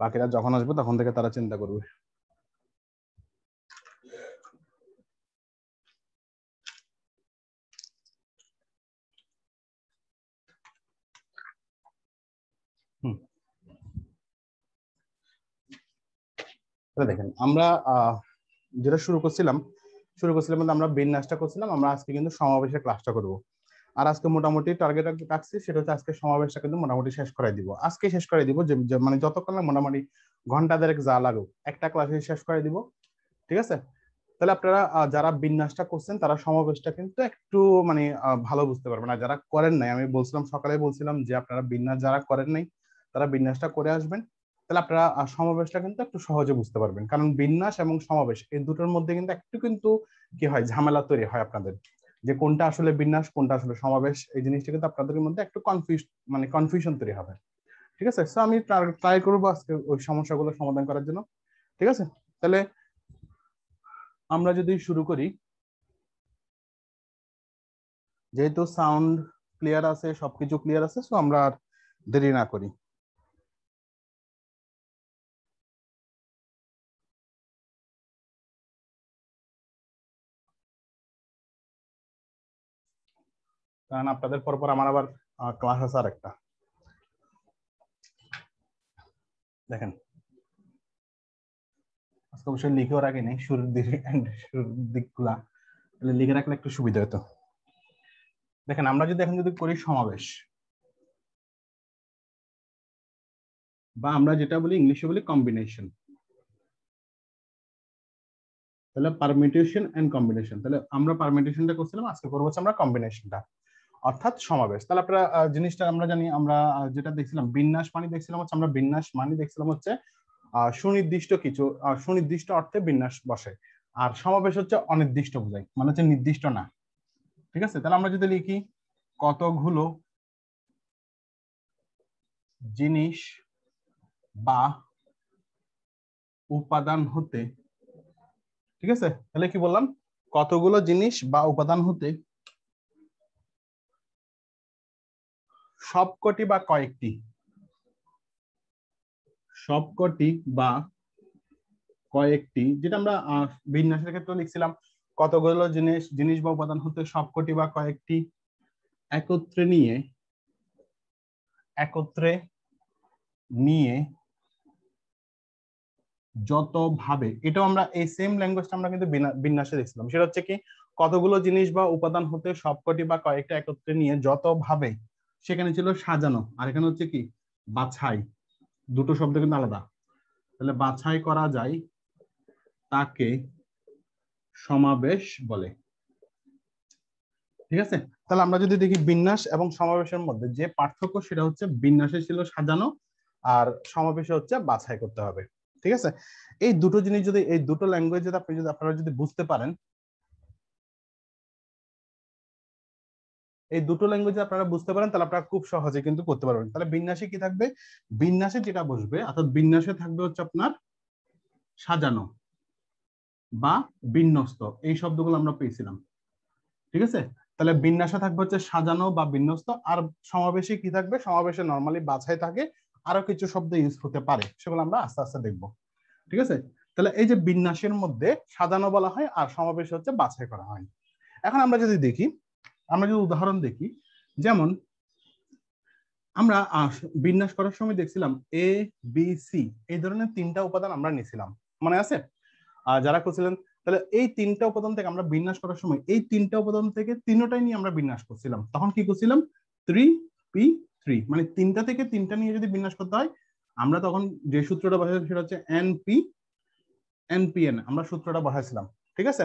বাকিরা যখন আসবে তখন থেকে তারা চিন্তা করবে। দেখেন আমরা যেটা শুরু করছিলাম আমরা বিন্যাসটা করছিলাম, আমরা আজকে কিন্তু সমাবেশের ক্লাসটা করব। আর আজকে মোটামুটি টার্গেট রাখছি, সেটা হচ্ছে আজকে সমাবেশটা কিন্তু মোটামুটি শেষ করাই দিব। আজকে শেষ করে দিব, যে মানে যতক্ষণ না মোটামুটি ঘন্টা দেড়েক যা লাগুক একটা ক্লাসে শেষ করে দিব, ঠিক আছে? তাহলে আপনারা যারা বিন্যাসটা করছেন তারা সমাবেশটা কিন্তু একটু মানে ভালো বুঝতে পারবেন। আর যারা করেন নাই, আমি বলছিলাম সকালে বলছিলাম যে আপনারা বিন্যাস যারা করেন নাই তারা বিন্যাসটা করে আসবেন, তাহলে আপনারা সমাবেশটা কিন্তু একটু সহজে বুঝতে পারবেন। কারণ বিন্যাস এবং সমাবেশ এই দুটোর মধ্যে কিন্তু একটু কিন্তু কি হয়, ঝামেলা তৈরি হয় আপনাদের, যে কোনটা আসলে বিন্যাস কোনটা আসলে সমাবেশ, এই জিনিসটা কিন্তু আপনাদের মধ্যে একটু কনফিউশন তৈরি হবে, ঠিক আছে? সো আমি ট্রাই করবো আজকে ওই সমস্যাগুলো সমাধান করার জন্য, ঠিক আছে? তাহলে আমরা যদি শুরু করি, যেহেতু সাউন্ড ক্লিয়ার আছে, সবকিছু ক্লিয়ার আছে, সো আমরা আর দেরি না করি। কারণ আপনাদের পর আমার আবার ক্লাস আছে আর একটা। দেখেন আজকে অবশ্যই লিখেও রাখি নাই শুরুর দিকগুলা, লিখে রাখলে একটু সুবিধা হতো। দেখেন আমরা যদি এখন যদি করি সমাবেশ, বা আমরা যেটা বলি ইংলিশে বলি কম্বিনেশন, তাহলে পারমিউটেশন এন্ড কম্বিনেশন, তাহলে আমরা পারমিউটেশনটা করছিলাম, আজকে করবো হচ্ছে আমরা কম্বিনেশনটা, অর্থাৎ সমাবেশ। তাহলে আপনারা জিনিসটা আমরা জানি, আমরা যেটা দেখছিলাম বিন্যাস মানে দেখছিলাম হচ্ছে, আমরা বিন্যাস মানে দেখছিলাম হচ্ছে সুনির্দিষ্ট কিছু, সুনির্দিষ্ট অর্থে বিন্যাস বসে। আর সমাবেশ হচ্ছে অনির্দিষ্ট বোঝায়, মানে হচ্ছে নির্দিষ্ট না, ঠিক আছে? তাহলে আমরা যদি লিখি কতগুলো জিনিস বা উপাদান হতে, ঠিক আছে? তাহলে কি বললাম, কতগুলো জিনিস বা উপাদান হতে সবকটি বা কয়েকটি, সবকটি বা কয়েকটি, যেটা আমরা বিন্যাসের ক্ষেত্রে লিখছিলাম, কতগুলো জিনিস বা উপাদান হতে সবকটি বা কয়েকটি একত্রে নিয়ে যত ভাবে, এটাও আমরা এই সেম ল্যাঙ্গুয়েজটা আমরা কিন্তু বিন্যাসে দেখছিলাম। সেটা হচ্ছে কি, কতগুলো জিনিস বা উপাদান হতে সবকটি বা কয়েকটা একত্রে নিয়ে যত ভাবে, সেখানে ছিল সাজানো, আর এখানে হচ্ছে কি বাছাই, দুটো শব্দ কিন্তু আলাদা। তাহলে বাছাই করা যায় তাকে সমাবেশ বলে, ঠিক আছে? তাহলে আমরা যদি দেখি বিন্যাস এবং সমাবেশের মধ্যে যে পার্থক্য, সেটা হচ্ছে বিন্যাসে ছিল সাজানো আর সমাবেশে হচ্ছে বাছাই করতে হবে, ঠিক আছে? এই দুটো জিনিস যদি, এই দুটো ল্যাঙ্গুয়েজ যদি আপনারা যদি বুঝতে পারেন, এই দুটো ল্যাঙ্গুয়েজ আপনারা বুঝতে পারেন, তাহলে আপনারা খুব সহজে কিন্তু করতে পারবেন। তাহলে বিন্যাসে কি থাকবে, বিন্যাসে যেটা বসবে, অর্থাৎ বিন্যাসে থাকবে হচ্ছে আপনার সাজানো বা বিন্যস্ত, এই শব্দগুলো আমরা পেয়েছিলাম, ঠিক আছে? তাহলে বিন্যাসে থাকবে হচ্ছে সাজানো বা বিন্যস্ত, আর সমাবেশে কি থাকবে, সমাবেশে নরমালি বাছাই থাকে, আরো কিছু শব্দ ইউজ হতে পারে, সেগুলো আমরা আস্তে আস্তে দেখবো, ঠিক আছে? তাহলে এই যে বিন্যাসের মধ্যে সাজানো বলা হয় আর সমাবেশে হচ্ছে বাছাই করা হয়। এখন আমরা যদি দেখি, আমরা যদি উদাহরণ দেখি, যেমন আমরা বিন্যাস করার সময় দেখছিলাম এ বি সি, এই ধরনের তিনটা উপাদান আমরা নিয়েছিলাম, মনে আছে? যারা করছিলেন, তাহলে এই তিনটা উপাদান থেকে আমরা বিন্যাস করার সময় এই তিনটা উপাদান থেকে তিনটাই নিয়ে আমরা বিন্যাস করছিলাম। তখন কি করছিলাম, 3p3, মানে তিনটা থেকে তিনটা নিয়ে যদি বিন্যাস করতে হয়, আমরা তখন যে সূত্রটা বসাইছিলাম সেটা হচ্ছে npn, আমরা সূত্রটা বসাইছিলাম, ঠিক আছে?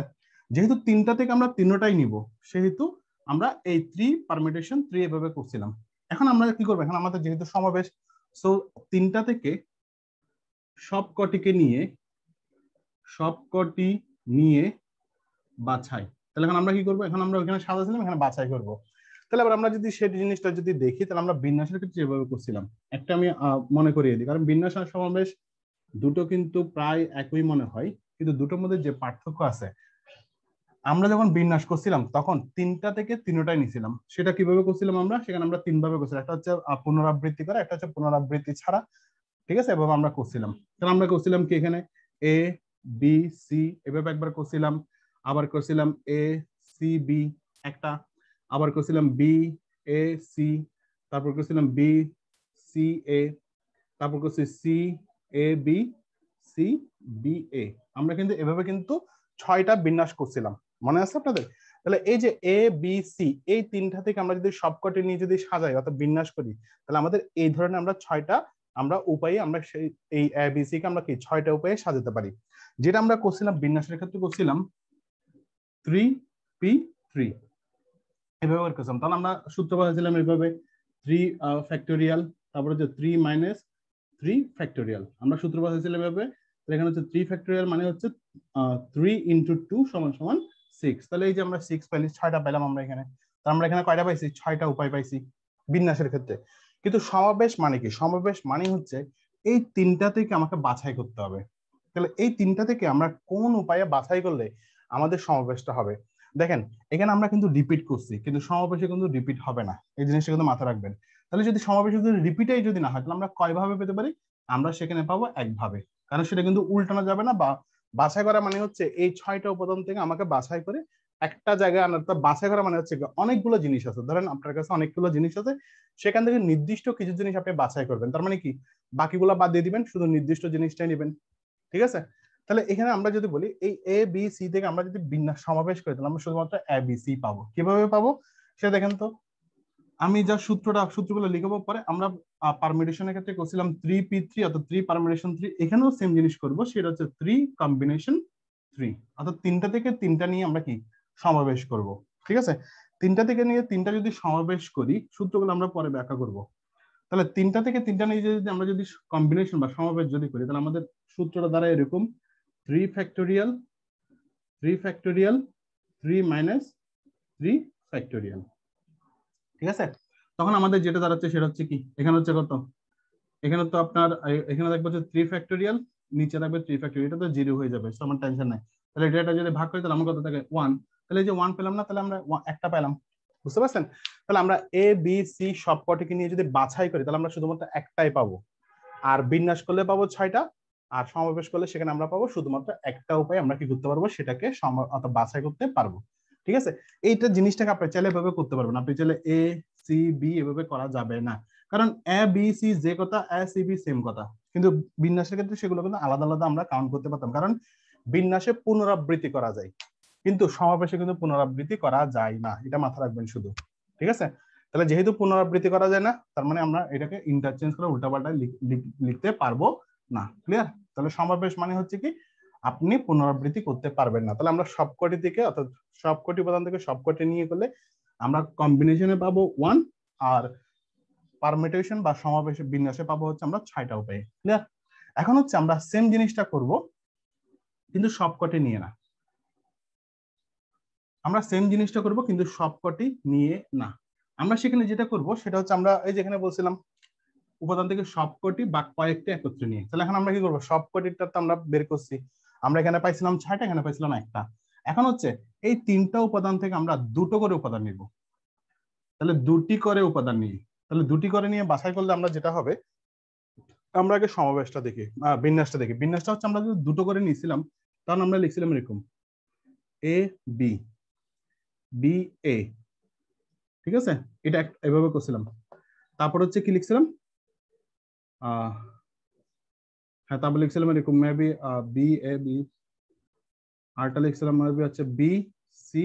যেহেতু তিনটা থেকে আমরা তিনটাই নিব, সেহেতু আমরা এই 3 পারমিউটেশন 3 এভাবে করছিলাম। এখন আমরা কি করবো, এখন আমাদের যেহেতু সমাবেশ, সো তিনটা থেকে সবকটি নিয়ে বাছাই, তাহলে এখন আমরা কি করবো, এখন আমরা ওখানে সাজাছিলাম, এখানে বাছাই করব। তাহলে আবার আমরা যদি সেই জিনিসটা যদি দেখি, তাহলে আমরা বিন্যাসের ক্ষেত্রে যেভাবে করছিলাম, একটা আমি মনে করিয়ে দিই, কারণ বিন্যাস আর সমাবেশ দুটো কিন্তু প্রায় একই মনে হয়, কিন্তু দুটোর মধ্যে যে পার্থক্য আছে, আমরা যখন বিন্যাস করছিলাম তখন তিনটা থেকে তিনটাই নিছিলাম। সেটা কিভাবে করছিলাম আমরা, সেখানে আমরা তিন ভাবে করছিলাম, একটা হচ্ছে পুনরাবৃত্তি করা, একটা হচ্ছে পুনরাবৃত্তি ছাড়া, ঠিক আছে, এভাবে আমরা করছিলাম। তাহলে আমরা করছিলাম কি এখানে এ বি সি, এভাবে একবার করছিলাম, আবার করছিলাম এ সি বি একটা, আবার করছিলাম বি এ সি, তারপর করছিলাম বি সি এ, তারপর করছি C A B C B A. আমরা কিন্তু এভাবে কিন্তু 6টা বিন্যাস করছিলাম, মনে আছে আপনাদের? তাহলে এই যে এ বি সি, এই তিনটা থেকে আমরা যদি সবকটি নিয়ে যদি সাজাই অর্থাৎ বিন্যাস করি, তাহলে আমাদের এই ধরনের আমরা 6টা আমরা উপায়ে আমরা সেই এই এ বি সি কে আমরা কি 6টা উপায়ে সাজাতে পারি। যেটা আমরা করছিলাম বিন্যাসের ক্ষেত্রে করছিলাম 3p3 এভাবে করছিলাম। তাহলে আমরা সূত্র পাচ্ছিলাম এইভাবে 3 ফ্যাক্টোরিয়াল, তারপরে হচ্ছে 3 মাইনাস 3 ফ্যাক্টোরিয়াল। আমরা সূত্র পাচ্ছিলাম এভাবে। এখানে হচ্ছে 3 ফ্যাক্টোরিয়াল মানে হচ্ছে 3 ইন্টু 2 সমান সমান 6। তাহলে এই যে আমরা 6 পাইছি, 6টা পেলাম আমরা এখানে। তাহলে আমরা এখানে কয়টা পাইছি? 6টা উপায় পাইছি বিন্যাসের ক্ষেত্রে। কিন্তু সমাবেশ মানে কি? সমাবেশ মানে হচ্ছে এই তিনটা থেকে আমাকে বাছাই করতে হবে। তাহলে এই তিনটা থেকে আমরা কোন উপায়ে বাছাই করলে আমাদের সমাবেশটা হবে? দেখেন এখানে আমরা কিন্তু রিপিট করছি, কিন্তু সমাবেশে কিন্তু রিপিট হবে না, এই জিনিসটা কিন্তু মাথায় রাখবেন। তাহলে যদি সমাবেশে যদি রিপিটাই যদি না হয়, তাহলে আমরা কয়ভাবে পেতে পারি? আমরা সেখানে পাবো একভাবে, কারণ সেটা কিন্তু উল্টানো যাবে না। বা বাছাই করা মানে হচ্ছে এই 6টা উপাদান থেকে আমাকে বাছাই করে একটা জায়গায় আনার। তো বাছাই করা মানে হচ্ছে অনেকগুলো জিনিস আছে, ধরেন আপনার কাছে অনেকগুলো জিনিস আছে, সেখান থেকে নির্দিষ্ট কিছু জিনিস আপনি বাছাই করবেন। তার মানে কি বাকিগুলো বাদ দিয়ে দিবেন, শুধু নির্দিষ্ট জিনিসটাই নেবেন। ঠিক আছে? তাহলে এখানে আমরা যদি বলি এই এ বি সি থেকে আমরা যদি বিন্যাস সমাবেশ করি, তাহলে আমরা শুধুমাত্র এ বি সি পাবো। কিভাবে পাবো সেটা দেখেন তো। আমি যা সূত্রগুলো লিখবো পরে, আমরা পারমিটেশনের ক্ষেত্রে করছিলাম 3p3 অর্থাৎ 3 পারমিটেশন 3। এখানেও সেম জিনিস করব, সেটা হচ্ছে 3 কম্বিনেশন 3 অর্থাৎ তিনটা থেকে তিনটা নিয়ে আমরা কি সমাবেশ করব। ঠিক আছে? তিনটা থেকে নিয়ে তিনটা যদি সমাবেশ করি, সূত্রগুলো আমরা পরে ব্যাখ্যা করব। তাহলে তিনটা থেকে তিনটা নিয়ে যদি আমরা যদি কম্বিনেশন বা সমাবেশ যদি করি, তাহলে আমাদের সূত্রটা দ্বারা এরকম 3 ফ্যাক্টোরিয়াল 3 ফ্যাক্টোরিয়াল 3 মাইনাস 3 ফ্যাক্টোরিয়াল। ঠিক আছে? তখন আমাদের যেটা দাঁড়াচ্ছে সেটা হচ্ছে কি, এখানে হচ্ছে কত, এখানে তো আপনার এখানে দেখবো যে 3 ফ্যাক্টোরিয়াল, নিচে থাকবে 3 ফ্যাক্টোরিয়াল, এটা তো 0 হয়ে যাবে, তো আমার টেনশন নাই। তাহলে এটা যদি ভাগ করি, তাহলে আমার কত থাকে 1। তাহলে এই যে 1 পেলাম না, তাহলে আমরা একটা পেলাম। বুঝতে পারছেন? তাহলে আমরা এ বি সি সব কটিকে নিয়ে যদি বাছাই করি, তাহলে আমরা শুধুমাত্র একটাই পাবো। আর বিন্যাস করলে পাবো 6টা, আর সমাবেশ করলে সেখানে আমরা পাবো শুধুমাত্র একটা উপায়। আমরা কি করতে পারবো? সেটাকে অর্থাৎ বাছাই করতে পারবো। ঠিক আছে? এইটা জিনিসটাকে আপনি চাইলে এভাবে করতে পারবেন। আপনি চাইলে এ সি বি এভাবে করা যাবে না, কারণ এ বি সি যে কথা, এ সি বি সেম কথা, কিন্তু বিন্যাসের ক্ষেত্রে সেগুলো কিন্তু আলাদা আলাদা আমরা কাউন্ট করতে পারতাম, কারণ বিন্যাসে পুনরাবৃত্তি করা যায়, কিন্তু সমাবেশে কিন্তু পুনরাবৃত্তি করা যায় না। এটা মাথা রাখবেন শুধু। ঠিক আছে? তাহলে যেহেতু পুনরাবৃত্তি করা যায় না, তার মানে আমরা এটাকে ইন্টারচেঞ্জ করে উল্টাপাল্টা লিখতে পারবো না। ক্লিয়ার? তাহলে সমাবেশ মানে হচ্ছে কি আপনি পুনরাবৃত্তি করতে পারবেন না। তাহলে আমরা সবকটি থেকে অর্থাৎ সবকটি উপাদান থেকে সবকটি নিয়ে করলে আমরা কম্বিনেশনে পাবো 1, আর পারমিটেশন বা সমাবেশ বিন্যাসে পাবো হচ্ছে আমরা 6টা উপায়ে। ক্লিয়ার? এখন হচ্ছে আমরা সেম জিনিসটা করব, কিন্তু সবকটি নিয়ে না। আমরা সেম জিনিসটা করব কিন্তু সবকটি নিয়ে না। আমরা সেখানে যেটা করব সেটা হচ্ছে, আমরা এই যেখানে বলছিলাম উপাদান থেকে সবকটি বা কয়েকটা একত্রে নিয়ে। তাহলে এখন আমরা কি করবো? সবকটিটা তো আমরা বের করছি, আমরা এখানে পাইছিলাম 6টা, এখানে পাইছিলাম একটা। এখন হচ্ছে এই তিনটা উপাদান থেকে আমরা দুটো করে উপাদান নিব। তাহলে দুটি করে উপাদান নিই, তাহলে দুটি করে নিয়ে বাছাই করলে আমরা যেটা হবে, আমরা আগে সমাবেশটা দেখি, বিন্যাসটা দেখি। বিন্যাসটা হচ্ছে আমরা যদি দুটো করে নিয়েছিলাম, তখন আমরা লিখছিলাম এরকম এ বি বি এ। ঠিক আছে? এটা এভাবে করছিলাম। তারপর হচ্ছে কি লিখছিলাম, হ্যাঁ তারপর লিখছিলাম এরকম মেবি বি এ বি, আরটা লিখছিলাম মেবি হচ্ছে বি সি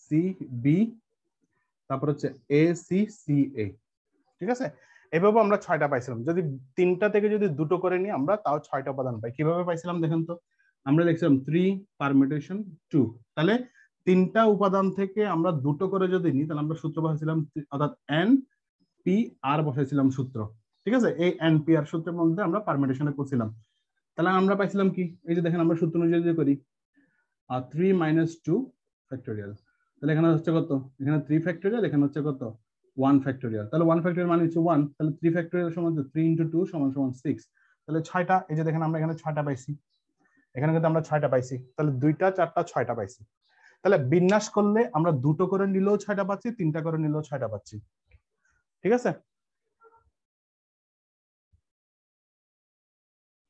সি বি, তারপর হচ্ছে এ সি সি এ। ঠিক আছে? এভাবে আমরা 6টা পাইছিলাম। যদি তিনটা থেকে যদি দুটো করে নিই আমরা, তাও 6টা উপাদান পাই। কিভাবে পাইছিলাম দেখেন তো। আমরা লিখছিলাম 3 পারমিটেশন 2। তাহলে তিনটা উপাদান থেকে আমরা দুটো করে যদি নিই, তাহলে আমরা সূত্র বসাইছিলাম অর্থাৎ এন পি আর বসাইছিলাম সূত্র। ঠিক আছে? এই এন পি আর সূত্রের মধ্যে আমরা পারমিটেশনে করছিলাম। তাহলে আমরা পাইছিলাম কি, এই যে দেখেন আমরা সূত্র অনুযায়ী যদি করি 3 মাইনাস 2 ফ্যাক্টোরিয়াল। তাহলে এখানে হচ্ছে কত, এখানে 3 ফ্যাক্টোরিয়াল, এখানে হচ্ছে কত 1 ফ্যাক্টোরিয়াল। তাহলে 1 ফ্যাক্টোরিয়াল মানে হচ্ছে 1, তাহলে 3 ফ্যাক্টোরিয়াল সমান 3 ইনটু 2 সমান সমান 6। তাহলে 6টা, এই যে দেখেন আমরা এখানে 6টা পাইছি, এখানে কিন্তু আমরা 6টা পাইছি। তাহলে 2টা 4টা 6টা পাইছি। তাহলে বিন্যাস করলে আমরা দুটো করে নিলেও 6টা পাচ্ছি, তিনটা করে নিলেও 6টা পাচ্ছি। ঠিক আছে?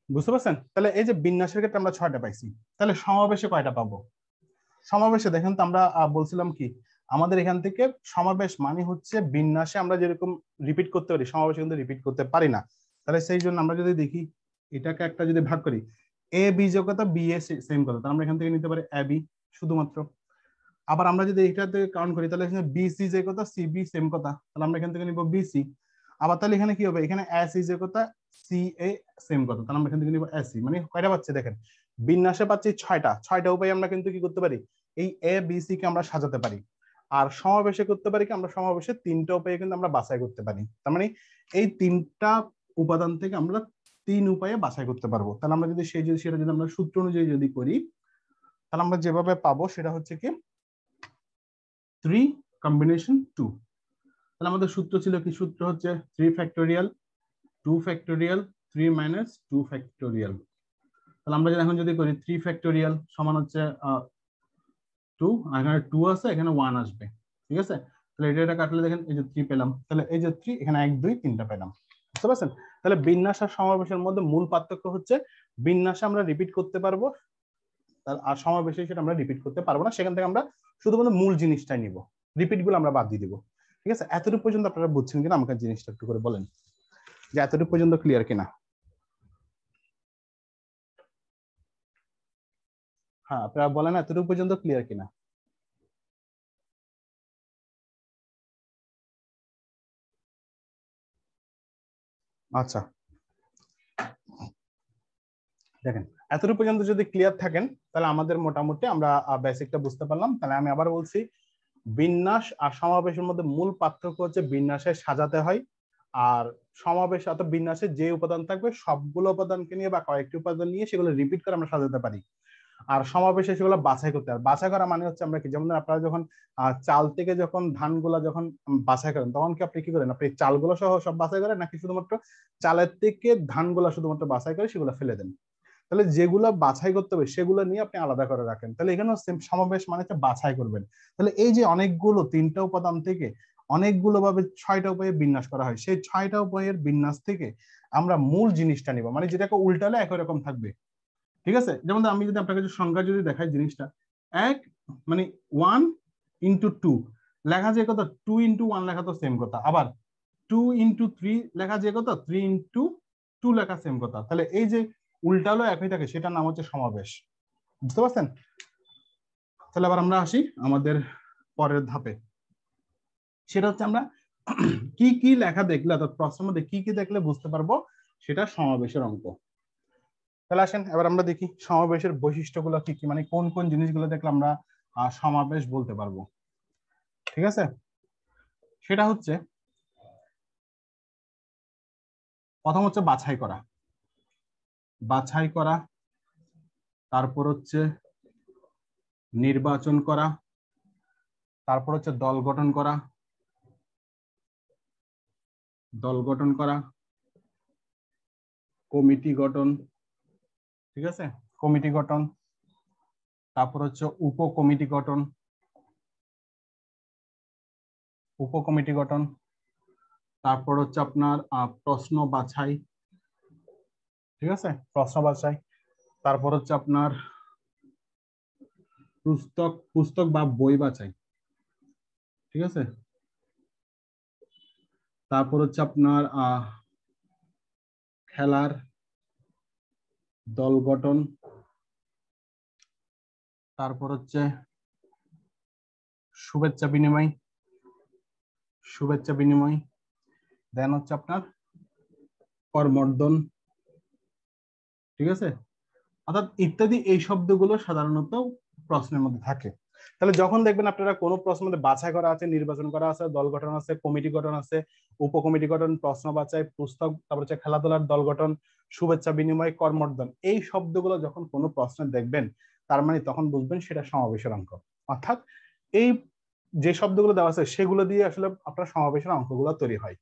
বুঝতে পারছেন? তাহলে এই যে বিন্যাসের ক্ষেত্রে আমরা 6টা পাইছি, তাহলে সমাবেশে কয়টা পাবো? সমাবেশে দেখেন তো আমরা বলছিলাম কি, আমাদের এখান থেকে সমাবেশ মানে হচ্ছে বিন্যাসে আমরা যেরকম রিপিট করতে পারি, সমাবেশে কিন্তু রিপিট করতে পারি না। তাহলে সেই জন্য আমরা যদি দেখি এটাকে একটা যদি ভাগ করি, এ বি যে কথা, বি এ সেম কথা, তাহলে আমরা এখান থেকে নিতে পারি এ বি শুধুমাত্র। আবার আমরা যদি এটাতে কাউন্ট করি, তাহলে এখানে বি সি যে কথা, সি বি সেম কথা, তাহলে আমরা এখান থেকে নিব বি সি। আবার তাহলে এখানে কি হবে, এখানে এ সি যে কথা, সি এ সেম কথা, তাহলে আমরা এখান থেকে নিব এ সি। মানে কয়টা পাচ্ছে দেখেন, বিন্যাসে পাচ্ছি 6টা উপায়ে আমরা কিন্তু কি করতে পারি, এই এ বি সি কে আমরা সাজাতে পারি। আর সমাবেশে করতে পারি কি, আমরা সমাবেশে 3টা উপায়ে কিন্তু আমরা বাছাই করতে পারি। তার মানে এই 3টা উপাদান থেকে আমরা 3 উপায়ে বাছাই করতে পারবো। তাহলে আমরা যদি সেটা যদি আমরা সূত্র অনুযায়ী যদি করি, তাহলে আমরা যেভাবে পাবো সেটা হচ্ছে কি 3 কম্বিনেশন 2। তাহলে আমাদের সূত্র ছিল কি, সূত্র হচ্ছে 3 ফ্যাক্টোরিয়াল 2 ফ্যাক্টোরিয়াল 3 মাইনাস 2 ফ্যাক্টোরিয়াল। তাহলে আমরা এখন যদি করি 3 ফ্যাক্টোরিয়াল সমান হচ্ছে 2, এখানে 2 আছে, এখানে 1 আসবে, ঠিক আছে। তাহলে এটা কাটলে দেখেন এই যে 3 পেলাম, তাহলে এই যে 3 এখানে 1 2 3টা পেলাম। বুঝতে পারছেন? তাহলে বিন্যাস আর সমাবেশের মধ্যে মূল পার্থক্য হচ্ছে বিন্যাসে আমরা রিপিট করতে পারবো, আর সমাবেশে সেটা আমরা রিপিট করতে পারবো না। সেখান থেকে আমরা শুধুমাত্র মূল জিনিসটাই নিব, রিপিট গুলো আমরা বাদ দিয়ে দিব। ঠিক আছে, এতটুকু পর্যন্ত আপনারা বুঝছেন কিনা আমাকে জিনিসটা একটু করে বলেন, যে এতটুকু পর্যন্ত ক্লিয়ার কিনা। হ্যাঁ, আপনারা বলেন এতটুকু পর্যন্ত ক্লিয়ার কিনা। আচ্ছা, দেখেন এতটুকু পর্যন্ত যদি ক্লিয়ার থাকেন, তাহলে আমাদের মোটামুটি আমরা বেসিকটা বুঝতে পারলাম। তাহলে আমি আবার বলছি, বিন্যাস আর সমাবেশের মধ্যে মূল পার্থক্য হচ্ছে বিন্যাসে সাজাতে হয়, আর সমাবেশ অর্থাৎ বিন্যাসে যে উপাদান থাকবে সবগুলো উপাদানকে নিয়ে বা কয়েকটি উপাদান নিয়ে সেগুলো রিপিট করে আমরা সাজাতে পারি। আর সমাবেশে সেগুলো বাছাই করতে হয়। বাছাই করা মানে হচ্ছে আমরা কি, যেমন আপনারা যখন চাল থেকে যখন ধানগুলা যখন বাছাই করেন, তখন কি আপনি কি করেন, আপনি চালগুলো সহ সব বাছাই করেন, নাকি শুধুমাত্র চালের থেকে ধানগুলা শুধুমাত্র বাছাই করে সেগুলো ফেলে দেন? তাহলে যেগুলো বাছাই করতে হবে সেগুলো নিয়ে আপনি আলাদা করে রাখেন। তাহলে এখানেও সেম, সমাবেশ মানে হচ্ছে বাছাই করবেন। তাহলে এই যে অনেকগুলো 3টা উপাদান থেকে অনেকগুলো ভাবে 6টা উপায়ে বিন্যাস করা হয়, সেই 6টা উপায়ের বিন্যাস থেকে আমরা মূল জিনিসটা নিব, মানে যেটাকে উল্টালে একই রকম থাকবে। ঠিক আছে, যেমন আমি যদি আপনাকে সংখ্যা যদি দেখাই জিনিসটা, এক মানে 1 × 2 লেখা যে কথা, 2 × 1 লেখা তো সেম কথা। আবার 2 × 3 লেখা যে কথা, 3 × 2 লেখা সেম কথা। তাহলে এই যে উল্টালো একই থাকে, সেটার নাম হচ্ছে সমাবেশ। বুঝতে পারছেন? তাহলে আবার আমরা আসি আমাদের পরের ধাপে, সেটা হচ্ছে আমরা কি কি লেখা দেখলে অর্থাৎ প্রশ্নের মধ্যে কি কি দেখলে বুঝতে পারবো সেটা সমাবেশের অঙ্ক। তাহলে আসেন এবার আমরা দেখি সমাবেশের বৈশিষ্ট্যগুলো কি কি, মানে কোন কোন জিনিসগুলো দেখলে আমরা সমাবেশ বলতে পারবো। ঠিক আছে, সেটা হচ্ছে প্রথম হচ্ছে বাছাই করা, বাছাই করা, তারপর হচ্ছে নির্বাচন করা, তারপর হচ্ছে দল গঠন করা, দল গঠন করা, কমিটি গঠন, ঠিক আছে, কমিটি গঠন, তারপর হচ্ছে উপকমিটি গঠন, উপকমিটি গঠন, তারপর হচ্ছে আপনার প্রশ্ন বাছাই, ঠিক আছে, প্রশ্ন বাছাই, তারপর হচ্ছে আপনার পুস্তক পুস্তক বা বই বাছাই, ঠিক আছে, তারপর হচ্ছে আপনার খেলার দল গঠন, তারপর হচ্ছে শুভেচ্ছা বিনিময়, শুভেচ্ছা বিনিময়, দেন হচ্ছে আপনার করমর্দন, ঠিক আছে, অর্থাৎ ইত্যাদি। এই শব্দগুলো সাধারণত প্রশ্নের মধ্যে থাকে। তাহলে যখন দেখবেন আপনারা কোনো প্রশ্নের মধ্যে বাছাই করা আছে, নির্বাচন করা আছে, দল গঠন আছে, কমিটি গঠন আছে, উপকমিটি গঠন, প্রশ্ন বাছাই, পুস্তক, তারপর হচ্ছে খেলাধুলার দল গঠন, শুভেচ্ছা বিনিময়, করমর্দন, এই শব্দগুলো যখন কোনো প্রশ্নে দেখবেন, তার মানে তখন বুঝবেন সেটা সমাবেশের অঙ্ক। অর্থাৎ এই যে শব্দগুলো দেওয়া আছে সেগুলো দিয়ে আসলে আপনার সমাবেশের অঙ্কগুলো তৈরি হয়।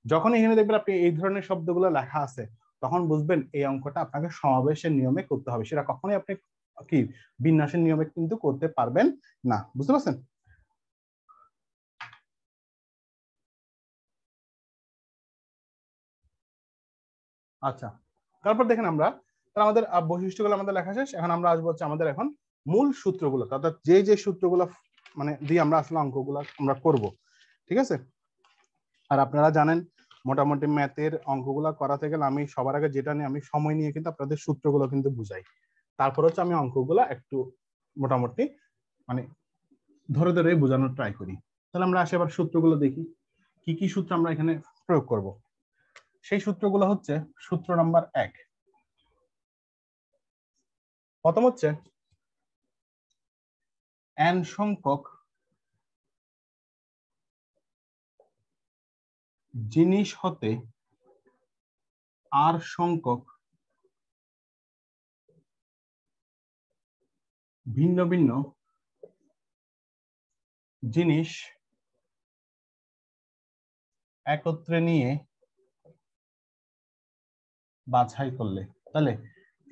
যখন এখানে দেখবেন আপনি এই ধরনের শব্দগুলো লেখা আছে, তখন বুঝবেন এই অঙ্কটা আপনাকে সমাবেশের নিয়মে করতে হবে, সেটা কখনোই আপনি কি বিন্যাসের নিয়মে কিন্তু করতে পারবেন না। বুঝতে পারছেন? আচ্ছা, তারপর দেখেন আমরা তাহলে আমাদের বৈশিষ্ট্যগুলো আমাদের লেখা শেষ। এখন আমরা আসবো হচ্ছে আমাদের এখন মূল সূত্রগুলো, অর্থাৎ যে সূত্রগুলো মানে দিয়ে আমরা আসলে অঙ্কগুলো আমরা করব, ঠিক আছে। আর আপনারা জানেন মোটামুটি ম্যাথের অঙ্কগুলো করাতে গেলে আমি সবার আগে যেটা নিয়ে আমি সময় নিয়ে কিন্তু আপনাদের সূত্রগুলো কিন্তু বুঝাই, তারপর হচ্ছে আমি অঙ্কগুলো একটু মোটামুটি মানে ধরে ধরে বোঝানোর ট্রাই করি। তাহলে আমরা আসে আবার সূত্রগুলো দেখি, কি কি সূত্র আমরা এখানে প্রয়োগ করব। সেই সূত্রগুলো হচ্ছে সূত্র নাম্বার 1। প্রথম হচ্ছে n সংখ্যক জিনিস হতে r সংখ্যক ভিন্ন ভিন্ন জিনিস একত্রে নিয়ে বাছাই করলে। তাহলে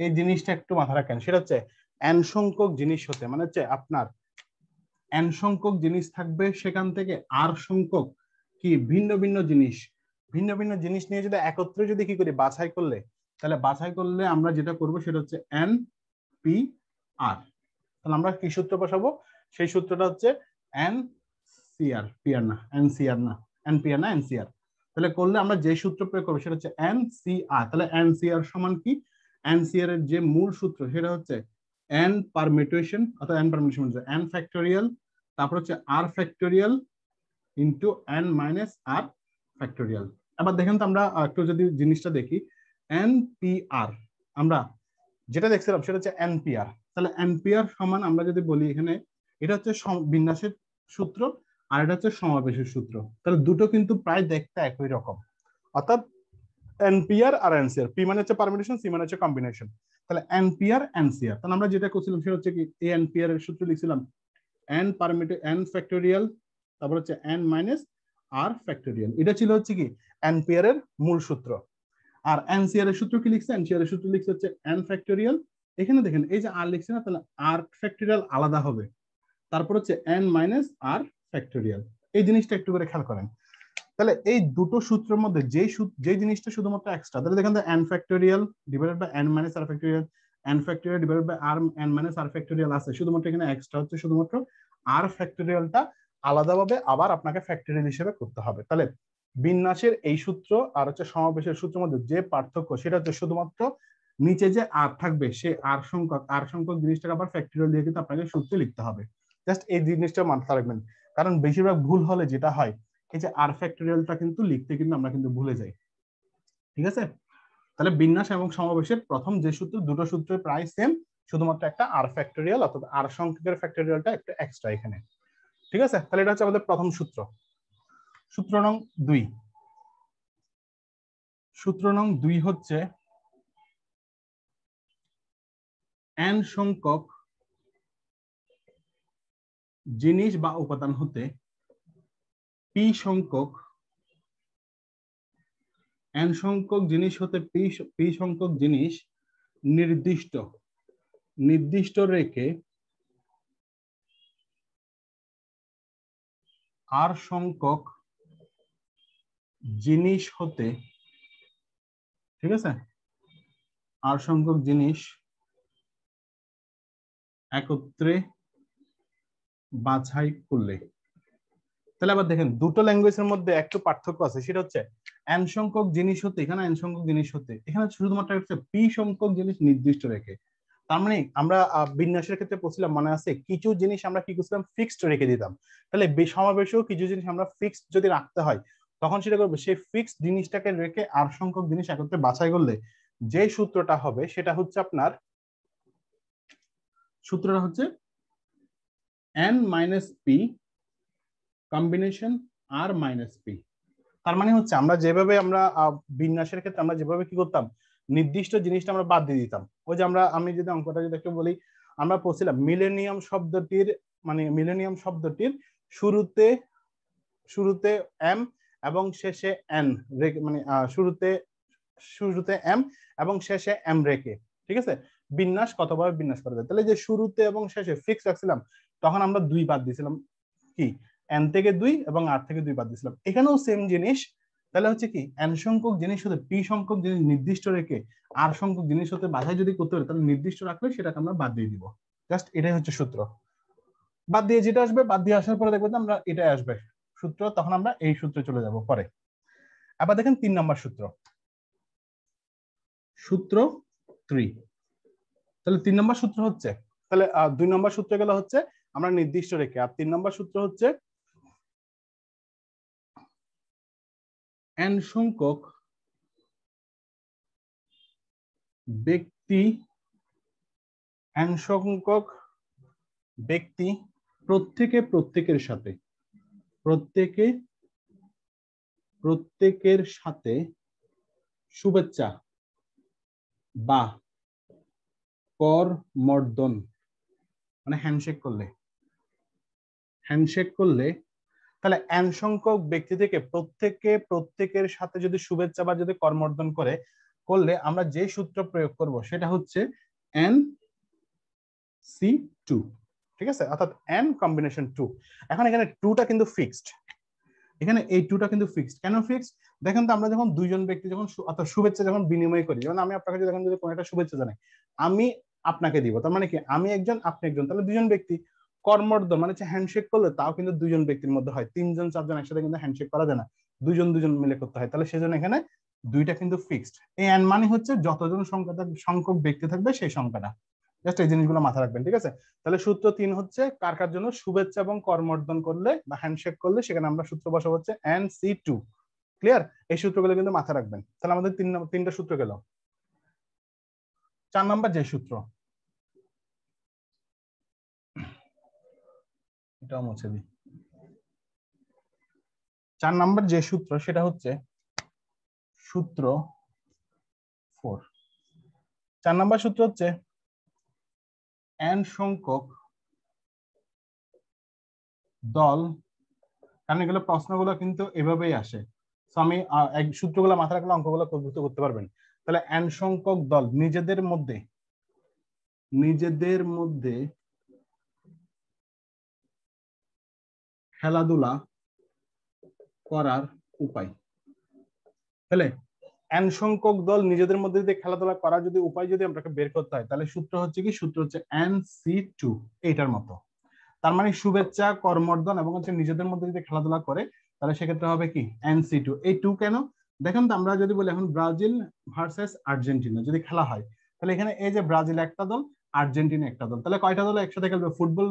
এই জিনিসটা একটু মাথায় রাখেন, সেটা হচ্ছে n সংখ্যক জিনিস হতে, মানে হচ্ছে আপনার n সংখ্যক জিনিস থাকবে, সেখান থেকে r সংখ্যক কি ভিন্ন ভিন্ন জিনিস নিয়ে যদি একত্রে যদি কি করি বাছাই করলে, তাহলে বাছাই করলে আমরা যেটা করব সেটা হচ্ছে n p r। তাহলে আমরা কি সূত্র বসাবো, সেই সূত্রটা হচ্ছে n cr, pr না ncr না, npr না ncr। তাহলে করলে আমরা যে সূত্র প্রয়োগ করবো সেটা হচ্ছে ncr। তাহলে ncr সমান কি, ncr এর যে মূল সূত্র সেটা হচ্ছে n পারমিউটেশন, অর্থাৎ n পারমিউটেশন হচ্ছে n ফ্যাক্টোরিয়াল, তারপর হচ্ছে r factorial into n minus r factorial. আবার দেখেন তো আমরা একটু যদি জিনিসটা দেখি, npr আমরা যেটা দেখছিলাম সেটা হচ্ছে npr। তাহলে npr সমান আমরা যদি বলি এখানে, এটা হচ্ছে বিন্যাসের সূত্র আর এটা হচ্ছে সমাবেশের সূত্র। তাহলে দুটো কিন্তু প্রায় দেখতে একই রকম, অর্থাৎ npr আর ncr, p মানে হচ্ছে পারমিউটেশন, c মানে হচ্ছে কম্বিনেশন। তাহলে npr ncr, তাহলে আমরা যেটা করছিলাম সেটা হচ্ছে কি এই npr এর সূত্র লিখছিলাম n পারমিউটেশন n ফ্যাক্টোরিয়াল, তারপর হচ্ছে n মাইনাস r ফ্যাক্টোরিয়াল। এটা ছিল হচ্ছে কি npr এর মূল সূত্র। আর ncr এর সূত্র কি লিখছে, ncr এর সূত্র লিখছে হচ্ছে n ফ্যাক্টোরিয়াল। এখানে দেখেন এই যে r লিখছে না, তাহলে r ফ্যাক্টোরিয়াল আলাদা হবে, তারপর হচ্ছে n মাইনাস r ফ্যাক্টোরিয়াল। এই জিনিসটা একটু করে খেয়াল করেন। তাহলে এই দুটো সূত্রের মধ্যে যে জিনিসটা শুধুমাত্র এক্সট্রা, তাহলে দেখেন n factorial divided by n minus r factorial, n factorial divided by r n minus r factorial আছে, শুধুমাত্র এখানে এক্সট্রা হচ্ছে শুধুমাত্র r ফ্যাক্টোরিয়ালটা আলাদাভাবে আবার আপনাকে ফ্যাক্টোরিয়াল হিসেবে করতে হবে। তাহলে বিন্যাসের এই সূত্র আর হচ্ছে সমাবেশের সূত্রের মধ্যে যে পার্থক্য সেটা হচ্ছে শুধুমাত্র নিচে যে r থাকবে সে r সংখ্যক জিনিসটাকে আবার ফ্যাক্টোরিয়াল দিয়ে কিন্তু আপনাকে সূত্রে লিখতে হবে। জাস্ট এই জিনিসটা মাথায় রাখবেন, কারণ বেশিরভাগ ভুল হলে যেটা হয় এই যে r ফ্যাক্টোরিয়ালটা কিন্তু লিখতে কিন্তু আমরা কিন্তু ভুলে যাই, ঠিক আছে। তাহলে বিন্যাস এবং সমাবেশের প্রথম যে সূত্র, দুটো সূত্র প্রায় সেম, শুধুমাত্র একটা r ফ্যাক্টোরিয়াল অর্থাৎ r সংখ্যকের ফ্যাক্টোরিয়ালটা একটু এক্সট্রা এখানে, ঠিক আছে। তাহলে এটা হচ্ছে আমাদের প্রথম সূত্র। সূত্র নং 2, সূত্র নং 2 হচ্ছে n সংখ্যক জিনিস বা উপাদান হতে p সংখ্যক n সংখ্যক জিনিস হতে p সংখ্যক জিনিস নির্দিষ্ট রেখে r সংখ্যক জিনিস হতে, ঠিক আছে, r সংখ্যক জিনিস একত্রে বাছাই করলে। তাহলে আবার দেখেন দুটো ল্যাঙ্গুয়েজের মধ্যে একটু পার্থক্য আছে, সেটা হচ্ছে n সংখ্যক জিনিস হতে, এখানে n সংখ্যক জিনিস হতে, এখানে শুধুমাত্র হচ্ছে p সংখ্যক জিনিস নির্দিষ্ট রেখে। তার মানে আমরা বিন্যাসের ক্ষেত্রে পড়ছিলাম মনে আছে, কিছু জিনিস আমরা কি করছিলাম ফিক্সড রেখে দিতাম। তাহলে সমাবেশেও কিছু জিনিস আমরা ফিক্সড যদি রাখতে হয় তখন সেটা করবে সেই ফিক্সড জিনিসটাকে রেখে r সংখ্যক জিনিস একত্রে বাছাই করলে যে সূত্রটা হবে সেটা হচ্ছে আপনার সূত্রটা হচ্ছে n minus p combination r minus p। তার মানে হচ্ছে আমরা যেভাবে আমরা বিন্যাসের ক্ষেত্রে আমরা যেভাবে কি করতাম নির্দিষ্ট জিনিসটা আমরা বাদ দিয়ে দিতাম। ওই যে আমি যদি অঙ্কটা যদি একটু বলি, আমরা পড়ছিলাম মিলেনিয়াম শব্দটির শুরুতে m এবং শেষে n রেখে, মানে শুরুতে m এবং শেষে m রেখে, ঠিক আছে, বিন্যাস কতভাবে বিন্যাস করা যায়। তাহলে যে শুরুতে এবং শেষে ফিক্স রাখছিলাম, তখন আমরা 2 বাদ দিয়েছিলাম, কি n থেকে 2 এবং r থেকে 2 বাদ দিয়েছিলাম। এখানেও সেম জিনিস। তাহলে হচ্ছে কি n সংখ্যক জিনিস হতে p সংখ্যক জিনিস নির্দিষ্ট রেখে r সংখ্যক জিনিস হতে বাছাই যদি করতে পারি তাহলে নির্দিষ্ট রাখলে সেটাকে আমরা বাদ দিয়ে দিব। জাস্ট এটাই হচ্ছে সূত্র। বাদ দিয়ে যেটা আসবে, বাদ দিয়ে আসার পরে দেখবো আমরা এটাই আসবে সূত্র, তখন আমরা এই সূত্রে চলে যাব পরে। আবার দেখেন 3 নম্বর সূত্র, সূত্র 3। তাহলে 3 নম্বর সূত্র হচ্ছে, তাহলে 2 নম্বর সূত্র গেল হচ্ছে আমরা নির্দিষ্ট রেখে, আর 3 নম্বর সূত্র হচ্ছে n সংখ্যক ব্যক্তি, n সংখ্যক ব্যক্তি প্রত্যেকের সাথে শুভেচ্ছা বা করমর্দন মানে হ্যান্ডশেক করলে তাহলে n সংখ্যক ব্যক্তি থেকে প্রত্যেকের সাথে যদি শুভেচ্ছা বা যদি করমর্দন করলে আমরা যে সূত্র প্রয়োগ করব সেটা হচ্ছে NC2, ঠিক আছে, অর্থাৎ n কম্বিনেশন 2। এখন এখানে 2টা কিন্তু ফিক্সড, এখানে এই 2টা কিন্তু ফিক্সড। কেন ফিক্সড? দেখেন তো আমরা যখন দুইজন ব্যক্তি যখন অর্থাৎ শুভেচ্ছা যখন বিনিময় করি, যেমন আমি আপনাকে যখন যদি কোনো একটা শুভেচ্ছা জানাই, আমি আপনাকে দিব, তার মানে কি আমি একজন আপনি একজন, তাহলে দুজন ব্যক্তি। করমর্দন মানে হচ্ছে হ্যান্ডশেক করলে তাও কিন্তু দুজন ব্যক্তির মধ্যে হয়, 3জন 4জন একসাথে কিন্তু হ্যান্ডশেক করা যায় না, দুজন মিলে করতে হয়, তাহলে সেজন্য এখানে 2টা কিন্তু ফিক্সড। এই n মানে হচ্ছে যতজন সংখ্যক ব্যক্তি থাকবে সেই সংখ্যাটা। জাস্ট এই জিনিসগুলো মাথায় রাখবেন, ঠিক আছে। তাহলে সূত্র 3 হচ্ছে কার কার জন্য, শুভেচ্ছা এবং করমর্দন করলে বা হ্যান্ডশেক করলে, সেখানে আমরা সূত্র বসাবো হচ্ছে NC2। ক্লিয়ার? এই সূত্রগুলো কিন্তু মাথায় রাখবেন। তাহলে আমাদের 3টা সূত্র গেল। 4 নাম্বার যে সূত্র, এটাও মুছে দিই। 4 নাম্বার যে সূত্র সেটা হচ্ছে সূত্র 4। 4 নাম্বার সূত্র হচ্ছে n সংখ্যক দল, কারণ এগুলো প্রশ্নগুলো কিন্তু এভাবেই আসে, তো আমি সূত্রগুলো মাথায় রাখলে অঙ্কগুলো করতে পারবেন। তাহলে n সংখ্যক দল নিজেদের মধ্যে খেলাধুলা করার উপায়। তাহলে n সংখ্যক দল নিজেদের মধ্যে যদি খেলাধুলা করার যদি উপায় যদি আপনাকে বের করতে হয়, তাহলে সূত্র হচ্ছে কি, সূত্র হচ্ছে NC2, এইটার মতো। তার মানে শুভেচ্ছা, করমর্দন এবং হচ্ছে নিজেদের মধ্যে যদি খেলাধুলা করে, তাহলে সেক্ষেত্রে হবে কি NC2। এই 2 কেন? দেখেন তো আমরা যদি বলি এখন ব্রাজিল ভার্সেস আর্জেন্টিনা যদি খেলা হয়, তাহলে এখানে এই যে ব্রাজিল একটা দল, আর্জেন্টিনা একটা দল, তাহলে কয়টা দল একসাথে খেলবে? ফুটবল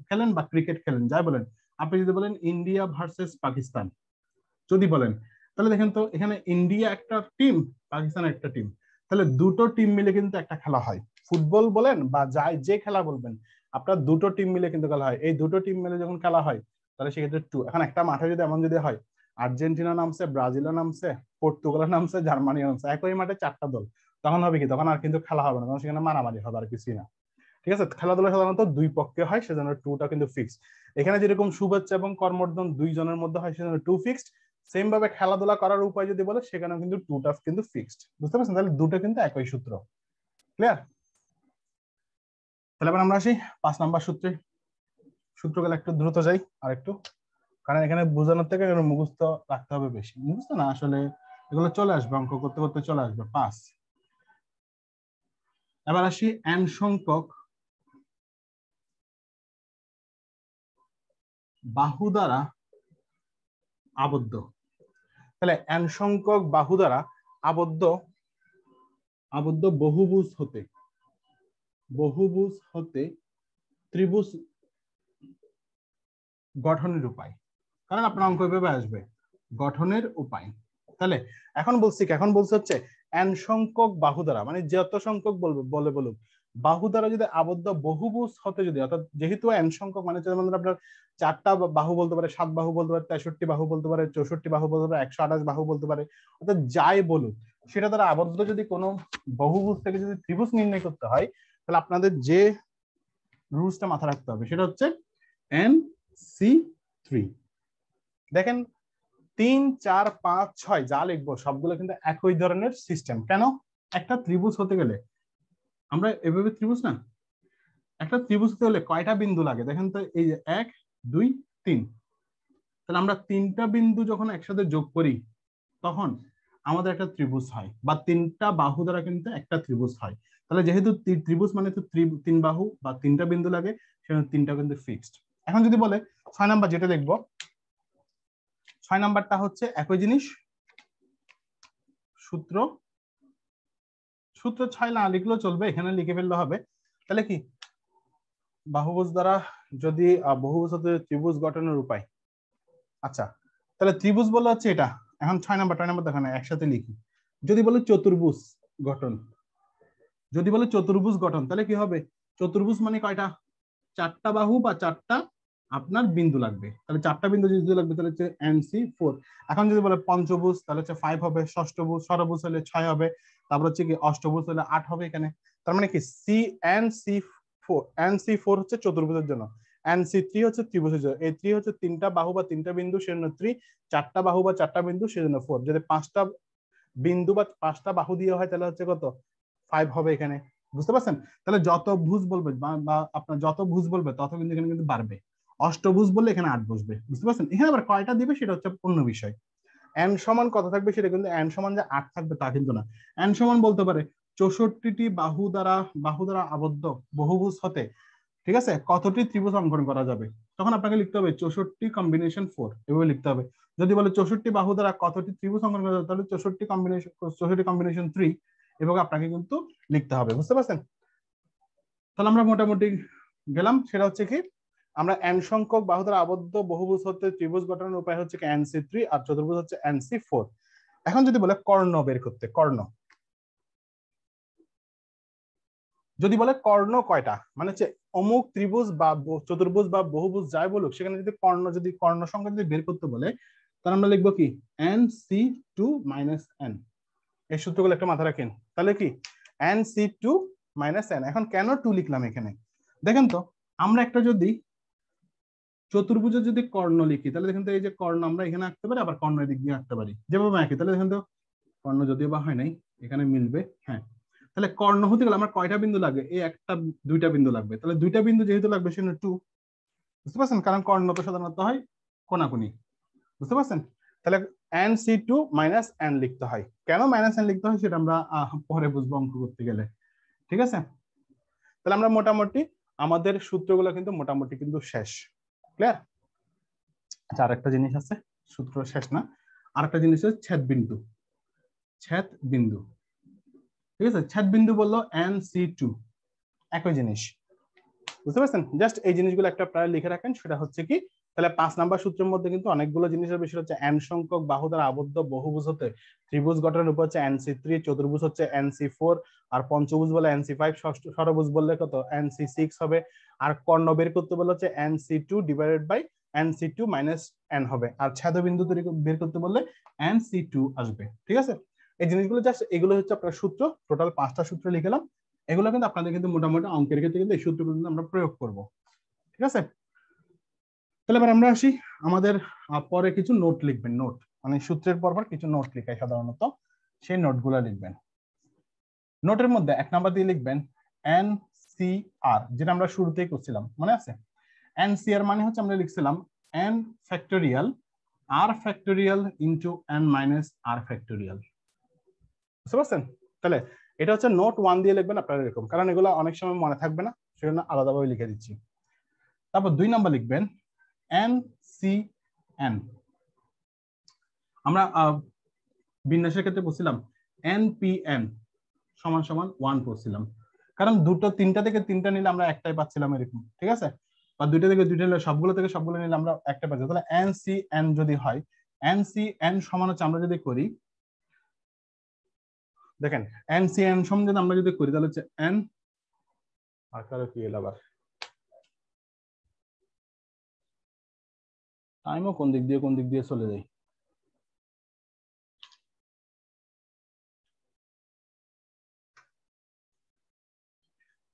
খেলেন বা ক্রিকেট খেলেন, যাই বলেন। আপনি যদি বলেন ইন্ডিয়া ভার্সেস পাকিস্তান যদি বলেন, তাহলে দেখেন তো এখানে ইন্ডিয়া একটা টিম, পাকিস্তান একটা টিম, তাহলে দুটো টিম মিলে কিন্তু একটা খেলা হয়। ফুটবল বলেন বা যে খেলা বলবেন, আপনার দুটো টিম মিলে কিন্তু খেলা হয়। এই দুটো টিম মিলে যখন খেলা হয়, তাহলে সেক্ষেত্রে 2। এখন একটা মাঠে যদি এমন যদি হয়, আর্জেন্টিনা নামছে, ব্রাজিলও নামছে, পর্তুগাল নামছে, জার্মানিও নামছে, একই মাঠে 4টা দল, তখন হবে কি, তখন আর কিন্তু খেলা হবে না, তখন সেখানে মারামারি হবে, আর কিছুই না। ঠিক আছে, খেলাধুলা সাধারণত 2 পক্ষে হয়, সেজন্য 2টা কিন্তু ফিক্সড। এখানে যেরকম শুভেচ্ছা এবং করমর্দন 2 জনের মধ্যে হয়, সেজন্য 2 ফিক্সড। সেম ভাবে খেলাধুলা করার উপায় যদি বলে, সেখানেও কিন্তু 2টা কিন্তু ফিক্সড। বুঝতে পারছেন? তাহলে দুটো কিন্তু একই সূত্র। ক্লিয়ার? তাহলে এবার আমরা আসি 5 নাম্বার সূত্রে। সূত্রগুলো একটু দ্রুত যাই আর একটু, কারণ এখানে বোঝানোর থেকে মুখস্থ রাখতে হবে বেশি। মুখস্থ না আসলে, এগুলো চলে আসবে, অঙ্ক করতে করতে চলে আসবে। 5। এবার আসি n সংখ্যক বাহু দ্বারা আবদ্ধ। তাহলে n সংখ্যক বাহু দ্বারা আবদ্ধ বহুভুজ হতে ত্রিভুজ গঠনের উপায়। কারণ আপনার অঙ্ক এভাবে আসবে, গঠনের উপায়। তাহলে এখন বলছে হচ্ছে n সংখ্যক বাহু দ্বারা, মানে যত সংখ্যক বলুক, বাহু দ্বারা যদি আবদ্ধ বহুভুজ হতে যদি, অর্থাৎ যেহেতু n সংখ্যক মানে আপনার 4টা বাহু বলতে পারে, 7 বাহু বলতে পারে, 63 বাহু বলতে পারে, 64 বাহু বলতে পারে, 128 বাহু বলতে পারে, অর্থাৎ যাই বলুক, সেটা দ্বারা আবদ্ধ যদি কোনো বহুভুজ থেকে যদি ত্রিভুজ নির্ণয় করতে হয়, তাহলে আপনাদের যে রুলসটা মাথায় রাখতে হবে সেটা হচ্ছে NC3। দেখেন 3, 4, 5, 6 যা লিখবো সবগুলো কিন্তু একই ধরনের সিস্টেম। কেন? একটা ত্রিভুজ হতে গেলে আমরা এভাবে ত্রিভুজ না, একটা ত্রিভুজ হতে হলে কয়টা বিন্দু লাগে দেখেন তো, এই যে 1, 2, 3। তাহলে আমরা 3টা বিন্দু যখন একসাথে যোগ করি, তখন আমাদের একটা ত্রিভুজ হয়, বা তিনটা বাহু দ্বারা কিন্তু একটা ত্রিভুজ হয়। তাহলে যেহেতু ত্রিভুজ মানে তো তিন বাহু বা তিনটা বিন্দু লাগে, সেখানে তিনটা কিন্তু ফিক্সড। এখন যদি বলে 6 নাম্বার যেটা লিখবো, 6 নাম্বারটা হচ্ছে একই জিনিস, সূত্র 6 না লিখলেও চলবে, এখানে লিখে ফেললে হবে। তাহলে কি বাহুভুজ দ্বারা যদি বহুভুজ হতে ত্রিভুজ গঠনের উপায়। আচ্ছা, তাহলে ত্রিভুজ বলা হচ্ছে এটা। এখন 6 নাম্বার দেখেন একসাথে লিখি। যদি বলে চতুর্ভুজ গঠন, যদি বলে চতুর্ভুজ গঠন, তাহলে কি হবে? চতুর্ভুজ মানে কয়টা? 4টা বাহু বা 4টা আপনার বিন্দু লাগবে। তাহলে 4টা বিন্দু যদি লাগবে তাহলে হচ্ছে NC4। এখন যদি বলে পঞ্চভুজ তাহলে হচ্ছে 5 হবে, ষষ্ঠভুজ ষড়ভুজ হলে 6 হবে, তারপর হচ্ছে কি অষ্টভুজ হলে 8 হবে এখানে। তার মানে কি NC4 হচ্ছে চতুর্ভুজের জন্য, NC3 হচ্ছে ত্রিভুজের জন্য। এই 3 হচ্ছে তিনটা বাহু বা তিনটা বিন্দু সেজন্য 3, 4টা বাহু বা 4টা বিন্দু সেজন্য 4। যদি 5টা বিন্দু বা 5টা বাহু দিয়ে হয় তাহলে হচ্ছে কত? 5 হবে এখানে। বুঝতে পারছেন? তাহলে যত ভুজ বলবে বা আপনার যত ভুজ বলবে তত কিন্তু এখানে কিন্তু বাড়বে। অষ্টভুজ বললে এখানে 8 বসবে। বুঝতে পারছেন? এখানে আবার কয়টা দিবে সেটা হচ্ছে অন্য বিষয়। n সমান কত থাকবে সেটা কিন্তু n সমান যে 8 থাকবে তা কিন্তু না। n সমান বলতে পারে 64টি বাহু দ্বারা আবদ্ধ বহুভুজ হতে, ঠিক আছে, কতটি ত্রিভুজ অঙ্কন করা যাবে। তখন আপনাকে লিখতে হবে 64 কম্বিনেশন 4, এভাবে লিখতে হবে। যদি বলে 64 বাহু দ্বারা কতটি ত্রিভুজ অঙ্কন করা যাবে, তাহলে 64 কম্বিনেশন 3 এভাবে আপনাকে কিন্তু লিখতে হবে। বুঝতে পারছেন? তাহলে আমরা মোটামুটি গেলাম। সেটা হচ্ছে কি, আমরা n সংখ্যক বাহু দ্বারা আবদ্ধ বহুভুজ হতে ত্রিভুজ গঠনের উপায় হচ্ছে কি NC3, আর চতুর্ভুজ হচ্ছে NC4। এখন যদি বলে কর্ণ বের করতে, কর্ণ, যদি বলে কর্ণ কয়টা, মানে হচ্ছে অমুক ত্রিভুজ বা চতুর্ভুজ বা বহুভুজ যাই বলুক, সেখানে যদি কর্ণ সংখ্যা যদি বের করতে বলে, তাহলে আমরা লিখবো কি NC2 - n। এই সূত্রগুলো একটা মাথায় রাখেন। তাহলে কি NC2 - n। এখন কেন 2 লিখলাম এখানে দেখেন তো, আমরা একটা যদি চতুর্ভুজের যদি কর্ণ লিখি তাহলে দেখেন তো, এই যে কর্ণ আমরা এখানে আঁকতে পারি, আবার কর্ণ এদিক দিয়ে আঁকতে পারি, যেভাবে আঁকি। তাহলে দেখেন তো কর্ণ যদিও বা হয় নাই, এখানে মিলবে। হ্যাঁ, তাহলে কর্ণ হতে গেলে আমার কয়টা বিন্দু লাগবে? এই একটা দুইটা বিন্দু লাগবে। তাহলে দুইটা বিন্দু যেহেতু লাগবে সেজন্য 2। বুঝতে পারছেন? কারণ কর্ণ তো সাধারণত হয় কোনাকুনি। বুঝতে পারছেন? তাহলে NC2 - n লিখতে হয়। কেন -n লিখতে হয় সেটা আমরা পরে বুঝবো অঙ্ক করতে গেলে। ঠিক আছে? তাহলে আমরা মোটামুটি আমাদের সূত্রগুলো কিন্তু মোটামুটি কিন্তু শেষ। ক্লিয়ার? আচ্ছা, আরেকটা জিনিস আছে, সূত্র শেষ না, আরেকটা জিনিস হচ্ছে ছেদ বিন্দু। ছেদ বিন্দু, ঠিক আছে? ছেদ বিন্দু বললো NC2, একই জিনিস। বুঝতে পারছেন? জাস্ট এই জিনিসগুলো একটা প্রায় লিখে রাখেন। সেটা হচ্ছে কি, তাহলে 5 নাম্বার সূত্রের মধ্যে কিন্তু অনেকগুলো জিনিসের বিষয় হচ্ছে n সংখ্যক বাহু দ্বারা আবদ্ধ বহুভুজ হতে ত্রিভুজ গঠনের উপর হচ্ছে NC3, চতুর্ভুজ হচ্ছে NC4, আর পঞ্চভুজ বলে NC5, ষড়ভুজ বললে কত NC6 হবে। আর কর্ণ বের করতে বললে হচ্ছে NC2 / NC2 - n হবে। আর ছেদবিন্দু বের করতে বললে NC2 আসবে। ঠিক আছে? এই জিনিসগুলো জাস্ট এগুলো হচ্ছে আপনার সূত্র। টোটাল 5টা সূত্র লিখলাম। এগুলো কিন্তু আপনাদের কিন্তু মোটামুটি অঙ্কের ক্ষেত্রে কিন্তু এই সূত্রগুলো কিন্তু আমরা প্রয়োগ করব। ঠিক আছে? তাহলে এবার আমরা আসি আমাদের পরে কিছু নোট লিখবেন। নোট মানে সূত্রের পরপর কিছু নোট লিখাই সাধারণত, সেই নোটগুলো লিখবেন। নোটের মধ্যে 1 নাম্বার দিয়ে লিখবেন NCR, যেটা আমরা শুরুতেই করছিলাম, মনে আছে? NCR মানে হচ্ছে আমরা লিখছিলাম n factorial r factorial into n - r factorial. বুঝতে পারছেন? তাহলে এটা হচ্ছে নোট 1 দিয়ে লিখবেন আপনারা এরকম, কারণ এগুলো অনেক সময় মনে থাকবে না, সেজন্য আলাদাভাবে লিখে দিচ্ছি। তারপর 2 নাম্বার লিখবেন NCN। আমরা বিন্যাসের ক্ষেত্রে বলছিলাম NPN = 1 করছিলাম, কারণ তিনটা থেকে তিনটা নিলে আমরা একটাই পাচ্ছিলাম এরকম। ঠিক আছে? বা দুইটা থেকে দুইটা নিলে সবগুলো থেকে সবগুলো নিলে আমরা একটা পাচ্ছি। তাহলে NCN যদি হয়, NCN সমান হচ্ছে আমরা যদি করি, দেখেন NCN সমান যদি আমরা যদি করি তাহলে হচ্ছে n আর কারো কি এলো আবার, টাইমও কোন দিক দিয়ে চলে যায়।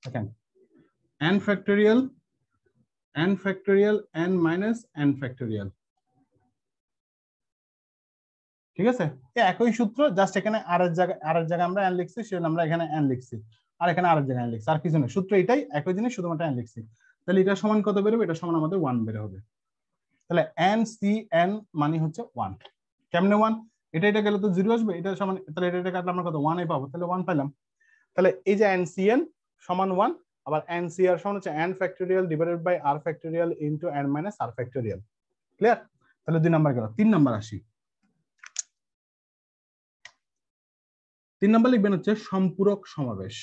দেখেন n factorial n - n factorial. ঠিক আছে? একই সূত্র, জাস্ট এখানে আরেক জায়গায় আমরা n লিখছি, সেজন্য আমরা এখানে n লিখছি, আর এখানে আরেক জায়গায় n লিখছি, আর কিছু না। সূত্র এটাই, একই জিনিস, শুধুমাত্র n লিখছি। তাহলে এটা সমান কত বের হবে? এটা সমান আমাদের 1 বের হবে। তাহলে NCN মানে হচ্ছে 1। কেমনে 1? এটা গেলে তো 0 আসবে, এটা সমান, তাহলে এটা কাটলে আমরা কত 1 পাবো, তাহলে 1 পাইলাম। তাহলে এই যে NCN সমান 1, আবার NCR সমান হচ্ছে n factorial divided by r factorial into n minus r factorial. Clear? তাহলে 2 নাম্বার গেল। 3 নাম্বার আসি। 3 নাম্বার লিখবেন হচ্ছে সম্পূরক সমাবেশ।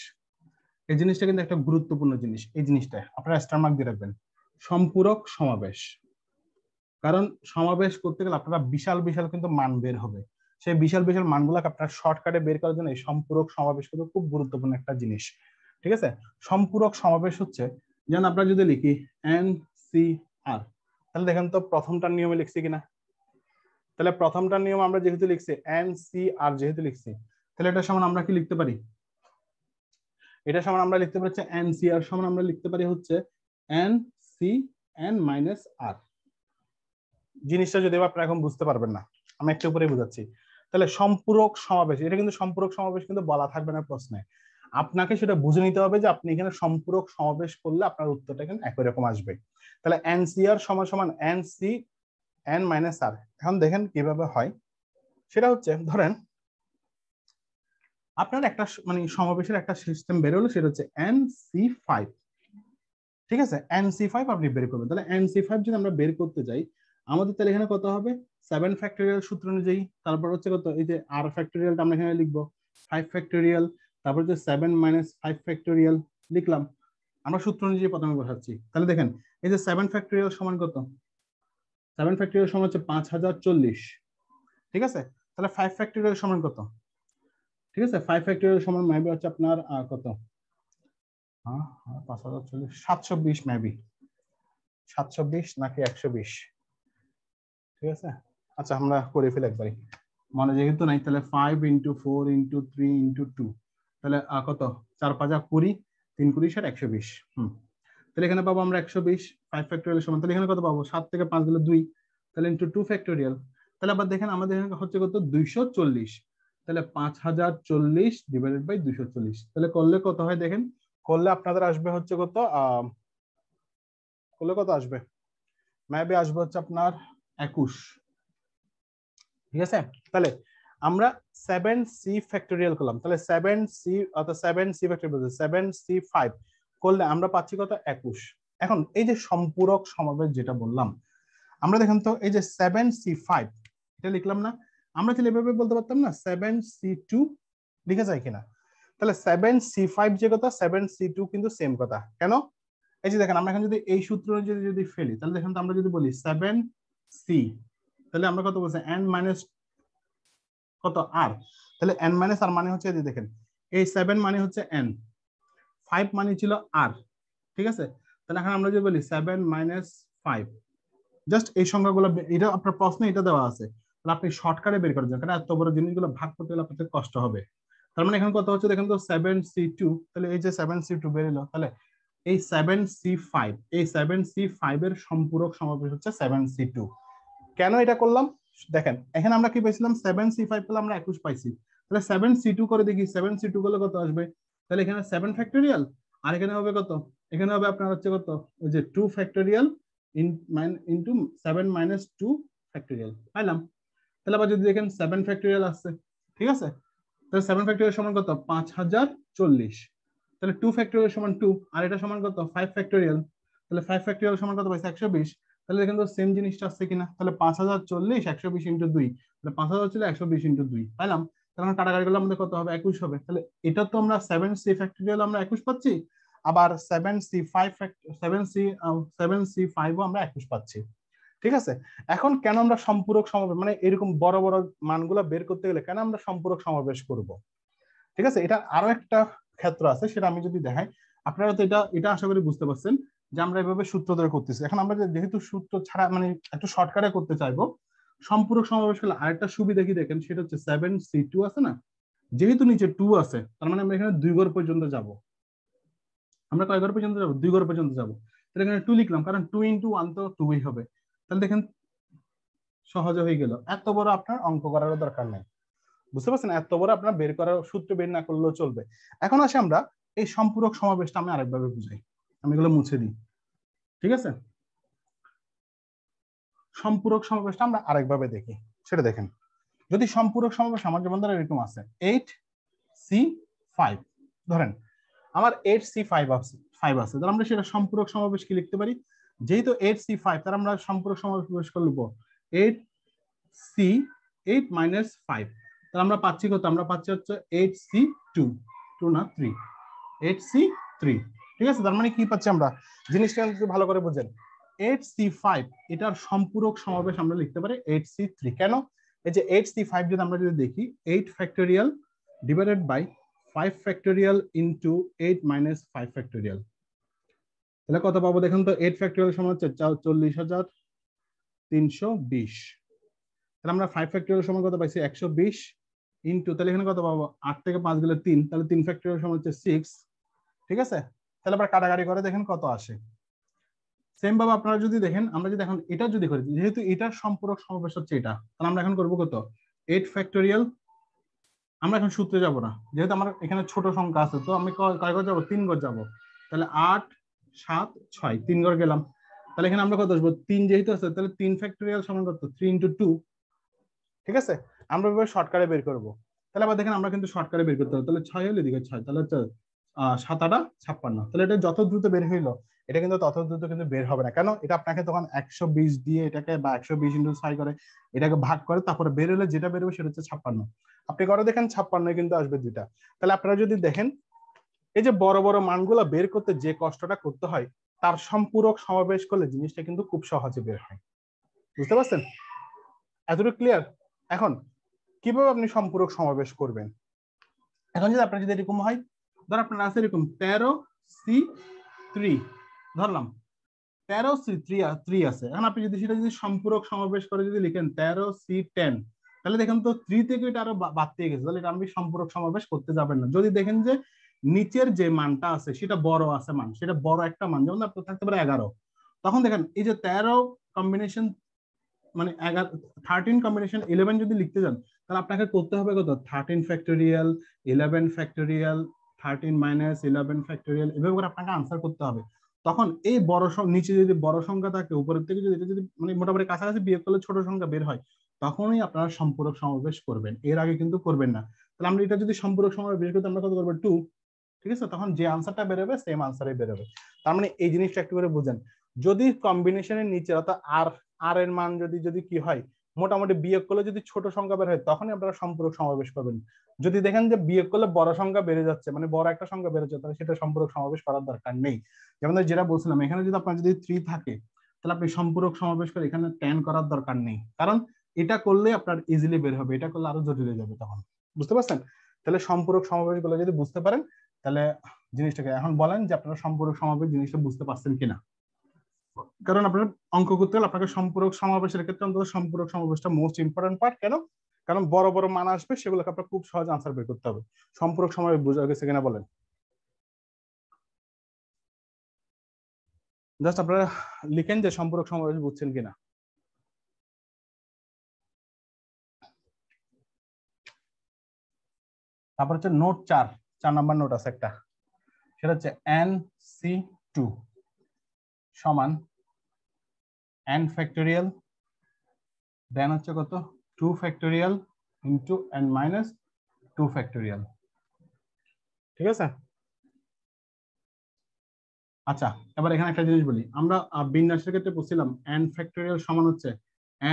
এই জিনিসটা কিন্তু একটা গুরুত্বপূর্ণ জিনিস, এই জিনিসটা আপনারা স্টার মার্ক দিয়ে রাখবেন, সম্পূরক সমাবেশ। কারণ সমাবেশ করতে গেলে আপনারা বিশাল বিশাল কিন্তু মান বের হবে, সেই বিশাল বিশাল মানগুলোকে আপনার শর্টকাটে বের করার জন্য এই সম্পূরক সমাবেশ কিন্তু খুব গুরুত্বপূর্ণ একটা জিনিস। ঠিক আছে? সম্পূরক সমাবেশ হচ্ছে, যেমন আমরা যদি লিখি NCR, তাহলে দেখেন তো প্রথমটার নিয়মে লিখছি কিনা। তাহলে প্রথমটার নিয়ম আমরা যেহেতু লিখছি, NCR যেহেতু লিখছি, তাহলে এটা সমান আমরা কি লিখতে পারি? এটা সমান আমরা লিখতে পারি হচ্ছে NCR সমান আমরা লিখতে পারি হচ্ছে NCN মাইনাস R। জিনিসটা যদি আপনারা এখন বুঝতে পারবেন না, আমি একটু উপরে বুঝাচ্ছি। তাহলে সম্পূরক সমাবেশ, এটা কিন্তু সম্পূরক সমাবেশ কিন্তু বলা থাকবে না প্রশ্নে, আপনাকে সেটা বুঝে নিতে হবে যে আপনি এখানে সম্পূরক সমাবেশ করলে আপনার উত্তরটা কিন্তু একই রকম আসবে। তাহলে NCR সমান সমান NCN মাইনাস R। এখন দেখেন কিভাবে হয়, সেটা হচ্ছে ধরেন আপনার একটা মানে সমাবেশের একটা সিস্টেম বের হলো, সেটা হচ্ছে NC5। ঠিক আছে? NC5 আপনি বের করবেন। তাহলে NC5 যদি আমরা বের করতে যাই, আমাদের তাহলে এখানে কত হবে? 7 ফ্যাক্টোরিয়াল সূত্র অনুযায়ী, তারপর হচ্ছে কত, এই যে R ফ্যাক্টোরিয়ালটা আমরা এখানে লিখবো 5 ফ্যাক্টোরিয়াল, তারপর হচ্ছে 7 মাইনাস 5 ফ্যাক্টোরিয়াল লিখলাম। আমরা সূত্র অনুযায়ী প্রথমে বসাচ্ছি। তাহলে দেখেন এই যে 7 ফ্যাক্টোরিয়াল সমান কত? 7 ফ্যাক্টোরিয়াল সমান হচ্ছে 5040। ঠিক আছে? তাহলে 5 ফ্যাক্টোরিয়াল সমান কত? ঠিক আছে, 5 ফ্যাক্টোরিয়াল সমান মেবি হচ্ছে আপনার কত? 5040, 720 মেবি, 720 নাকি 120? ঠিক আছে, আচ্ছা আমরা করে ফেলি একবারই, মনে যেহেতু নাই। তাহলে 5 ইন্টু 4 ইন্টু 3 ইন্টু 2, তাহলে কত? 4 5 20, 3 20 120। তাহলে এখানে পাবো আমরা 120। 5 ফ্যাক্টোরিয়াল সমান, তাহলে এখানে কত পাবো? 7 থেকে 5 গেলে 2, তাহলে ইন্টু 2 ফ্যাক্টোরিয়াল। তাহলে আবার দেখেন আমাদের এখানে হচ্ছে কত? 240। তাহলে 5040 ডিভাইডেড বাই 240, তাহলে করলে কত হয় দেখেন? করলে আপনাদের আসবে হচ্ছে কত? করলে কত আসবে? মেবি আসবে হচ্ছে আপনার 21। ঠিক আছে? তাহলে আমরা 7c ফ্যাক্টোরিয়াল করলাম, তাহলে 7c অর্থাৎ 7c ফ্যাক্টোরিয়াল 7c5 করলে আমরা পাচ্ছি কত? 21। এখন এই যে সম্পূরক সমাবেশ যেটা বললাম, আমরা দেখেন তো এই যে 7c5 এটা লিখলাম না, আমরা তাহলে এভাবে বলতে পারতাম না 7c2 লিখে যায় কিনা? তাহলে 7c5 যে কথা, 7c2 কিন্তু সেম কথা। কেন? এই যে দেখেন আমরা এখন যদি এই সূত্র যদি ফেলি, তাহলে দেখেন তো আমরা যদি বলি 7c, তাহলে আমরা কত বলছি? n মাইনাস কত? r। তাহলে n মাইনাস r মানে হচ্ছে, এই যে দেখেন এই 7 মানে হচ্ছে n, 5 মানে ছিল r। ঠিক আছে? তাহলে এখন আমরা যদি বলি 7 মাইনাস 5, জাস্ট এই সংখ্যাগুলো, এটা আপনার প্রশ্নে এটা দেওয়া আছে, তাহলে আপনি শর্টকাটে বের করার জন্য, কারণ এত বড় জিনিসগুলো ভাগ করতে গেলে আপনাদের কষ্ট হবে। তার মানে এখন কত হচ্ছে দেখেন তো? 7c2, তাহলে এই যে 7c2 বের হলো, তাহলে এই 7c5, এই 7c5 এর সম্পূরক সমাবেশ হচ্ছে 7c2। কেন এটা করলাম দেখেন, এখানে আমরা কি পাইছিলাম? 7c5 পেলে আমরা 21 পাইছি। তাহলে 7c2 করে দেখি, 7c2 করলে কত আসবে? তাহলে এখানে 7 ফ্যাক্টোরিয়াল, আর এখানে হবে কত? এখানে হবে আপনার হচ্ছে কত? ওই যে 2 ফ্যাক্টোরিয়াল ইনটু 7 মাইনাস 2 ফ্যাক্টোরিয়াল পাইলাম। তাহলে আবার যদি দেখেন 7 ফ্যাক্টোরিয়াল আসছে, ঠিক আছে? তাহলে 7 ফ্যাক্টোরিয়াল সমান কত? 5040। তাহলে 2 ফ্যাক্টোরিয়াল সমান 2, আর এটা সমান কত? 5 ফ্যাক্টোরিয়াল। তাহলে 5 ফ্যাক্টোরিয়াল সমান কত পাইছে? 120। তাহলে দেখেন তো সেম জিনিসটা আসছে কিনা? তাহলে 5040 120 ইন্টু 2, তাহলে 5040 120 ইন্টু 2 পাইলাম। তাহলে আমরা কাটাকাটি করলে আমাদের কত হবে? 21 হবে। তাহলে এটা তো আমরা 7c ফ্যাক্টোরিয়াল আমরা 21 পাচ্ছি, আবার 7c5 ও আমরা 21 পাচ্ছি। ঠিক আছে? এখন কেন আমরা সম্পূরক সমাবেশ, মানে এরকম বড় বড় মানগুলো বের করতে গেলে কেন আমরা সম্পূরক সমাবেশ করব? ঠিক আছে? এটা আরো একটা ক্ষেত্র আছে, সেটা আমি যদি দেখাই, আপনারা তো এটা এটা আশা করি বুঝতে পারছেন যে আমরা এভাবে সূত্র ধরে করতেছি। এখন আমরা যেহেতু সূত্র ছাড়া মানে একটু শর্টকাটে করতে চাইবো, সম্পূরক সমাবেশ করলে আরেকটা সুবিধা কি দেখেন, সেটা হচ্ছে 7c2 আছে না, যেহেতু নিচে 2 আছে, তার মানে আমরা এখানে 2 ঘর পর্যন্ত যাব। আমরা কয় ঘর পর্যন্ত যাব? 2 ঘর পর্যন্ত যাব। তাহলে এখানে 2 লিখলাম, কারণ 2 ইন্টু 1 তো 2ই হবে। তাহলে দেখেন সহজে হয়ে গেল, এত বড় আপনার অঙ্ক করার দরকার নেই। বুঝতে পারছেন? এত বড় আপনার বের করার সূত্র বের না করলেও চলবে। এখন আসি আমরা এই সম্পূরক সমাবেশটা আমি আরেকভাবে বুঝাই, আমি এগুলো মুছে দিই। ঠিক আছে? সম্পূরক সমাবেশটা আমরা আরেকভাবে দেখি, সেটা দেখেন। যদি সম্পূরক সমাবেশ আমার যেমন ধরেন এরকম আছে 8C5 ধরেন আমার 8C5 আছে তাহলে আমরা সেটা সম্পূরক সমাবেশ কি লিখতে পারি, যেহেতু 8C5 তাহলে আমরা সম্পূরক সমাবেশ করে লিখব 8C8 - 5 তাহলে আমরা পাচ্ছি কত, আমরা পাচ্ছি হচ্ছে 8C2 না 3 8C3 ঠিক আছে। তার মানে কি পাচ্ছি আমরা, জিনিসটা একটু ভালো করে বুঝেন, 8C5 এটার সম্পূরক সমাবেশ আমরা লিখতে পারি 8C3 কেন, এই যে 8C5 যদি আমরা যদি দেখি 8 factorial divided by 5 factorial into 8 - 5 factorial, তাহলে কত পাবো দেখুন তো, 8 ফ্যাক্টোরিয়াল সমান হচ্ছে 40,320, তাহলে আমরা 5 ফ্যাক্টোরিয়াল সমান কত পাইছি 120 ইনটু, তাহলে এখানে কত পাবো 8 থেকে 5 গেলে 3, তাহলে 3 ফ্যাক্টোরিয়াল সমান হচ্ছে 6 ঠিক আছে। তাহলে আবার কাটাকাটি করে দেখেন কত আসে। সেম ভাবে আপনারা যদি দেখেন, আমরা যদি এখন এটা যদি করি, যেহেতু এটার সম্পূরক সমাবেশ হচ্ছে এটা, তাহলে আমরা এখন করবো কত 8 ফ্যাক্টোরিয়াল, আমরা এখন সূত্রে যাব না যেহেতু আমার এখানে ছোট সংখ্যা আছে, তো আমি কয় ঘর যাবো 3 ঘর যাবো, তাহলে 8 7 6 3 ঘর গেলাম, তাহলে এখানে আমরা কত আসবো 3 যেহেতু আছে, তাহলে 3 ফ্যাক্টোরিয়াল সমান কত 3 × 2 ঠিক আছে। আমরা এবার শর্টকাটে বের করবো, তাহলে আবার দেখেন আমরা কিন্তু শর্টকাটে বের করতে হবে, তাহলে 6 হলে দিকে 6, তাহলে হচ্ছে 7 8 56, তাহলে এটা যত দ্রুত বের হইলো এটা কিন্তু তত দ্রুত কিন্তু বের হবে না, কেন এটা আপনাকে তখন 120 দিয়ে এটাকে বা 120 × 6 করে এটাকে ভাগ করে তারপরে বের হলে যেটা বের হবে সেটা হচ্ছে 56, আপনি করে দেখেন 56 কিন্তু আসবে দুইটা। তাহলে আপনারা যদি দেখেন এই যে বড় বড় মানগুলো বের করতে যে কষ্টটা করতে হয়, তার সম্পূরক সমাবেশ করলে জিনিসটা কিন্তু খুব সহজে বের হয়, বুঝতে পারছেন? এতটুকু ক্লিয়ার? এখন কিভাবে আপনি সম্পূরক সমাবেশ করবেন, এখন যদি আপনার যদি এরকম হয়, ধর আপনার আছে এরকম 13C3 ধরলাম 13C3 আছে, এখন আপনি যদি সেটা যদি সম্পূরক সমাবেশ করে যদি লিখেন 13C10, তাহলে দেখেন তো 3 থেকে এটা আরো বাদ দিয়ে গেছে, তাহলে এটা আপনি সম্পূরক সমাবেশ করতে যাবেন না। যদি দেখেন যে নিচের যে মানটা আছে সেটা বড় আছে মান, সেটা বড় একটা মান, যেমন আপনার থাকতে পারে 11, তখন দেখেন এই যে 13 কম্বিনেশন মানে 13 কম্বিনেশন 11 যদি লিখতে যান, তাহলে আপনাকে করতে হবে কত 13 ফ্যাক্টোরিয়াল 11 ফ্যাক্টোরিয়াল 13 - 11 ফ্যাক্টোরিয়াল, এভাবে করে আপনাকে আনসার করতে হবে। তখন এই বড় নিচে যদি বড় সংখ্যা থাকে, উপরের থেকে যদি এটা যদি মানে মোটামুটি কাছাকাছি বিয়োগ করলে ছোট সংখ্যা বের হয়, তখনই আপনারা সম্পূরক সমাবেশ করবেন, এর আগে কিন্তু করবেন না। তাহলে আমরা এটা যদি সম্পূরক সমাবেশ বের করতে আমরা কত করবো 2 ঠিক আছে, তখন যে আনসারটা বেরোবে সেম আনসারই বেরোবে। তার মানে এই জিনিসটা একটু করে বুঝেন, যদি কম্বিনেশনের নিচে অর্থাৎ আর এর মান যদি কি হয় মোটামুটি বিয়োগ করলে যদি ছোট সংখ্যা বের হয়, তখনই আপনারা সম্পূরক সমাবেশ করবেন। যদি দেখেন যে বিয়োগ করলে বড় সংখ্যা বেড়ে যাচ্ছে, মানে বড় একটা সংখ্যা বেড়ে যাচ্ছে, তাহলে সেটা সম্পূরক সমাবেশ করার দরকার নেই। যেমন যেটা বলছিলাম, এখানে যদি আপনার যদি 3 থাকে, তাহলে আপনি সম্পূরক সমাবেশ করে এখানে 10 করার দরকার নেই, কারণ এটা করলে আপনার ইজিলি বের হবে, এটা করলে আরো জটিল হয়ে যাবে তখন, বুঝতে পারছেন? তাহলে সম্পূরক সমাবেশ গুলো যদি বুঝতে পারেন, তাহলে জিনিসটাকে এখন বলেন যে আপনারা সম্পূরক সমাবেশ জিনিসটা বুঝতে পারছেন কিনা, কারণ আপনার অঙ্ক করতে হলে আপনাকে সম্পূরক সমাবেশের ক্ষেত্রে অন্তত সম্পূরক সমাবেশটা মোস্ট ইম্পর্টেন্ট পার্ট। কেন? কারণ বড় বড় মান আসবে, সেগুলোকে আপনার খুব সহজ আনসার বের করতে হবে। সম্পূরক সমাবেশ বোঝা গেছে কিনা বলেন? জাস্ট আপনারা লিখেন যে সম্পূরক সমাবেশ বুঝছেন কিনা। তারপর হচ্ছে নোট 4 নাম্বার নোট আছে একটা, সেটা হচ্ছে NC2 সমান n ফ্যাক্টোরিয়াল দেন হচ্ছে কত 2 ফ্যাক্টোরিয়াল ইনটু n - 2 ফ্যাক্টোরিয়াল, ঠিক আছে? আচ্ছা, এবার এখানে একটা জিনিস বলি, আমরা বিন্যাসের ক্ষেত্রে বলছিলাম n ফ্যাক্টোরিয়াল সমান হচ্ছে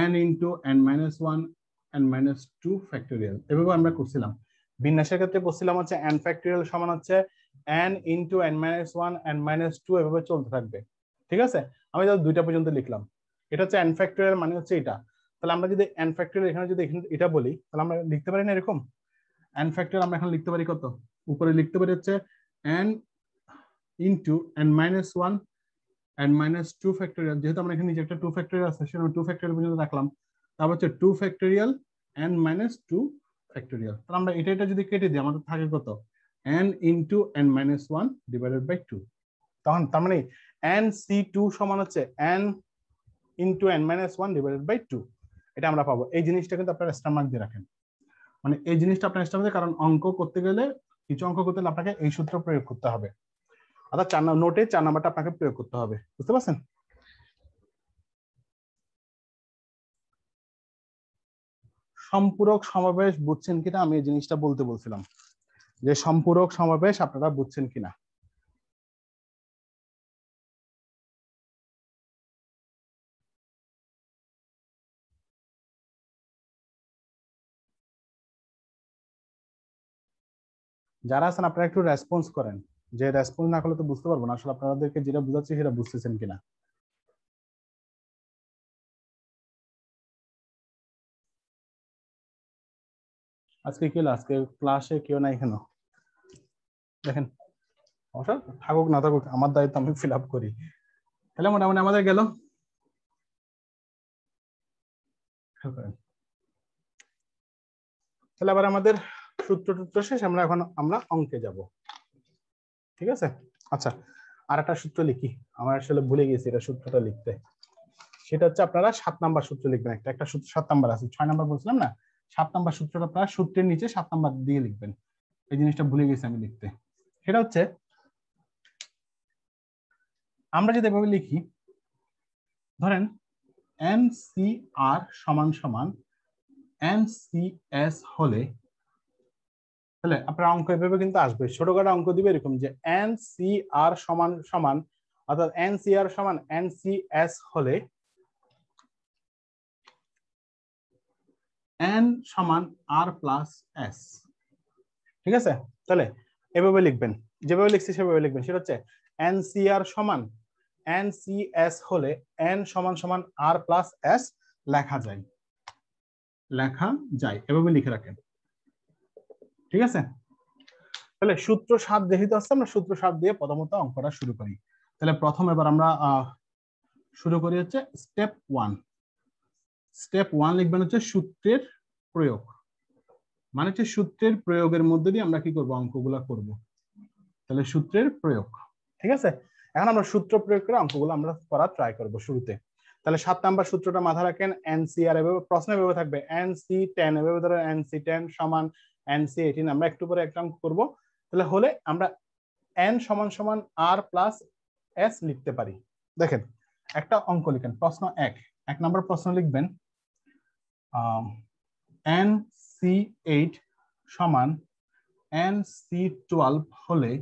n into n - 1 n - 2 factorial, এভাবে আমরা করছিলাম। বিন্যাসের ক্ষেত্রে বলছিলাম হচ্ছে n ফ্যাক্টোরিয়াল সমান হচ্ছে n ইনটু n - 1 n - 2 এভাবে চলতে থাকবে, ঠিক আছে? আমি যখন 2টা পর্যন্ত লিখলাম, এটা হচ্ছে n ফ্যাক্টোরিয়াল মানে হচ্ছে এটা। তাহলে আমরা যদি n ফ্যাক্টোরিয়াল এখানে যদি এটা বলি, তাহলে আমরা লিখতে পারি না এরকম n ফ্যাক্টোরিয়াল, আমরা এখন লিখতে পারি কত, উপরে লিখতে পারি হচ্ছে n into n - 1 n - 2 factorial, যেহেতু আমরা এখানে নিচে একটা 2 ফ্যাক্টোরিয়াল আছে সেজন্য 2 ফ্যাক্টোরিয়াল পর্যন্ত রাখলাম, তারপর হচ্ছে 2 ফ্যাক্টোরিয়াল n - 2 ফ্যাক্টোরিয়াল। তাহলে আমরা এটা যদি কেটে দিই, আমাদের থাকে কত n into n - 1 divided by 2, তখন তার মানে nc2 সমান হচ্ছে n into n - 1 divided by 2, এটা আমরা পাবো। এই জিনিসটা কিন্তু আপনারা স্টার মার্ক দিয়ে রাখেন, মানে এই জিনিসটা আপনার স্টার মার্ক, কারণ অঙ্ক করতে গেলে কিছু অঙ্ক করতে হলে আপনাকে এই সূত্র প্রয়োগ করতে হবে, অর্থাৎ নোটে 4 নাম্বারটা আপনাকে প্রয়োগ করতে হবে, বুঝতে পারছেন? সম্পূরক সমাবেশ বুঝছেন কিনা আমি এই জিনিসটা বলতে বলছিলাম, যে সম্পূরক সমাবেশ আপনারা বুঝছেন কিনা। যারা আছেন আপনারা একটু রেসপন্স করেন, যে রেসপন্স না করলে তো বুঝতে পারবো না আসলে আপনাদেরকে যেটা বুঝাচ্ছি সেটা বুঝতেছেন কিনা। আজকে কি হলো, আজকে ক্লাসে কেউ নাই কেন দেখেন, অবশ্য থাকুক না থাকুক আমার দায়িত্ব আমি ফিল আপ করি। তাহলে মোটামুটি আমাদের গেল। তাহলে আবার আমাদের সূত্র টুত্র শেষ, আমরা অঙ্কে যাব, ঠিক আছে। আচ্ছা, আর একটা সূত্র লিখি, আমার আসলে ভুলে গেছি এটা সূত্রটা লিখতে। সেটা হচ্ছে আপনারা 7 নাম্বার সূত্র লিখবেন, একটা সূত্র 7 নাম্বার আছে, 6 নাম্বার বলছিলাম না, 7 নাম্বার সূত্রটা আপনারা সূত্রের নিচে 7 নাম্বার দিয়ে লিখবেন। এই জিনিসটা ভুলে গেছি আমি লিখতে। সেটা হচ্ছে আমরা যদি এভাবে লিখি, ধরেন NCR সমান সমান NCS হলে, তাহলে আপনার অঙ্ক এভাবে কিন্তু আসবে, ছোটখাটো অঙ্ক দিবে এরকম যে NCR সমান সমান, অর্থাৎ NCR সমান NCS হলে N সমান R প্লাস S, ঠিক আছে। তাহলে এভাবে লিখবেন, যেভাবে লিখছি সেভাবে লিখবেন। সেটা হচ্ছে NCR সমান NCS হলে N সমান সমান R প্লাস S লেখা যায়, এভাবে লিখে রাখেন, ঠিক আছে। তাহলে সূত্র 7 যেহেতু আসছে, আমরা সূত্র 7 দিয়ে প্রথমত অঙ্কটা শুরু করি। তাহলে প্রথম এবার আমরা শুরু করি হচ্ছে স্টেপ 1। স্টেপ 1 লিখবেন হচ্ছে সূত্রের প্রয়োগ, মানে হচ্ছে সূত্রের প্রয়োগের মধ্যে দিয়ে আমরা কি করব, অঙ্কগুলা করব। তাহলে সূত্রের প্রয়োগ, ঠিক আছে। এখন আমরা সূত্র প্রয়োগ করে অঙ্কগুলো আমরা করার ট্রাই করব শুরুতে। তাহলে 7 নাম্বার সূত্রটা মাথায় রাখেন, NCR এভাবে প্রশ্ন এভাবে থাকবে, NC10 এভাবে ধরো NC10 সমান NC18, আমরা একটু পরে একটা অঙ্ক করব। তাহলে হলে আমরা N সমান সমান R প্লাস S লিখতে পারি। দেখেন একটা অঙ্ক লিখেন, প্রশ্ন 1 নম্বর প্রশ্ন লিখবেন NC8 সমান NC12 হলে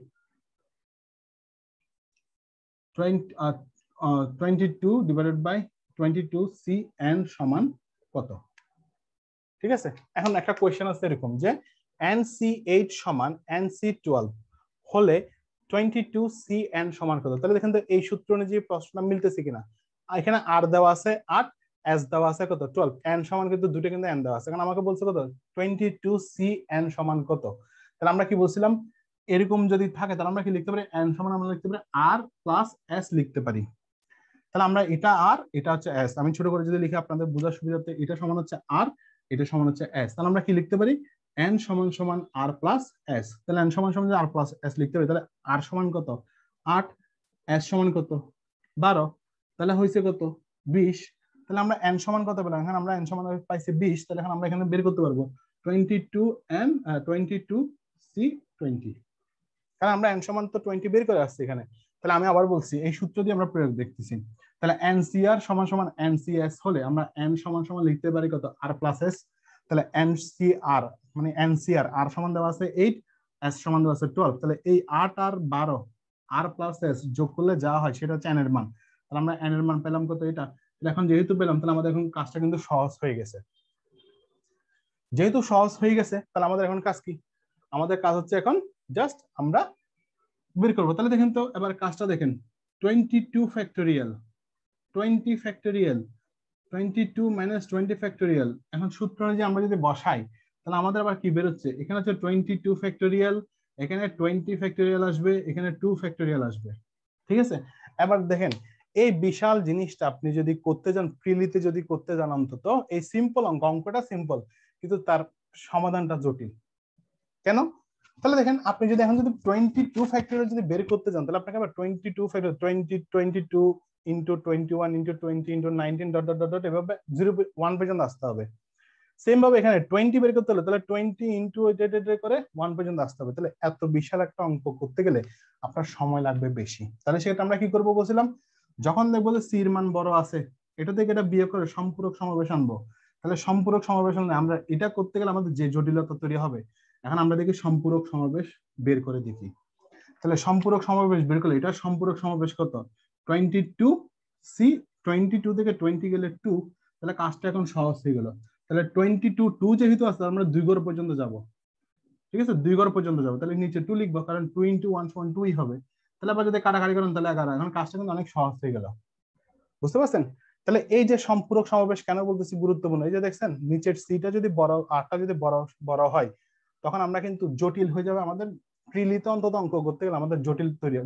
22 ডিভাইডেড বাই 22 CN সমান কত, ঠিক আছে। এখন একটা কোয়েশ্চেন আছে এরকম যে NC8 সমান NC12 হলে 22 CN সমান কত। তাহলে দেখেন তো এই সূত্র অনুযায়ী প্রশ্নটা মিলতেছে কিনা। এখানে R দেওয়া আছে 8, S দেওয়া আছে কত 12, N সমান কিন্তু দুটো কিন্তু N দেওয়া আছে, কারণ আমাকে বলছে কত 22 CN সমান কত। তাহলে আমরা কি বলছিলাম, এরকম যদি থাকে তাহলে আমরা কি লিখতে পারি, N সমান আমরা লিখতে পারি R প্লাস S লিখতে পারি। তাহলে আমরা এটা R, এটা হচ্ছে S, আমি ছোট করে যদি লিখি আপনাদের বোঝার সুবিধার্থে, এটা সমান হচ্ছে R, এটা সমান হচ্ছে S। তাহলে আমরা কি লিখতে পারি, N সমান সমান R প্লাস S। তাহলে N সমান সমান R প্লাস S লিখতে পারি। তাহলে R সমান কত 8, S সমান কত 12, তাহলে হয়েছে কত 20। তাহলে আমরা N সমান কত পেলাম, এখানে আমরা N সমান পাইছি 20। তাহলে এখন আমরা এখানে বের করতে পারবো 22 C20, কারণ আমরা N সমান তো 20 বের করে আসছি এখানে। তাহলে আমি আবার বলছি এই সূত্র দিয়ে আমরা প্রয়োগ দেখতেছি। তাহলে NCR সমান সমান NCS হলে আমরা N সমান সমান লিখতে পারি কত R প্লাস S। তাহলে NCR মানে NCR R সমান দেওয়া আছে 8, S সমান দেওয়া আছে 12। তাহলে এই 8 আর 12 R প্লাস S যোগ করলে যা হয় সেটা হচ্ছে N এর মান। তাহলে আমরা N এর মান পেলাম কত, এটা। এখন যেহেতু পেলাম তাহলে আমাদের এখন কাজটা কিন্তু সহজ হয়ে গেছে। যেহেতু সহজ হয়ে গেছে তাহলে আমাদের এখন কাজ কি, আমাদের কাজ হচ্ছে এখন জাস্ট আমরা বের করবো। তাহলে দেখেন তো এবার কাজটা দেখেন, 22 ফ্যাক্টোরিয়াল 20 ফ্যাক্টোরিয়াল 22 মাইনাস 20 ফ্যাক্টোরিয়াল। এখন সূত্র অনুযায়ী আমরা যদি বসাই তাহলে আমাদের আবার কি বেরোচ্ছে, এখানে হচ্ছে 22 ফ্যাক্টোরিয়াল, এখানে 20 ফ্যাক্টোরিয়াল আসবে, এখানে 2 ফ্যাক্টোরিয়াল আসবে, ঠিক আছে। এবার দেখেন এই বিশাল জিনিসটা আপনি যদি করতে যান, ফ্রিলিতে যদি করতে যান, অন্তত এই সিম্পল অঙ্কটা সিম্পল কিন্তু তার সমাধানটা জটিল। কেন? তাহলে দেখেন আপনি যদি এখন যদি 22 ফ্যাক্টোরিয়াল যদি বের করতে যান তাহলে আপনাকে আবার 22 factorial 22 into 21 into 20 into 19 dot dot dot এভাবে 0 1 পর্যন্ত আসতে হবে। সেম ভাবে এখানে 20 বের করতে হলে তাহলে 20 ইনটু এটা করে 1 পর্যন্ত আসতে হবে। তাহলে এত বিশাল একটা অঙ্ক করতে গেলে আপনার সময় লাগবে বেশি। তাহলে সেটা আমরা কি করব বলছিলাম, যখন দেখবো যে সি এর মান বড় আছে এটা থেকে এটা বিয়োগ করে সম্পূরক সমাবেশ আনবো। তাহলে সম্পূরক সমাবেশ হলে আমরা এটা করতে গেলে আমাদের যে জটিলতা তৈরি হবে, এখন আমরা দেখি সম্পূরক সমাবেশ বের করে দেখি। তাহলে সম্পূরক সমাবেশ বের করলে এটা সম্পূরক সমাবেশ কত 22c, 22 থেকে 20 গেলে 2, তাহলে কাজটা এখন সহজ হয়ে গেল। তাহলে 22 যেহেতু আছে আমরা 2 ঘর পর্যন্ত যাব, ঠিক আছে 2 ঘর পর্যন্ত যাবো, তাহলে নিচে 2 লিখবো কারণ 2 × 1 = 2 হবে। তাহলে আবার যদি কাটাকাটি করেন তাহলে 11, এখন কাজটা কিন্তু অনেক সহজ হয়ে গেল, বুঝতে পারছেন? তাহলে এই যে সম্পূরক সমাবেশ কেন বলতেছি গুরুত্বপূর্ণ, এই যে দেখছেন নিচের সিটা যদি বড়, আরটা যদি বড় বড় হয়, তখন আমরা কিন্তু জটিল হয়ে যাবে আমাদের প্রিলিতে অন্তত অঙ্ক করতে গেলে আমাদের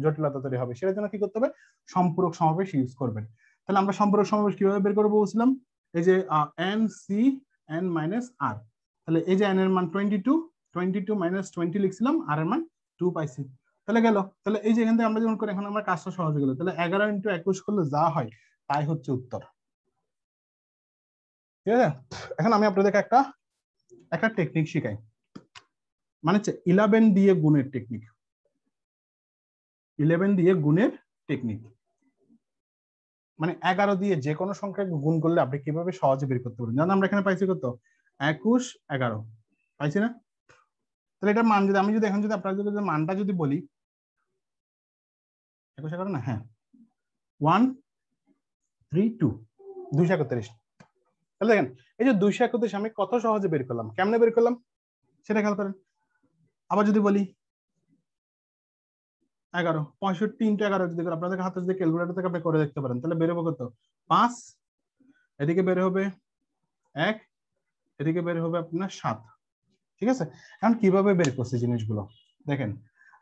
জটিলতা তৈরি হবে। সেটার জন্য কি করতে হবে, সম্পূরক সমাবেশ ইউজ করবেন। তাহলে আমরা সম্পূরক সমাবেশ কিভাবে বের করবো বলছিলাম, এই যে n c n - r, তাহলে এই যে n এর মান 22 - 20 লিখছিলাম, r এর মান 2 পাইছি, তাহলে গেল। তাহলে এই যে এখান থেকে আমরা যেমন করে এখন আমরা কাজটা সহজ হয়ে গেল। তাহলে 11 × 21 করলে যা হয় তাই হচ্ছে উত্তর, ঠিক আছে? এখন আমি আপনাদেরকে একটা টেকনিক শিখাই, মানে হচ্ছে 11 দিয়ে গুণের টেকনিক। 11 দিয়ে গুণের টেকনিক মানে 11 দিয়ে যে কোনো সংখ্যা গুণ করলে আপনি কিভাবে সহজে বের করতে পারেন। জানেন আমরা এখানে পাইছি কত 21 11 পাইছি না? তাহলে এটা মান যদি আমি যদি এখন যদি আপনাদের যদি মানটা যদি বলি 21 11 না, হ্যাঁ 132 231। তাহলে দেখেন এই যে 231 আমি কত সহজে বের করলাম, কেমনে বের করলাম সেটা খেয়াল করেন। আবার যদি বলি 11 65 × 11 যদি আপনাদের হাতে যদি ক্যালকুলেটর থেকে আপনি করে দেখতে পারেন, তাহলে বের হবে কত 5, এদিকে বের হবে 1, এদিকে বের হবে আপনার 7, ঠিক আছে? এখন কিভাবে বের করছে জিনিসগুলো দেখেন,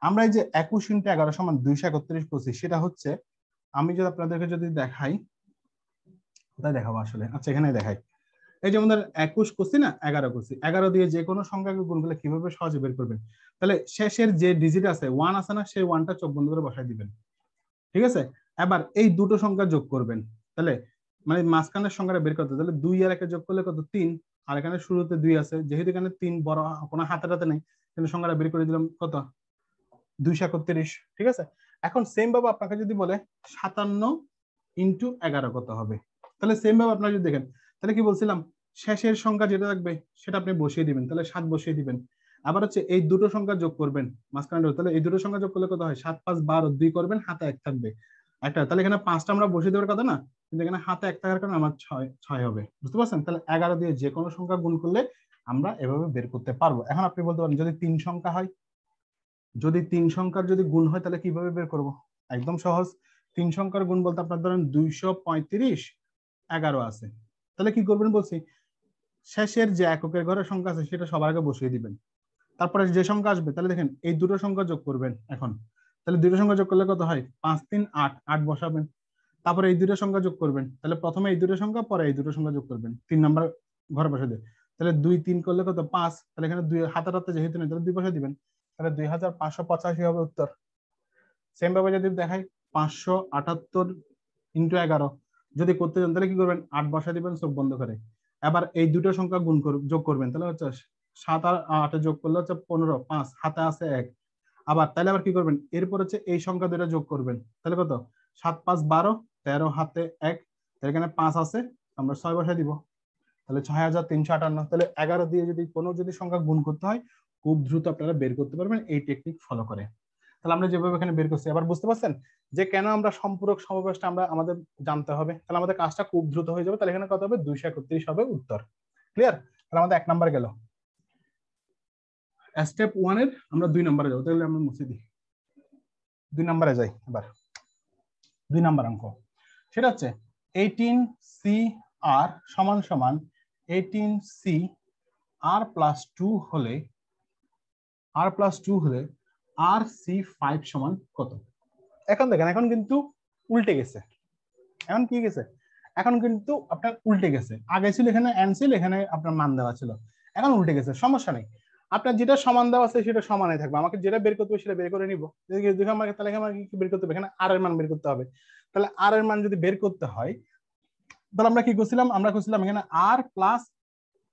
আমরা এই যে 21 × 11 = 231 করছি, সেটা হচ্ছে আমি যদি আপনাদেরকে যদি দেখাই, কোথায় দেখাবো আসলে, আচ্ছা এখানে দেখাই। এই যে আমাদের 21 করছি না, 11 করছি, 11 দিয়ে যে কোনো সংখ্যাকে গুণ করলে কিভাবে সহজে বের করবেন, তাহলে শেষের যে ডিজিট আছে 1 আছে না, সেই 1টা চোখ বন্ধ করে বসাই দিবেন, ঠিক আছে? এবার এই দুটো সংখ্যা যোগ করবেন, তাহলে মানে মাঝখানের সংখ্যাটা বের করতে, তাহলে 2 আর 1 যোগ করলে কত 3, আর এখানে শুরুতে 2 আছে, যেহেতু এখানে 3 বড় কোনো হাতে নেই, কিন্তু সংখ্যাটা বের করে দিলাম কত 231, ঠিক আছে? এখন সেম ভাবে আপনাকে যদি বলে 57 × 11 কত হবে, তাহলে সেম ভাবে আপনারা যদি দেখেন, তাহলে কি বলছিলাম শেষের সংখ্যা যেটা থাকবে সেটা আপনি বসিয়ে দিবেন, তাহলে 7 বসিয়ে দিবেন। আবার হচ্ছে এই দুটো সংখ্যা যোগ করবেন মাঝখানে, তাহলে এই দুটো সংখ্যা যোগ করলে কত হয় 7 5 12, 2 করবেন, হাতে 1 থাকবে একটা, তাহলে এখানে 5টা আমরা বসিয়ে দেওয়ার কথা না, কিন্তু এখানে হাতে 1 থাকার কারণে আমার 6 হবে, বুঝতে পারছেন? তাহলে 11 দিয়ে যে কোনো সংখ্যা গুণ করলে আমরা এভাবে বের করতে পারবো। এখন আপনি বলতে পারেন যদি 3 সংখ্যা হয়, যদি 3 সংখ্যার যদি গুণ হয় তাহলে কিভাবে বের করব, একদম সহজ। 3 সংখ্যার গুণ বলতে আপনার ধরেন 235 11 আছে, তাহলে কি করবেন বলছি, শেষের যে এককের ঘরের সংখ্যা আছে সেটা সবার আগে বসিয়ে দিবেন, তারপরে যে সংখ্যা আসবে তাহলে দেখেন এই দুটো সংখ্যা যোগ করবেন এখন, তাহলে দুটো সংখ্যা যোগ করলে কত হয় 5 3 8, 8 বসাবেন, তারপরে এই দুটো সংখ্যা যোগ করবেন, তাহলে প্রথমে এই দুটো সংখ্যা পরে এই দুটো সংখ্যা যোগ করবেন, 3 নাম্বার ঘরে বসে দেবেন, তাহলে 2 3 করলে কত 5, তাহলে এখানে 2 হাতে যেহেতু নেই তাহলে 2 বসে দিবেন, তাহলে 2585 হবে উত্তর। সেম ভাবে যদি দেখাই 578 × 11 যদি করতে চান তাহলে কি করবেন 8 বসা দিবেন চোখ বন্ধ করে, এবার এই দুটো সংখ্যা যোগ করবেন, তাহলে হচ্ছে 7 আর 8 যোগ করলে হচ্ছে 15, 5 হাতে আছে 1, আবার তাহলে আবার কি করবেন এরপর হচ্ছে এই সংখ্যা দুটো যোগ করবেন, তাহলে কত 7 5 12, 13 হাতে 1, এখানে 5 আছে আমরা 6 বসাই দিব, তাহলে 6358। তাহলে 11 দিয়ে যদি কোনো সংখ্যা গুণ করতে হয় খুব দ্রুত আপনারা বের করতে পারবেন এই টেকনিক ফলো করে। তাহলে আমরা যেভাবে এখানে বের করছি, আবার বুঝতে পারছেন যে কেন আমরা সম্পূরক সমাবেশটা আমাদের জানতে হবে, তাহলে আমাদের কাজটা খুব দ্রুত হয়ে যাবে। তাহলে এখানে কত হবে 231 হবে উত্তর, ক্লিয়ার? তাহলে আমাদের 1 নাম্বার গেল। স্টেপ 1 এর আমরা 2 নম্বরে যাব, তাহলে আমরা মুছে দিই, 2 নম্বরে যাই। এবার 2 নাম্বার অঙ্ক সেটা হচ্ছে 18CR = 18CR+2 হলে RC5 সমান কত? এখন দেখেন এখন কিন্তু উল্টে গেছে, এখন কি গেছে, এখন কিন্তু আপনার উল্টে গেছে, আগে ছিল এখানে n ছিল, এখানে আপনার মান দেওয়া ছিল, এখন উল্টে গেছে, সমস্যা নেই, আপনার যেটা সমান দেওয়া আছে সেটা সমানই থাকবে, আমাকে যেটা বের করতে হবে সেটা বের করে নিব, তাহলে আমাকে কি বের করতে হবে, এখানে r এর মান বের করতে হবে, তাহলে r এর মান যদি বের করতে হয় তাহলে আমরা কি করছিলাম, আমরা করছিলাম এখানে r প্লাস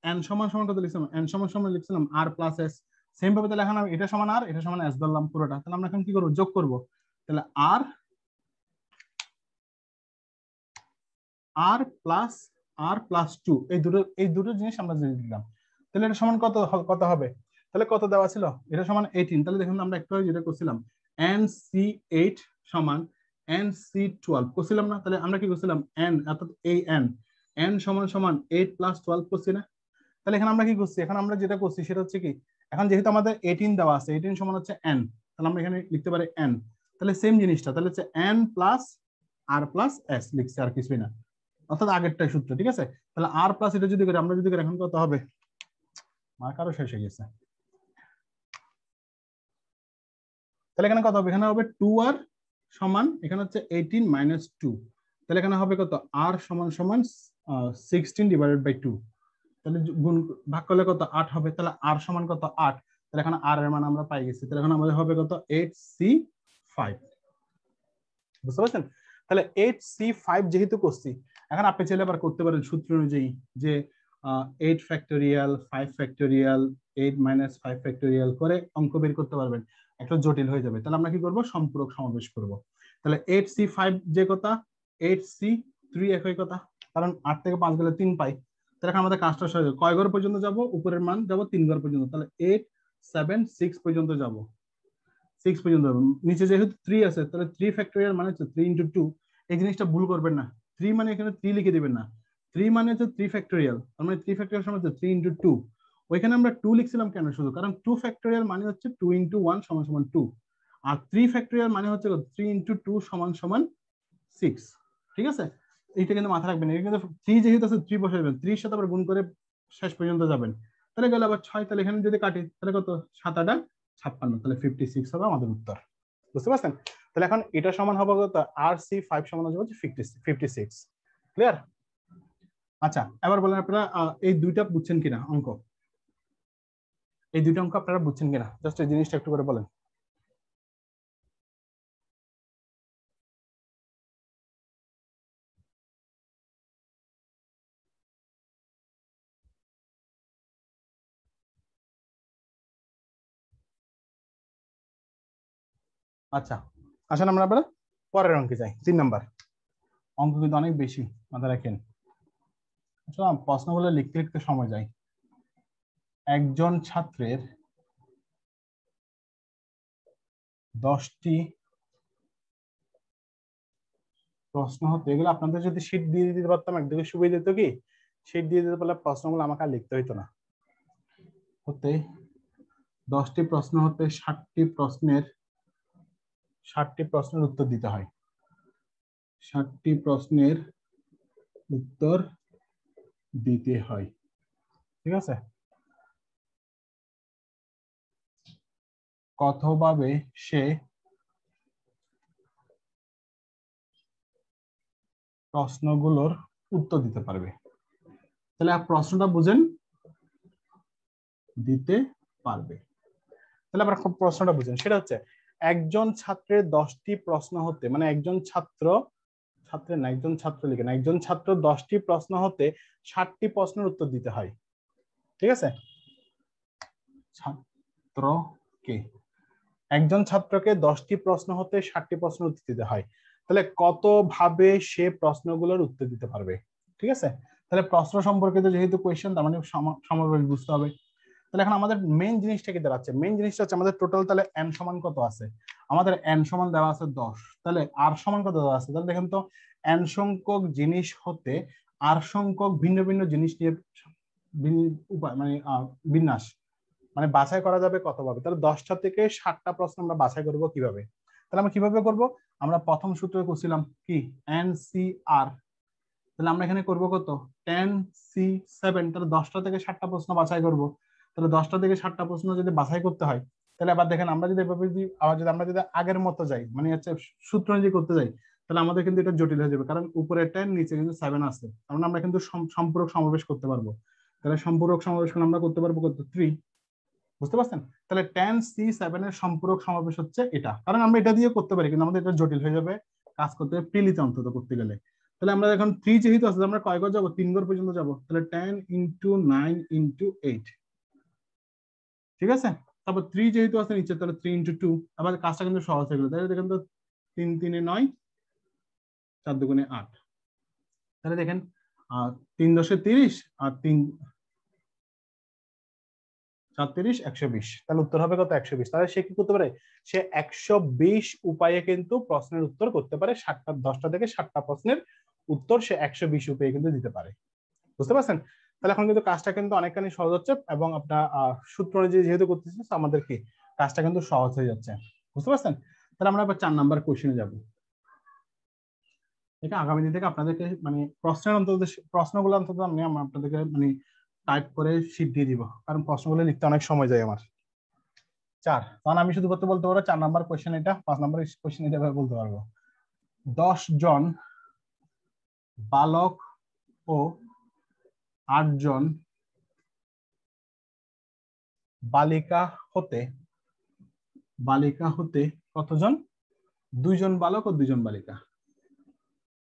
n সমান কত লিখছিলাম, n সমান লিখছিলাম r প্লাস s, সেম ভাবে তাহলে এখন এটা সমান r এটা সমান s ধরলাম পুরোটা, তাহলে আমরা এখন কি করব যোগ করব, তাহলে r প্লাস আর প্লাস 2 এই দুটো জিনিস আমরা জেনে দিলাম। তাহলে এটা সমান কত হবে? তাহলে কত দেওয়া ছিল? এটা সমান 18। তাহলে দেখুন আমরা একটু যেটা করছিলাম NC8 সমান NC12 করছিলাম না? তাহলে আমরা কি করছিলাম n, অর্থাৎ এই n সমান সমান 8 প্লাস 12 করছি না? তাহলে এখানে আমরা কি করছি? এখন আমরা যেটা করছি সেটা হচ্ছে কি, এখন যেহেতু আমাদের 18 দেওয়া আছে, 18 সমান হচ্ছে n, তাহলে আমরা এখানে লিখতে পারি n। তাহলে সেম জিনিসটা, তাহলে হচ্ছে n plus r plus s লিখছি, আর কিছুই না, অর্থাৎ আগেরটাই সূত্র। ঠিক আছে, তাহলে r প্লাস এটা যদি করি, আমরা যদি করি, এখন কত হবে? মার্ক আরো শেষ হয়ে গেছে। তাহলে এখানে কত হবে? এখানে হবে 2r সমান, এখানে হচ্ছে 18 মাইনাস 2, তাহলে এখানে হবে কত? r সমান সমান 16 ডিভাইডেড বাই 2, তাহলে গুণ ভাগ করলে কত? 8 হবে। তাহলে r সমান কত? 8। তাহলে এখানে r এর মান আমরা পাই গেছি। তাহলে এখন আমাদের হবে কত? 8C5। বুঝতে পারছেন? তাহলে 8C5 যেহেতু করছি, এখন আপনি চাইলে আবার করতে পারেন সূত্র অনুযায়ী, যে 8 ফ্যাক্টোরিয়াল, 5 ফ্যাক্টোরিয়াল, 8 মাইনাস 5 ফ্যাক্টোরিয়াল করে অঙ্ক বের করতে পারবেন। একটা জটিল হয়ে যাবে। তাহলে আমরা কি করব? সম্পূরক সমাবেশ করব। তাহলে 8C5 যে কথা, 8C3 একই কথা, কারণ 8 থেকে 5 গেলে 3 পাই। তাহলে এখন আমাদের কাজটা সহজ। কয় ঘর পর্যন্ত যাব? উপরের মান যাব 3 ঘর পর্যন্ত। তাহলে 8 7 6 পর্যন্ত যাব, 6 পর্যন্ত যাব। নিচে যেহেতু 3 আছে, তাহলে 3 ফ্যাক্টোরিয়াল মানে হচ্ছে 3 ইনটু 2। এই জিনিসটা ভুল করবেন না, 3 মানে এখানে 3 লিখে দিবেন না, 3 মানে হচ্ছে 3 ফ্যাক্টোরিয়াল, তার মানে 3 ফ্যাক্টোরিয়াল সমান হচ্ছে 3 ইনটু 2। ওইখানে আমরা 2 লিখছিলাম কেন? শুধু কারণ 2 ফ্যাক্টোরিয়াল মানে হচ্ছে 2 ইনটু 1 সমান সমান 2, আর 3 ফ্যাক্টোরিয়াল মানে হচ্ছে 3 ইনটু 2 সমান সমান 6। ঠিক আছে, এইটা কিন্তু মাথায় রাখবেন। এটা কিন্তু 3 যেহেতু আছে 3 বসে যাবেন, 3 সাথে আবার গুণ করে শেষ পর্যন্ত যাবেন। তাহলে গেল আবার 6, তাহলে এখানে যদি কাটি তাহলে কত? 7 8 56, তাহলে 56 হবে আমাদের উত্তর। বুঝতে পারছেন? তাহলে এখন এটা সমান হবে কত? RC5 সমান হচ্ছে 56। ক্লিয়ার? আচ্ছা, এবার বলেন আপনারা এই দুইটা বুঝছেন কিনা অঙ্ক? এই দুইটা অঙ্ক আপনারা বুঝছেন কিনা? জাস্ট এই জিনিসটা একটু করে বলেন। আচ্ছা, আসেন আমরা আবার পরের অঙ্কে যাই। 3 নাম্বার অঙ্ক কিন্তু অনেক বেশি, মাথায় রাখেন। আসলে প্রশ্নগুলো লিখতে লিখতে সময় যায়। একজন ছাত্রের 10টি প্রশ্ন হতো, এগুলো আপনাদের যদি শীট দিয়ে দিতে পারতাম একদিকে সুবিধা দিত কি, শীট দিয়ে দিতে পারলে প্রশ্নগুলো আমাকে আর লিখতে হইতো না। হতে 10টি প্রশ্ন হতে 60টি প্রশ্নের উত্তর দিতে হয়। 60টি প্রশ্নের উত্তর দিতে হয়। ঠিক আছে, কতভাবে সে প্রশ্নগুলোর উত্তর দিতে পারবে? তাহলে প্রশ্নটা বুঝেন, দিতে পারবে। তাহলে আবার প্রশ্নটা বুঝেন, সেটা হচ্ছে একজন ছাত্রের 10টি প্রশ্ন হতে, মানে একজন ছাত্র লিখেন, একজন ছাত্র 10টি প্রশ্ন হতে 60টি প্রশ্নের উত্তর দিতে হয়। ঠিক আছে, একজন ছাত্রকে 10টি প্রশ্ন হতে 60টি প্রশ্ন উত্তর দিতে হয়। তাহলে কত ভাবে সে প্রশ্নগুলোর উত্তর দিতে পারবে? ঠিক আছে, তাহলে প্রশ্ন সম্পর্কিত যেহেতু কোয়েশ্চেন, তার মানে সমাবেশ বুঝতে হবে। তাহলে এখন আমাদের মেইন জিনিসটা কি দাঁড়াচ্ছে? মেইন জিনিসটা হচ্ছে আমাদের টোটাল তাহলে n সমান কত আছে? আমাদের n সমান দেওয়া আছে 10, তাহলে r সমান কত দেওয়া আছে? তাহলে দেখেন তো, n সংখ্যক জিনিস হতে r সংখ্যক ভিন্ন ভিন্ন জিনিস নিয়ে উপায়, মানে বিন্যাস, মানে বাছাই করা যাবে কতভাবে? তাহলে 10টা থেকে 60টা প্রশ্ন আমরা বাছাই করব কিভাবে? তাহলে আমরা কিভাবে করব? আমরা প্রথম সূত্রে করছিলাম কি, NCR। তাহলে আমরা এখানে করব কত? 10C7। তাহলে 10টা থেকে 60টা প্রশ্ন বাছাই করব। তাহলে 10টা থেকে 60টা প্রশ্ন যদি বাছাই করতে হয়, তাহলে আবার দেখেন আমরা যদি এভাবে আমরা যদি আগের মতো যাই, মানে হচ্ছে সূত্র অনুযায়ী করতে যাই, তাহলে আমাদের কিন্তু এটা জটিল হয়ে যাবে, কারণ উপরে 10 নিচে কিন্তু 7 আছে। কারণ আমরা কিন্তু সম্পূরক সমাবেশ করতে পারবো। তাহলে সম্পূরক সমাবেশ আমরা করতে পারবো কত? 3। বুঝতে পারছেন? তাহলে 10C7 এর সম্পূরক সমাবেশ হচ্ছে এটা, কারণ আমরা এটা দিয়ে করতে পারি, কিন্তু আমাদের এটা জটিল হয়ে যাবে কাজ করতে, প্রিলিতে অন্তত করতে গেলে। তাহলে আমরা এখন 3 যেহেতু আছে, আমরা কয় ঘর যাবো? 3 ঘর পর্যন্ত যাবো। তাহলে 10 ইন্টু 9 ইন্টু 8। ঠিক আছে, তারপর 3 যেহেতু আছে নিচে, তাহলে 3 ইন্টু 2। আবার কাজটা কিন্তু সহজ হয়ে গেল। তাহলে দেখেন তো, 3 3 9, 4 2 8। তাহলে দেখেন 3 10 30 আর 3 7 30 120, তাহলে উত্তর হবে কত? 120। তাহলে সে কি করতে পারে? সে 120 উপায়ে কিন্তু প্রশ্নের উত্তর করতে পারে। 10টা থেকে 7টা প্রশ্নের উত্তর সে 120 উপায়ে কিন্তু দিতে পারে। বুঝতে পারছেন? তাহলে এখন কিন্তু কাজটা কিন্তু অনেকখানি সহজ হচ্ছে, এবং আপনার সূত্র অনুযায়ী যেহেতু করতেছি আমাদের কি কাজটা কিন্তু সহজ হয়ে যাচ্ছে। বুঝতে পারছেন? তাহলে আমরা এবার 4 নাম্বার কোশ্চেনে যাব। এটা আগামী দিন থেকে আপনাদেরকে মানে প্রশ্নগুলো অন্তত আমি আপনাদেরকে মানে টাইপ করে শীট দিয়ে দিব, কারণ প্রশ্নগুলো লিখতে অনেক সময় যায় আমার। 4, তখন আমি শুধু করতে বলতে পারবো 4 নাম্বার কোশ্চেন এটা, 5 নাম্বার কোশ্চেন এটা বলতে পারবো। 10 জন বালক ও 8 জন বালিকা হতে কতজন? 2 জন বালক ও 2 জন বালিকা।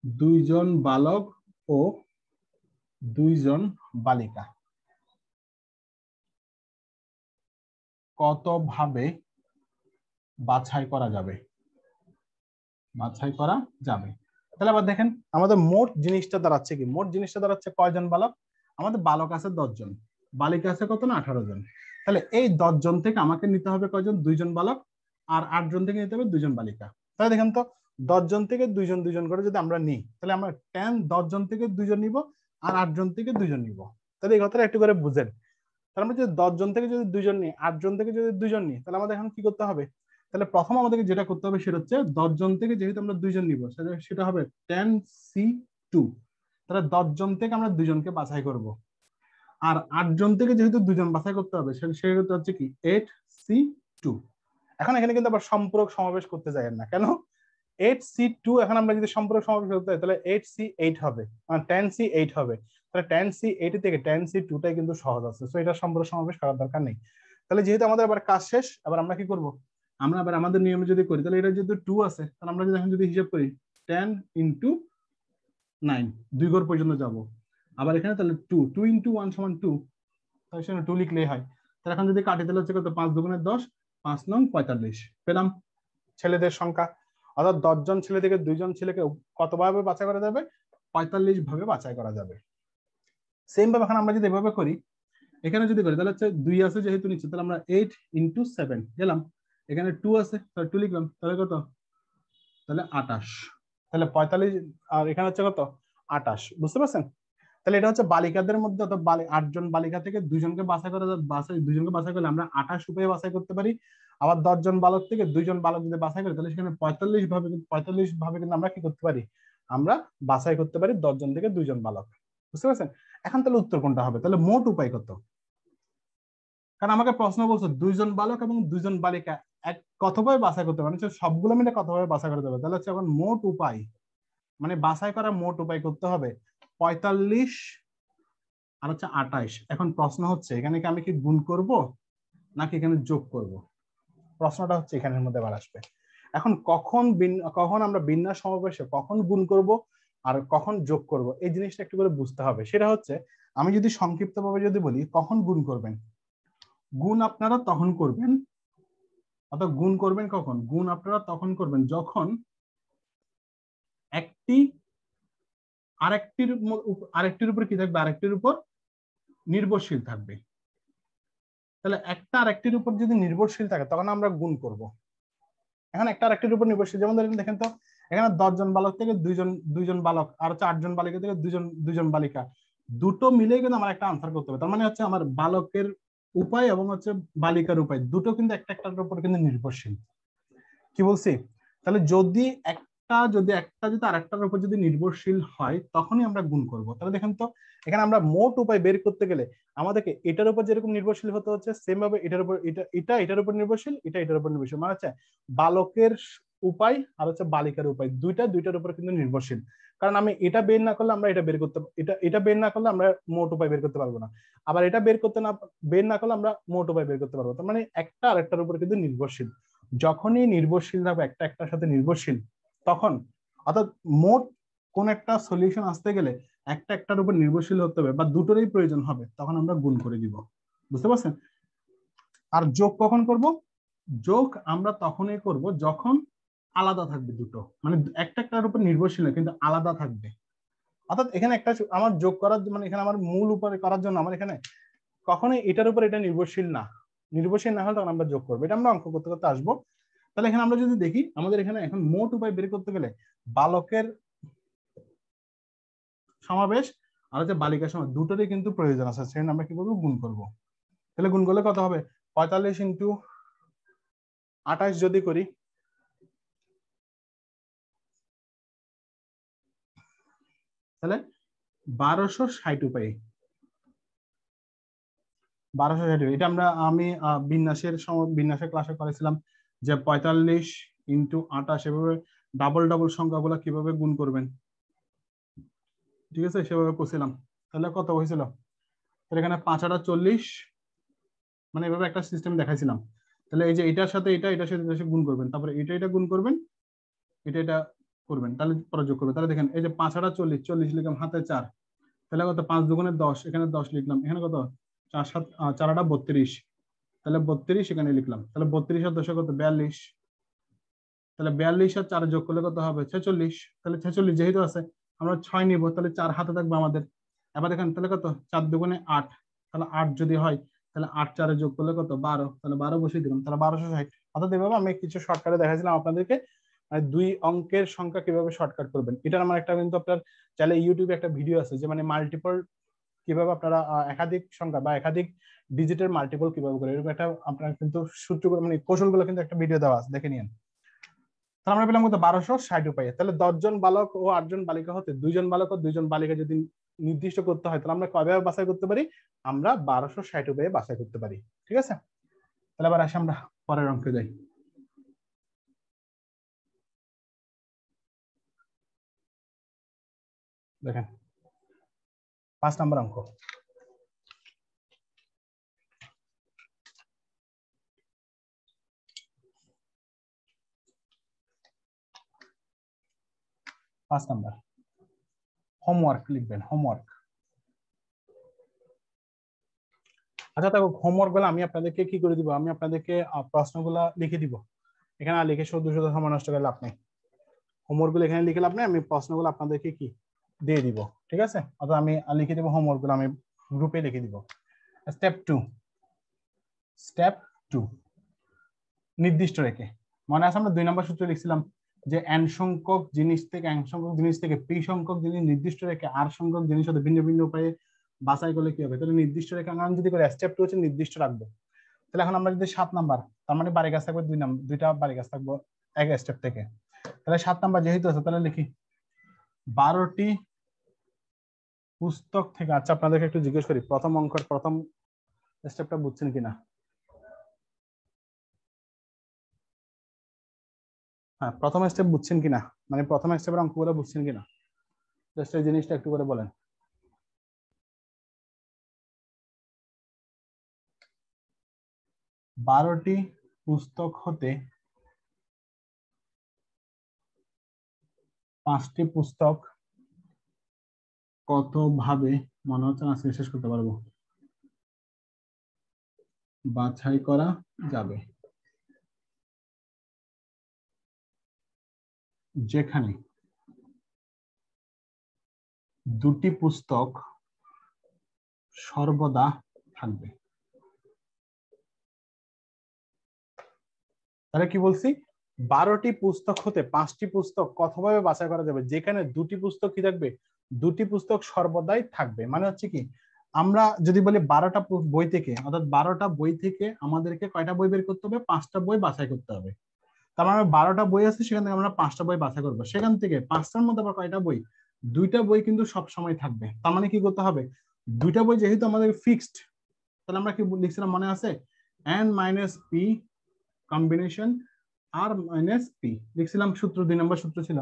2 জন বালক ও 2 জন বালিকা কতভাবে বাছাই করা যাবে? তাহলে আবার দেখেন আমাদের মোট জিনিসটা দাঁড়াচ্ছে কি? মোট জিনিসটা দাঁড়াচ্ছে কয়জন বালক? আমাদের বালক আছে 10 জন, বালিকা আছে কত? না 18 জন। তাহলে এই 10 জন থেকে আমাকে নিতে হবে কয়জন? 2 জন বালক, আর 8 জন থেকে নিতে হবে 2 জন বালিকা। তাহলে দেখেন তো 10 জন থেকে 2 জন 2 জন করে যদি আমরা নিই, তাহলে আমরা 10 জন থেকে 2 জন নিব, আর 8 জন থেকে 2 জন নিব। তাহলে এই কথাটা একটু করে বুঝেন। তাহলে আমরা যদি 10 জন থেকে যদি 2 জন নিই, 8 জন থেকে যদি 2 জন নিই, তাহলে আমাদের এখন কি করতে হবে? তাহলে প্রথম আমাদেরকে যেটা করতে হবে সেটা হচ্ছে 10 জন থেকে যেহেতু আমরা 2 জন নিব, সেটা হবে 10C2। তাহলে 10 জন থেকে আমরা 2 জনকে বাছাই করব, আর 8 জন থেকে যেহেতু 2 জন বাছাই করতে হবে, সেটা হচ্ছে কি 8C2। এখন এখানে কিন্তু আবার সম্পূরক সমাবেশ করতে যায় না, কেন? 8C2 এখন আমরা যদি সম্পূরক সমাবেশ করতে হয় তাহলে 8C8 হবে, মানে 10C8 হবে। তাহলে 10C8 থেকে 10C2 টাই কিন্তু সহজ আছে, সো এটা সম্পূরক সমাবেশ করার দরকার নেই। তাহলে যেহেতু আমাদের আবার কাজ শেষ, আবার আমরা কি করব? আমরা আবার আমাদের নিয়মে যদি করি, তাহলে এটা যেহেতু 2 আছে, তাহলে আমরা যদি এখন যদি হিসাব করি 10 × 9, 2 ঘর পর্যন্ত যাব। আবার এখানে তাহলে 2 × 1 = 2, তাহলে সেখানে 2 লিখলেই হয়। তাহলে এখন যদি কাটি তাহলে হচ্ছে কত? 5 × 2 = 10, 5 × 9 = 45 পেলাম ছেলেদের সংখ্যা। অর্থাৎ 10 জন ছেলে থেকে 2 জন ছেলেকে কতভাবে বাছাই করা যাবে? 45 ভাবে বাছাই করা যাবে। সেম ভাবে এখন আমরা যদি এভাবে করি, এখানে যদি করি তাহলে হচ্ছে 2 আছে যেহেতু নিচে, তাহলে আমরা 8 × 7 গেলাম, এখানে 2 আছে তাহলে 2 লিখলাম, তাহলে কত? তাহলে 28। তাহলে 45 আর এখানে হচ্ছে কত? 28। বুঝতে পারছেন? তাহলে এটা হচ্ছে বালিকাদের মধ্যে, অর্থাৎ 8 জন বালিকা থেকে 2 জনকে বাছাই করা যায়। 2 জনকে বাছাই করলে আমরা 28 উপায়ে বাছাই করতে পারি। আবার 10 জন বালক থেকে 2 জন বালক যদি বাছাই করি, তাহলে সেখানে 45 ভাবে কিন্তু আমরা কি করতে পারি? আমরা বাছাই করতে পারি 10 জন থেকে 2 জন বালক। বুঝতে পারছেন? এখন তাহলে উত্তর কোনটা হবে? তাহলে মোট উপায় কত? কারণ আমাকে প্রশ্ন বলছে 2 জন বালক এবং 2 জন বালিকা কতভাবে বাছাই করতে পারে, সবগুলো মিলে কতভাবে বাছাই করতে হবে। তাহলে হচ্ছে এখন মোট উপায়, মানে বাছাই করা মোট উপায় করতে হবে 45 আর হচ্ছে 28। এখন প্রশ্ন হচ্ছে এখানে কি আমি কি গুণ করব নাকি এখানে যোগ করব? প্রশ্নটা হচ্ছে এখানের মধ্যে আবার আসবে। এখন কখন আমরা বিন্যাস সমাবেশে কখন গুণ করব আর কখন যোগ করব, এই জিনিসটা একটু করে বুঝতে হবে। সেটা হচ্ছে আমি যদি সংক্ষিপ্তভাবে যদি বলি, কখন গুণ করবেন? গুণ আপনারা তখন করবেন, অর্থাৎ গুণ করবেন কখন? গুণ আপনারা তখন করবেন যখন একটি আরেকটির উপর কি থাকবে? আরেকটির উপর নির্ভরশীল থাকবে। তাহলে একটা আরেকটির উপর যদি নির্ভরশীল থাকে তখন আমরা গুণ করব। এখন একটা আরেকটির উপর নির্ভরশীল, যেমন ধরেন দেখেন তো এখানে 10 জন বালক থেকে 2 জন বালক, আর হচ্ছে 8 জন বালিকা থেকে 2 জন বালিকা, দুটো মিলে কিন্তু আমার একটা আনসার করতে হবে। তার মানে হচ্ছে আমার বালকের উপায় এবং হচ্ছে বালিকার উপায় দুটো কিন্তু একটার উপর কিন্তু নির্ভরশীল। কি বলছি? তাহলে যদি একটা আরেকটার উপর যদি নির্ভরশীল হয় তখনই আমরা গুণ করব। তাহলে দেখেন তো এখানে আমরা মোট উপায় বের করতে গেলে আমাদেরকে এটার উপর যেরকম নির্ভরশীল হতে হচ্ছে, সেম ভাবে এটার উপর এটার উপর নির্ভরশীল, এটার উপর নির্ভরশীল। মানে হচ্ছে বালকের উপায় আর হচ্ছে বালিকার উপায় দুইটার উপর কিন্তু নির্ভরশীল। কারণ আমি এটা বের না করলে আমরা এটা বের করতে, এটা বের না করলে আমরা মোট উপায় বের করতে পারবো না। আবার এটা বের না করলে আমরা মোট উপায় বের করতে পারবো। তার মানে একটা আরেকটার উপর কিন্তু নির্ভরশীল। যখনই নির্ভরশীল হবে একটা একটার সাথে নির্ভরশীল, তখন অর্থাৎ মোট কোন একটা সলিউশন আসতে গেলে একটা একটার উপর নির্ভরশীল হতে হবে বা দুটোরই প্রয়োজন হবে, তখন আমরা গুণ করে দিব। বুঝতে পারছেন? আর যোগ কখন করব? যোগ আমরা তখনই করব যখন আলাদা থাকবে দুটো, মানে একটা একটার উপর নির্ভরশীল না কিন্তু আলাদা থাকবে। অর্থাৎ এখানে একটা আমার যোগ করার মানে এখানে আমার মূল উপরে করার জন্য আমার এখানে কখনোই এটার উপর এটা নির্ভরশীল না, নির্ভরশীল না হলে তখন আমরা যোগ করবো, এটা আমরা অঙ্ক করতে করতে আসবো। তাহলে এখানে আমরা যদি দেখি আমাদের এখানে এখন মোট উপায় বের করতে গেলে বালকের সমাবেশ আর হচ্ছে বালিকা সমাবেশ দুটোরই কিন্তু প্রয়োজন আছে, সেখানে আমরা কি করবো গুণ করব। তাহলে গুণ করলে কত হবে 45 ইন্টু 28 যদি করি তাহলে 1260 উপায়, 1260। এটা আমি বিন্যাসের ক্লাসে করেছিলাম যে 45 ইন্টু 28 এভাবে ডাবল ডাবল সংখ্যাগুলো কিভাবে গুণ করবেন, ঠিক আছে সেভাবে করছিলাম। তাহলে কত হয়েছিল, তাহলে এখানে 5 8 40, মানে এভাবে একটা সিস্টেম দেখাইছিলাম। তাহলে এই যে এটার সাথে এটার সাথে এটার সাথে গুণ করবেন, তারপরে এটা গুণ করবেন, এটা করবেন, তাহলে পরে যোগ করবেন। তাহলে দেখেন এই যে 5 8 40, 40 লিখলাম হাতে 4, তাহলে কত 5 দুগুণে 10, এখানে 10 লিখলাম, এখানে কত 4 7 4 8 32, তাহলে 32 এখানে লিখলাম, তাহলে 32 আর 10 কত 42, তাহলে 42 আর 4 যোগ করলে কত হবে 46, তাহলে 46 যেহেতু আছে আমরা 6 নিব, তাহলে 4 হাতে থাকবে আমাদের। এবার দেখেন তাহলে কত 4 দুগুণে 8, তাহলে 8 যদি হয় তাহলে 8 4 যোগ করলে কত 12, তাহলে 12 বসিয়ে দিলাম, তাহলে 1260। অর্থাৎ এভাবে আমি কিছু শর্টকাটে দেখাইছিলাম আপনাদেরকে মানে দুই অঙ্কের সংখ্যা কিভাবে শর্টকাট করবেন। এটার আমার একটা কিন্তু আপনার চাইলে ইউটিউবে একটা ভিডিও আছে যে মানে মাল্টিপল কিভাবে আপনারা একাধিক সংখ্যা বা একাধিক ডিজিটের মাল্টিপল কিভাবে করে এরকম একটা আপনার কিন্তু সূত্র মানে কৌশলগুলো কিন্তু একটা ভিডিও দেওয়া আছে, দেখে নিন। তাহলে আমরা পেলাম কত 1260 উপায়ে। তাহলে 10 জন বালক ও 8 জন বালিকা হতে 2 জন বালক ও 2 জন বালিকা যদি নির্দিষ্ট করতে হয় তাহলে আমরা কয়ভাবে বাছাই করতে পারি, আমরা 1260 উপায়ে বাছাই করতে পারি, ঠিক আছে। তাহলে আবার আসি আমরা পরের অঙ্কে যাই। দেখেন 5 নম্বর অঙ্ক। পাঁচ নাম্বার হোমওয়ার্ক লিখবেন, হোমওয়ার্ক। আচ্ছা দেখো হোমওয়ার্ক গুলো আমি আপনাদেরকে কি করে দিব, আমি আপনাদেরকে প্রশ্নগুলা লিখে দিব, এখানে আর লিখে শুধু শুধু সময় নষ্ট করে লাভ নেই। হোমওয়ার্ক গুলো এখানে লিখে লাভ নেই, আমি প্রশ্নগুলো আপনাদেরকে কি দিয়ে দিব, ঠিক আছে। অর্থাৎ আমি লিখে দিব হোমওয়ার্ক গুলো আমি গ্রুপে লিখে দিব। স্টেপ 2, স্টেপ 2 নির্দিষ্ট রেখে, মনে আছে আমরা 2 নম্বর সূত্র লিখছিলাম যে n সংখ্যক জিনিস থেকে p সংখ্যক জিনিস নির্দিষ্ট রেখে r সংখ্যক জিনিস হতে ভিন্ন ভিন্ন উপায়ে বাছাই করলে কি হবে। তাহলে নির্দিষ্ট রেখে আমি যদি করি স্টেপ 2 হচ্ছে নির্দিষ্ট রাখবো। তাহলে এখন আমরা যদি 7 নাম্বার, তার মানে বাড়ি গাছ থাকবে 2 নাম্বার, 2টা বাড়ি গাছ থাকবো এক স্টেপ থেকে। তাহলে 7 নাম্বার যেহেতু আছে তাহলে লিখি 12টি পুস্তক থেকে। আচ্ছা আপনাদেরকে একটু জিজ্ঞেস করি প্রথম অঙ্কের প্রথম স্টেপটা বুঝছেন কিনা। হ্যাঁ প্রথম স্টেপ বুঝছেন কিনা, মানে প্রথম স্টেপের অঙ্কগুলো বুঝছেন কিনা, জাস্ট এই জিনিসটা একটু করে বলেন। বারোটি পুস্তক হতে 5টি পুস্তক কত ভাবে মনে হচ্ছে না আজকে শেষ করতে পারবো বাছাই করা যাবে, যেখানে 2টি পুস্তক সর্বদা থাকবে। তাহলে কি বলছি 12টি পুস্তক হতে 5টি পুস্তক কতভাবে বাছাই করা যাবে, যেখানে 2টি পুস্তক কি থাকবে, 2টি পুস্তক সর্বদাই থাকবে। মানে হচ্ছে কি আমরা যদি বলি 12টা বই থেকে, অর্থাৎ 12টা বই থেকে আমাদেরকে কয়টা বই বের করতে হবে, 5টা বই বাছাই করতে হবে। তার মানে 12টা বই আছে সেখান থেকে আমরা 5টা বই বাছাই করবো, সেখান থেকে 5টার মধ্যে আবার কয়টা বই, 2টা বই কিন্তু সব সময় থাকবে। তার মানে কি করতে হবে 2টা বই যেহেতু আমাদের ফিক্সড, তাহলে আমরা কি লিখছিলাম মনে আছে n - p combination r - p লিখছিলাম, সূত্র 2 নম্বর সূত্র ছিল।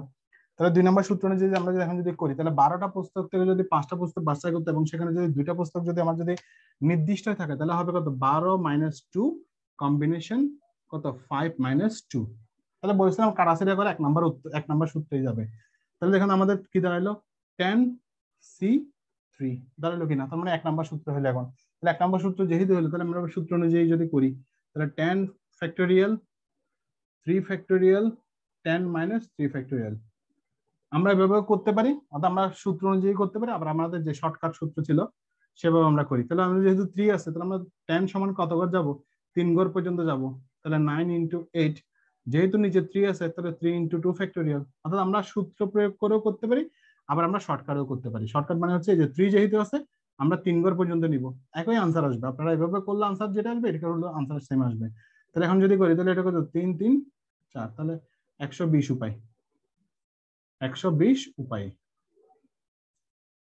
তাহলে 2 নম্বর সূত্র অনুযায়ী আমরা যদি এখন যদি করি তাহলে 12টা পুস্তক থেকে যদি 5টা পুস্তক বাছাই করতে এবং সেখানে যদি 2টা পুস্তক যদি আমার যদি নির্দিষ্ট থাকে তাহলে হবে কত 12 - 2 কম্বিনেশন কত 5 - 2। তাহলে বলছিলাম কাটাছেড়া করে 1 নম্বর সূত্রেই যাবে। তাহলে দেখুন আমাদের কি দাঁড়ালো 10c3 দাঁড়ালো কিনা, তার মানে 1 নম্বর সূত্র হলো এখন। তাহলে 1 নম্বর সূত্র যেহেতু হলো তাহলে আমরা সূত্র অনুযায়ী যদি করি তাহলে 10 ফ্যাক্টোরিয়াল 3 ফ্যাক্টোরিয়াল 10 - 3 ফ্যাক্টোরিয়াল। আমরা এভাবে করতে পারি, অর্থাৎ আমরা সূত্র অনুযায়ী করতে পারি, আবার আমাদের যে শর্টকাট সূত্র ছিল সেভাবে আমরা করি। তাহলে আমরা যেহেতু 3 আছে, তাহলে আমরা 10 সমান কত ঘর যাব, 3 ঘর পর্যন্ত যাব। তাহলে 9 × 8, যেহেতু নিচে 3 আছে তাহলে 3 × 2 ফ্যাক্টোরিয়াল। অর্থাৎ আমরা সূত্র প্রয়োগ করেও করতে পারি, আবার আমরা শর্টকাটও করতে পারি। শর্টকাট মানে হচ্ছে যে 3 যেহেতু আছে আমরা 3 ঘর পর্যন্ত নিব, একই আনসার আসবে। আপনারা এভাবে করলে আনসার যেটা আসবে এটা করলে আনসার সেম আসবে। তাহলে এখন যদি করি তাহলে এটা কত, 3 3 4, তাহলে 120 উপায়, 120 উপায়।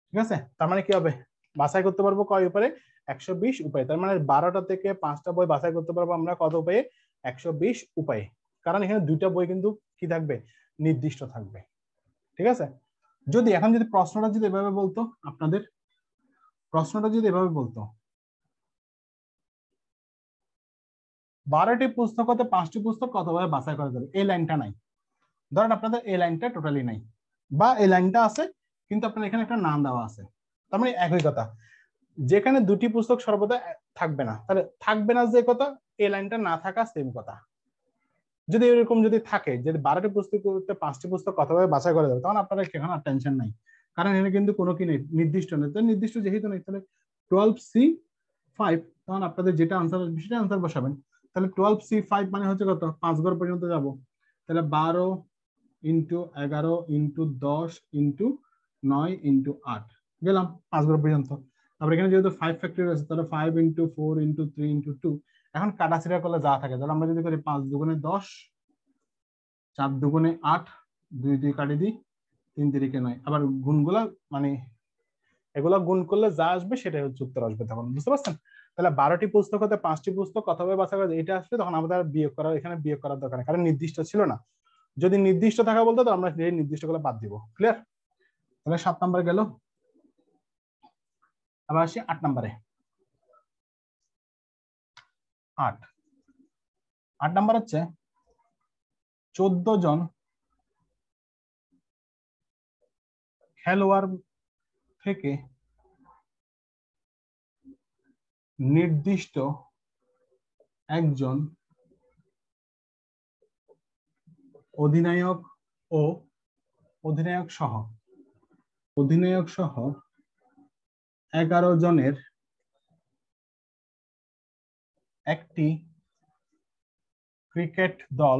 ঠিক আছে, তার মানে কি হবে, বাছাই করতে পারবো কয় উপায়ে, 120 উপায়। তার মানে 12টা থেকে 5টা বই বাছাই করতে পারবো আমরা কত উপায়ে, 120 উপায়ে। কারণ এখানে 2টা বই কিন্তু কি থাকবে, নির্দিষ্ট থাকবে। ঠিক আছে, যদি এখন যদি প্রশ্নটা যদি এভাবে বলতো, আপনাদের প্রশ্নটা যদি এভাবে বলতো 12টি পুস্তক হতে 5টি পুস্তক কতভাবে বাছাই করা যাবে, এই লাইনটা নাই। ধরেন আপনাদের এই লাইনটা টোটালি নাই, বা এই লাইনটা আছে কিন্তু আপনার এখানে একটা নাম দেওয়া আছে। তার মানে একই কথা, যেখানে 2টি পুস্তক সর্বদা থাকবে না, তাহলে থাকবে না যে কথা, এই লাইনটা না থাকা সেম কথা। যদি এরকম যদি থাকে যে 12টি পুস্তক 5টি পুস্তক কতভাবে বাছাই করা যাবে, তখন আপনারা এখানে আর টেনশন নাই, কারণ এখানে কিন্তু কোনো কি নেই, নির্দিষ্ট নেই। তো নির্দিষ্ট যেহেতু নেই, তাহলে 12C5, তখন আপনাদের যেটা আনসার আসবে সেটা আনসার বসাবেন। তাহলে 12C5 মানে হচ্ছে কত, 5 ঘর পর্যন্ত যাব। তাহলে 12 × 11 × 10 × 9 × 8 গেলাম 5 ঘর পর্যন্ত। তারপর এখানে যেহেতু 5 ফ্যাক্টরিয়াল আছে, তাহলে 5 × 4 × 3 × 2। এখন কাটাছিড়া করলে যা থাকে, তাহলে আমরা যদি করি 5 দুগুণে 10, 4 দুগুণে 8, 2 2 কাটি দিই, 3 3 9। আবার গুণগুলা মানে এগুলা গুণ করলে যা আসবে সেটাই হচ্ছে উত্তর আসবে, তখন বুঝতে পারছেন। তাহলে 12টি পুস্তক হতে 5টি পুস্তক কতভাবে বাছাই করা যায়, এটা আসলে তখন আমাদের বিয়োগ করা, এখানে বিয়োগ করার দরকার নেই, কারণ নির্দিষ্ট ছিল না। যদি নির্দিষ্ট থাকা বলতো তো আমরা এই নির্দিষ্ট গুলো বাদ দিব। ক্লিয়ার? তাহলে 7 নাম্বার গেল। আবার আসি 8 নাম্বারে। 8 নাম্বার হচ্ছে 14 জন খেলোয়াড় থেকে নির্দিষ্ট একজন অধিনায়ক ও অধিনায়ক সহ 11 জনের একটি ক্রিকেট দল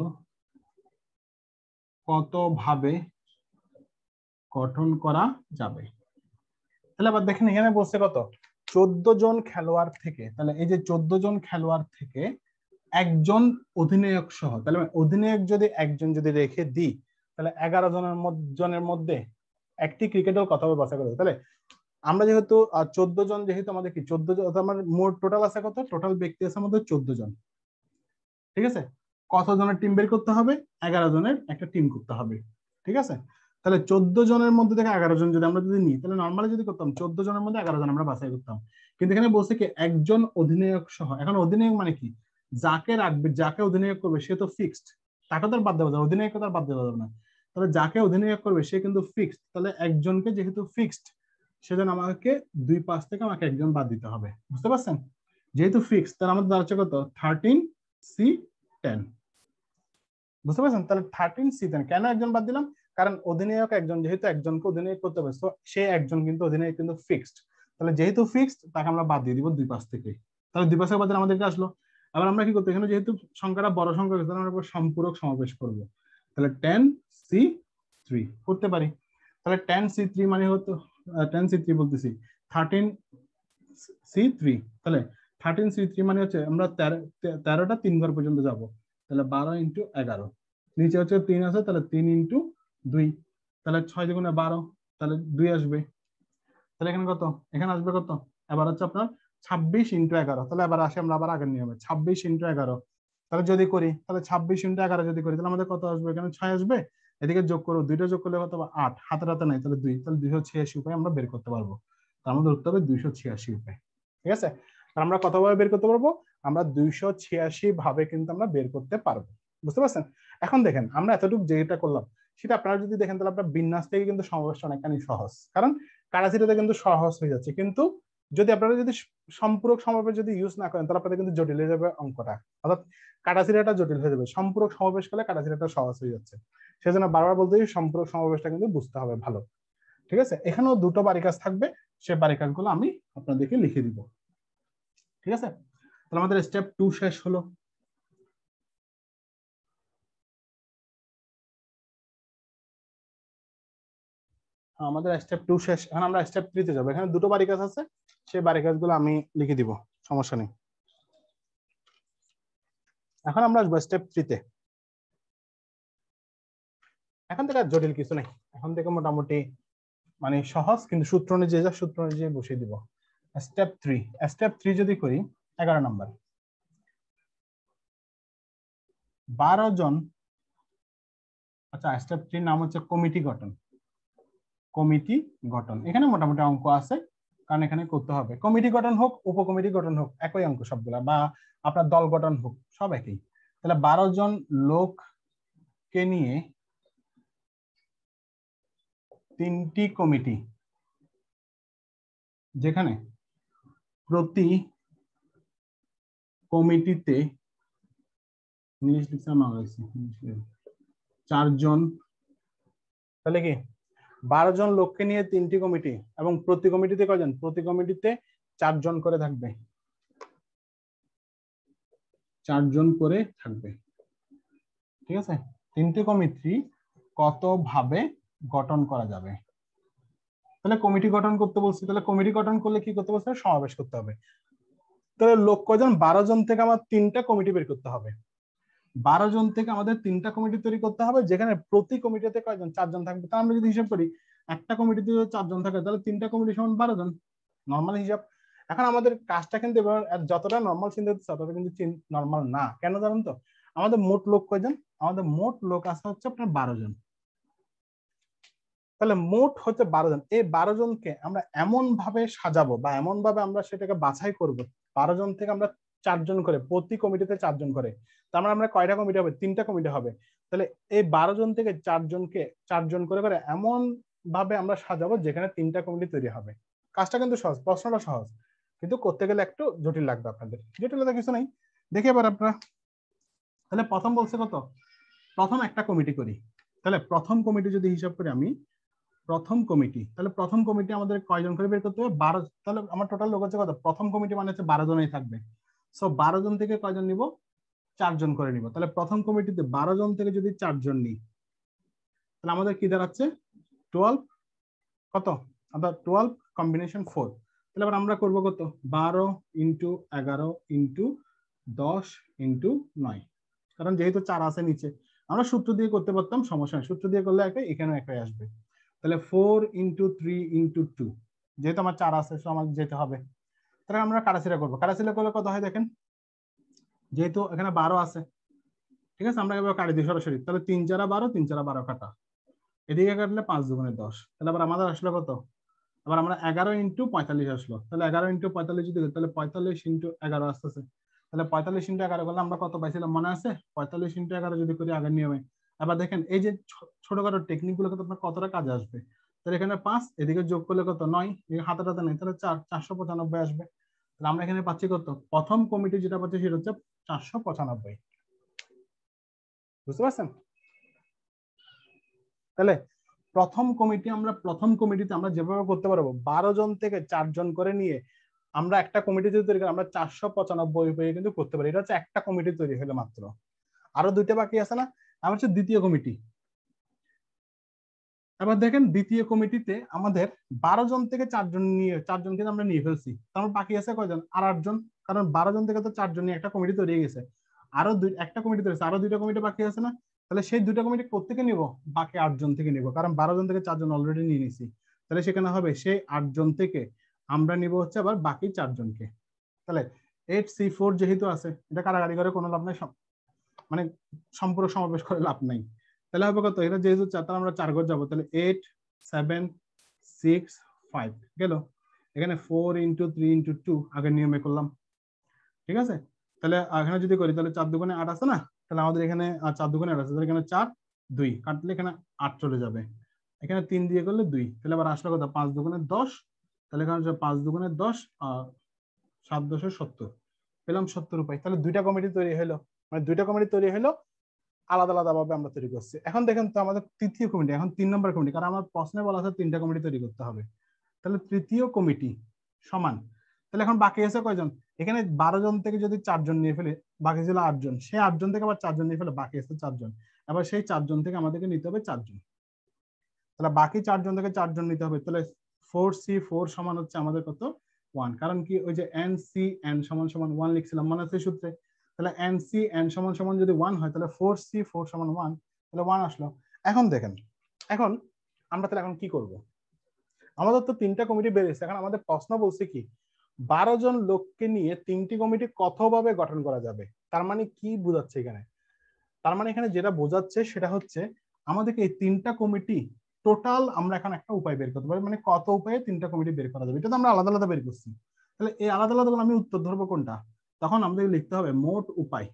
কতভাবে গঠন করা যাবে। তাহলে আবার দেখেন এখানে বলছে কত, 14 জন খেলোয়াড় থেকে। তাহলে এই যে 14 জন খেলোয়াড় থেকে একজন অধিনায়ক সহ, তাহলে অধিনায়ক যদি একজন যদি রেখে দিই, তাহলে 11 জনের মধ্যে একটি ক্রিকেট দল কতভাবে বাছাই করা যাবে। তাহলে আমরা যেহেতু 14 জন, যেহেতু আমাদের কি 14 জন, আমার মোট টোটাল আছে কত, টোটাল ব্যক্তি আছে আমাদের 14 জন। ঠিক আছে, কত জনের টিম বের করতে হবে, 11 জনের একটা টিম করতে হবে। ঠিক আছে, তাহলে 14 জনের মধ্যে থেকে 11 জন যদি আমরা যদি নিই, তাহলে নর্মালি যদি করতাম 14 জনের মধ্যে 11 জন আমরা বাছাই করতাম। কিন্তু এখানে বলছে কি একজন অধিনায়ক সহ। এখন অধিনায়ক মানে কি, যাকে রাখবে, যাকে অধিনায়ক করবে সে তো ফিক্সড, তাকে তো আর বাদ দেওয়া যাবে, অধিনায়ক তো আর বাদ দেওয়া যাবে না। তাহলে যাকে অধিনায়ক করবে সে কিন্তু ফিক্সড, তাহলে একজনকে যেহেতু ফিক্সড, সেজন্য আমাকে 2 পাশ থেকে আমাকে একজন বাদ দিতে হবে। বুঝতে পারছেন, যেহেতু ফিক্সড তাহলে আমাদের দাঁড়াচ্ছে কত, 13C10। বুঝতে পারছেন, তাহলে 13C10 কেন একজন বাদ দিলাম, কারণ অধিনায়ক একজন, যেহেতু একজনকে অধিনায়ক করতে হবে, তো সে একজন কিন্তু অধিনায়ক কিন্তু ফিক্সড। তাহলে যেহেতু ফিক্সড তাকে আমরা বাদ দিয়ে দিব 2 পাশ থেকে। তাহলে 2 পাশে বাদ দিলে আমাদেরকে আসলো। আবার আমরা কি করতে, এখানে যেহেতু সংখ্যাটা বড় সংখ্যা, তাহলে আমরা সম্পূরক সমাবেশ করব। তাহলে 10C3 করতে পারি। তাহলে 10C3 মানে হতো 10C3 বলতেছি 13C3। তাহলে 13C3 মানে হচ্ছে আমরা 13টা 3 ঘর পর্যন্ত যাব। তাহলে 12 × 11, নিচে হচ্ছে 3 আছে, তাহলে 3 × 2, তাহলে 6 দুগুণে 12, তাহলে 2 আসবে। তাহলে এখানে কত, এখানে আসবে কত, এবার হচ্ছে আপনার 26 × 11। তাহলে এবার আসে আমরা আবার আগের নিয়মে 26 × 11। তাহলে যদি করি, তাহলে 26 × 11 যদি করি, তাহলে আমাদের কত আসবে, এখানে 6 আসবে, এদিকে যোগ করবো, 2টা যোগ করলে কত, 8, হাতে হাতে নাই, তাহলে 2, তাহলে 286 উপায় আমরা বের করতে পারবো। তার মধ্যে উত্তর হবে 286 উপায়। ঠিক আছে, আর আমরা কতভাবে বের করতে পারবো, আমরা 286 ভাবে কিন্তু আমরা বের করতে পারবো। বুঝতে পারছেন। এখন দেখেন আমরা এতটুকু যেটা করলাম সেটা আপনারা যদি দেখেন, তাহলে আপনার বিন্যাস থেকে কিন্তু সমাবেশটা অনেকখানি সহজ, কারণ কারাচিটাতে কিন্তু সহজ হয়ে যাচ্ছে। কিন্তু যদি আপনারা যদি সম্পূরক সমাবেশ যদি ইউজ না করেন, তাহলে আপনাদের কিন্তু জটিল হয়ে যাবে অঙ্কটা, অর্থাৎ কাটাছিরাটা জটিল হয়ে যাবে। সম্পূরক সমাবেশ করলে কাটাছিরাটা সহজ হয়ে যাচ্ছে। সেজন্য বারবার বলতে সম্পূরক সমাবেশটা কিন্তু বুঝতে হবে ভালো। ঠিক আছে, এখানেও দুটো বাড়ি কাজ থাকবে, সে বাড়ি কাজগুলো আমি আপনাদেরকে লিখে দিব। ঠিক আছে, তাহলে আমাদের স্টেপ 2 শেষ হলো। আমাদের স্টেপ 2 শেষ, এখন আমরা স্টেপ 3 তে যাবো। এখানে দুটো বাড়ি কাজ আছে, সেই বাড়ি কাজগুলো আমি লিখে দিব, সমস্যা নেই। এখন আমরা আসবো স্টেপ 3 তে। এখন থেকে জটিল কিছু নেই, এখন থেকে মোটামুটি মানে সহজ, কিন্তু সূত্র অনুযায়ী সূত্র অনুযায়ী বসিয়ে দিব। স্টেপ 3, স্টেপ 3 যদি করি 11 নাম্বার, 12 জন, আচ্ছা স্টেপ 3 নাম হচ্ছে কমিটি গঠন। কমিটি গঠন, এখানে মোটামুটি অঙ্ক আছে, কারণ এখানে করতে হবে। কমিটি গঠন হোক, উপকমিটি গঠন হোক, একই অঙ্ক সবগুলা, বা আপনার দল গঠন হোক, সব একই। তাহলে 12 জন লোককে নিয়ে 3টি কমিটি, যেখানে প্রতি কমিটিতে 4 জন, তাহলে কি 12 জন লোককে নিয়ে 3টি কমিটি, এবং প্রতি কমিটিতে কয়জন, প্রতি কমিটিতে 4 জন করে থাকবে, 4 জন করে থাকবে। ঠিক আছে, 3টি কমিটি কত ভাবে গঠন করা যাবে। তাহলে কমিটি গঠন করতে বলছি, তাহলে কমিটি গঠন করলে কি করতে বলছে, সমাবেশ করতে হবে। তাহলে লোক কয়জন, 12 জন থেকে আমার 3টা কমিটি বের করতে হবে। 12 জন থেকে আমাদের 3টা কমিটি তৈরি করতে হবে, যেখানে প্রতি কমিটিতে কয়জন, 4 জন থাকবে। তাহলে আমরা যদি হিসাব করি, একটা কমিটিতে 4 জন থাকে, তাহলে 3টা কমিটি সমান 12 জন, নর্মাল হিসাব। এখন আমাদের কাজটা কিন্তু এবার যতটা নর্মাল চিন্তা হচ্ছে ততটা কিন্তু নর্মাল না। কেন জানেন তো, আমাদের মোট লোক কয়জন, আমাদের মোট লোক আছে হচ্ছে আপনার 12 জন। তাহলে মোট হচ্ছে 12 জন। এই 12 জনকে আমরা এমন ভাবে সাজাবো, বা এমন ভাবে আমরা সেটাকে বাছাই করব, 12 জন থেকে আমরা 4 জন করে, প্রতি কমিটিতে 4 জন করে। তার মানে আমরা কয়টা কমিটি হবে, 3টা কমিটি হবে। তাহলে এই 12 জন থেকে 4 জনকে 4 জন করে করে এমন ভাবে আমরা সাজাবো যেখানে 3টা কমিটি তৈরি হবে। কাজটা কিন্তু সহজ, প্রশ্নটা সহজ, কিন্তু করতে গেলে একটু জটিল লাগবে আপনাদের। জটিলতা কিছু নাই, দেখি এবার আপনারা। তাহলে প্রথম বলছে কত, প্রথম একটা কমিটি করি। তাহলে প্রথম কমিটি যদি হিসাব করি আমি, প্রথম কমিটি, তাহলে প্রথম কমিটি আমাদের কয়জন করে বের করতে হবে, 12। তাহলে আমার টোটাল লোক হচ্ছে কত, প্রথম কমিটি মানে হচ্ছে 12 জনই থাকবে। সো 12 জন থেকে কয়জন নিব, 4 জন করে নিব। তাহলে প্রথম কমিটিতে 12 জন থেকে যদি 4 জন নিই, তাহলে আমাদের কি দাঁড়াচ্ছে 12, কত আমরা 12 কম্বিনেশন 4। তাহলে এবার আমরা করব কত, 12 ইন্টু 11 ইন্টু 10 ইন্টু 9, কারণ যেহেতু 4 আছে নিচে, আমরা সূত্র দিয়ে করতে পারতাম, সমস্যা নেই, সূত্র দিয়ে করলে একই, এখানেও একই আসবে। তাহলে 4 ইন্টু 3 ইন্টু 2, যেহেতু আমার 4 আছে আমার যেতে হবে। তাহলে আমরা কাটাছিড়া করবো, কাটাছিড়া করলে কত হয় দেখেন, যেহেতু এখানে 12 আছে, ঠিক আছে, আমরা এবার কাটি দিই সরাসরি। তাহলে 3 4 12, 3 4 12 কাটা, এদিকে কাটলে 5 দুগুণে 10। তাহলে আবার আমাদের আসলো কত, আবার আমরা 11 ইন্টু 45 আসলো। তাহলে 11 ইন্টু 45 যদি, তাহলে 45 ইন্টু 11 আসতেছে। তাহলে 45 ইন্টু 11 করলে আমরা কত পাইছিলাম মনে আছে, 45 ইন্টু 11 যদি করি আগের নিয়মে। আবার দেখেন এই যে ছোটখাটো টেকনিক গুলো আপনার কতটা কাজে আসবে। তাহলে এখানে 5, এদিকে যোগ করলে কত 9, এদিকে হাতাটাতে নেই, তাহলে 495 আসবে। তাহলে আমরা এখানে পাচ্ছি কত, প্রথম কমিটি যেটা পাচ্ছি সেটা হচ্ছে 495। বুঝতে পারছেন? তাহলে প্রথম কমিটি, আমরা প্রথম কমিটিতে আমরা যেভাবে করতে পারবো, 12 জন থেকে 4 জন করে নিয়ে আমরা একটা কমিটি যদি তৈরি করি, আমরা 495 পেয়ে কিন্তু করতে পারি। এটা হচ্ছে একটা কমিটি তৈরি হলো মাত্র। আরো 2টা বাকি আছে না, আমার হচ্ছে দ্বিতীয় কমিটি। এবার দেখেন দ্বিতীয় কমিটিতে আমাদের 12 জন থেকে 4 জন নিয়ে, 4 জনকে আমরা নিয়ে ফেলছি, তারপর বাকি আছে কয়জন, আর 8 জন। কারণ 12 জন থেকে তো 4 জন নিয়ে একটা কমিটি তৈরি হয়ে গেছে, আরো একটা কমিটি তৈরি হয়েছে, আরো 2টা কমিটি বাকি আছে না। তাহলে সেই 2টা কমিটি কোত্থেকে নিব, বাকি 8 জন থেকে নিব, কারণ 12 জন থেকে 4 জন অলরেডি নিয়ে নিছি। তাহলে সেখানে হবে সেই 8 জন থেকে আমরা নিব হচ্ছে আবার বাকি 4 জনকে। তাহলে 8C4 যেহেতু আছে, এটা কারাগারি করে কোনো লাভ নাই, মানে সম্পূরক সমাবেশ করে লাভ নাই। তাহলে হবে কত, এটা যেহেতু 4, তাহলে আমরা 4 ঘর যাবো। তাহলে 8 7 6 5 গেল। এখানে 4 ইন্টু 3 ইন্টু 2 আগের নিয়মে করলাম, ঠিক আছে। তাহলে এখানে যদি করি, তাহলে 4 দুগুণে 8 আছে না, তাহলে আমাদের এখানে 4 দুগুণে 8 আছে, তাহলে এখানে 4 2 কাটলে এখানে 8 চলে যাবে। এখানে 3 দিয়ে করলে 2, তাহলে আবার আসলে কত, 5 দুগুণে 10, তাহলে এখানে 5 দুগুণে 10 7 10 70, পেলাম 70 উপায়। তাহলে 2টা কমিটি তৈরি হলো, মানে 2টা কমিটি তৈরি হলো। আলাদা আলাদা ভাবে আমরা তৈরি করছি। এখন দেখেন তো আমাদের তৃতীয় কমিটি, এখন 3 নম্বর কমিটি, কারণ আমার প্রশ্নে বলা আছে 3টা কমিটি তৈরি করতে হবে। তাহলে তৃতীয় কমিটি সমান, তাহলে এখন বাকি আছে কয়জন? এখানে 12 জন থেকে যদি 4 জন নিয়ে ফেলে, বাকি ছিল 8 জন, সেই 8 জন থেকে আবার 4 জন নিয়ে ফেলে, বাকি আছে 4 জন। এবার সেই 4 জন থেকে আমাদেরকে নিতে হবে 4 জন। তাহলে বাকি 4 জন থেকে 4 জন নিতে হবে। তাহলে 4C4 সমান হচ্ছে আমাদের কত? 1। কারণ কি, ওই যে NCN সমান সমান 1 লিখছিলাম মনে আছে সূত্রে। তাহলে NCN সমান সমান যদি 1 হয়, তাহলে 4C4 সমান 1, তাহলে 1 আসলো। এখন দেখেন, এখন আমরা তাহলে এখন কি করব? আমাদের তো 3টা কমিটি বেরিয়েছে। এখন আমাদের প্রশ্ন বলছে কি, 12 জন লোককে নিয়ে 3টি কমিটি কতভাবে গঠন করা যাবে। তার মানে কি বোঝাচ্ছে এখানে? তার মানে এখানে যেটা বোঝাচ্ছে সেটা হচ্ছে আমাদেরকে এই 3টা কমিটি টোটাল আমরা এখন একটা উপায় বের করতে পারি, মানে কত উপায়ে 3টা কমিটি বের করা যাবে। এটা তো আমরা আলাদা আলাদা বের করছি। তাহলে এই আলাদা আলাদা আমি উত্তর ধরবো কোনটা? তখন আমাদের লিখতে হবে মোট উপায়।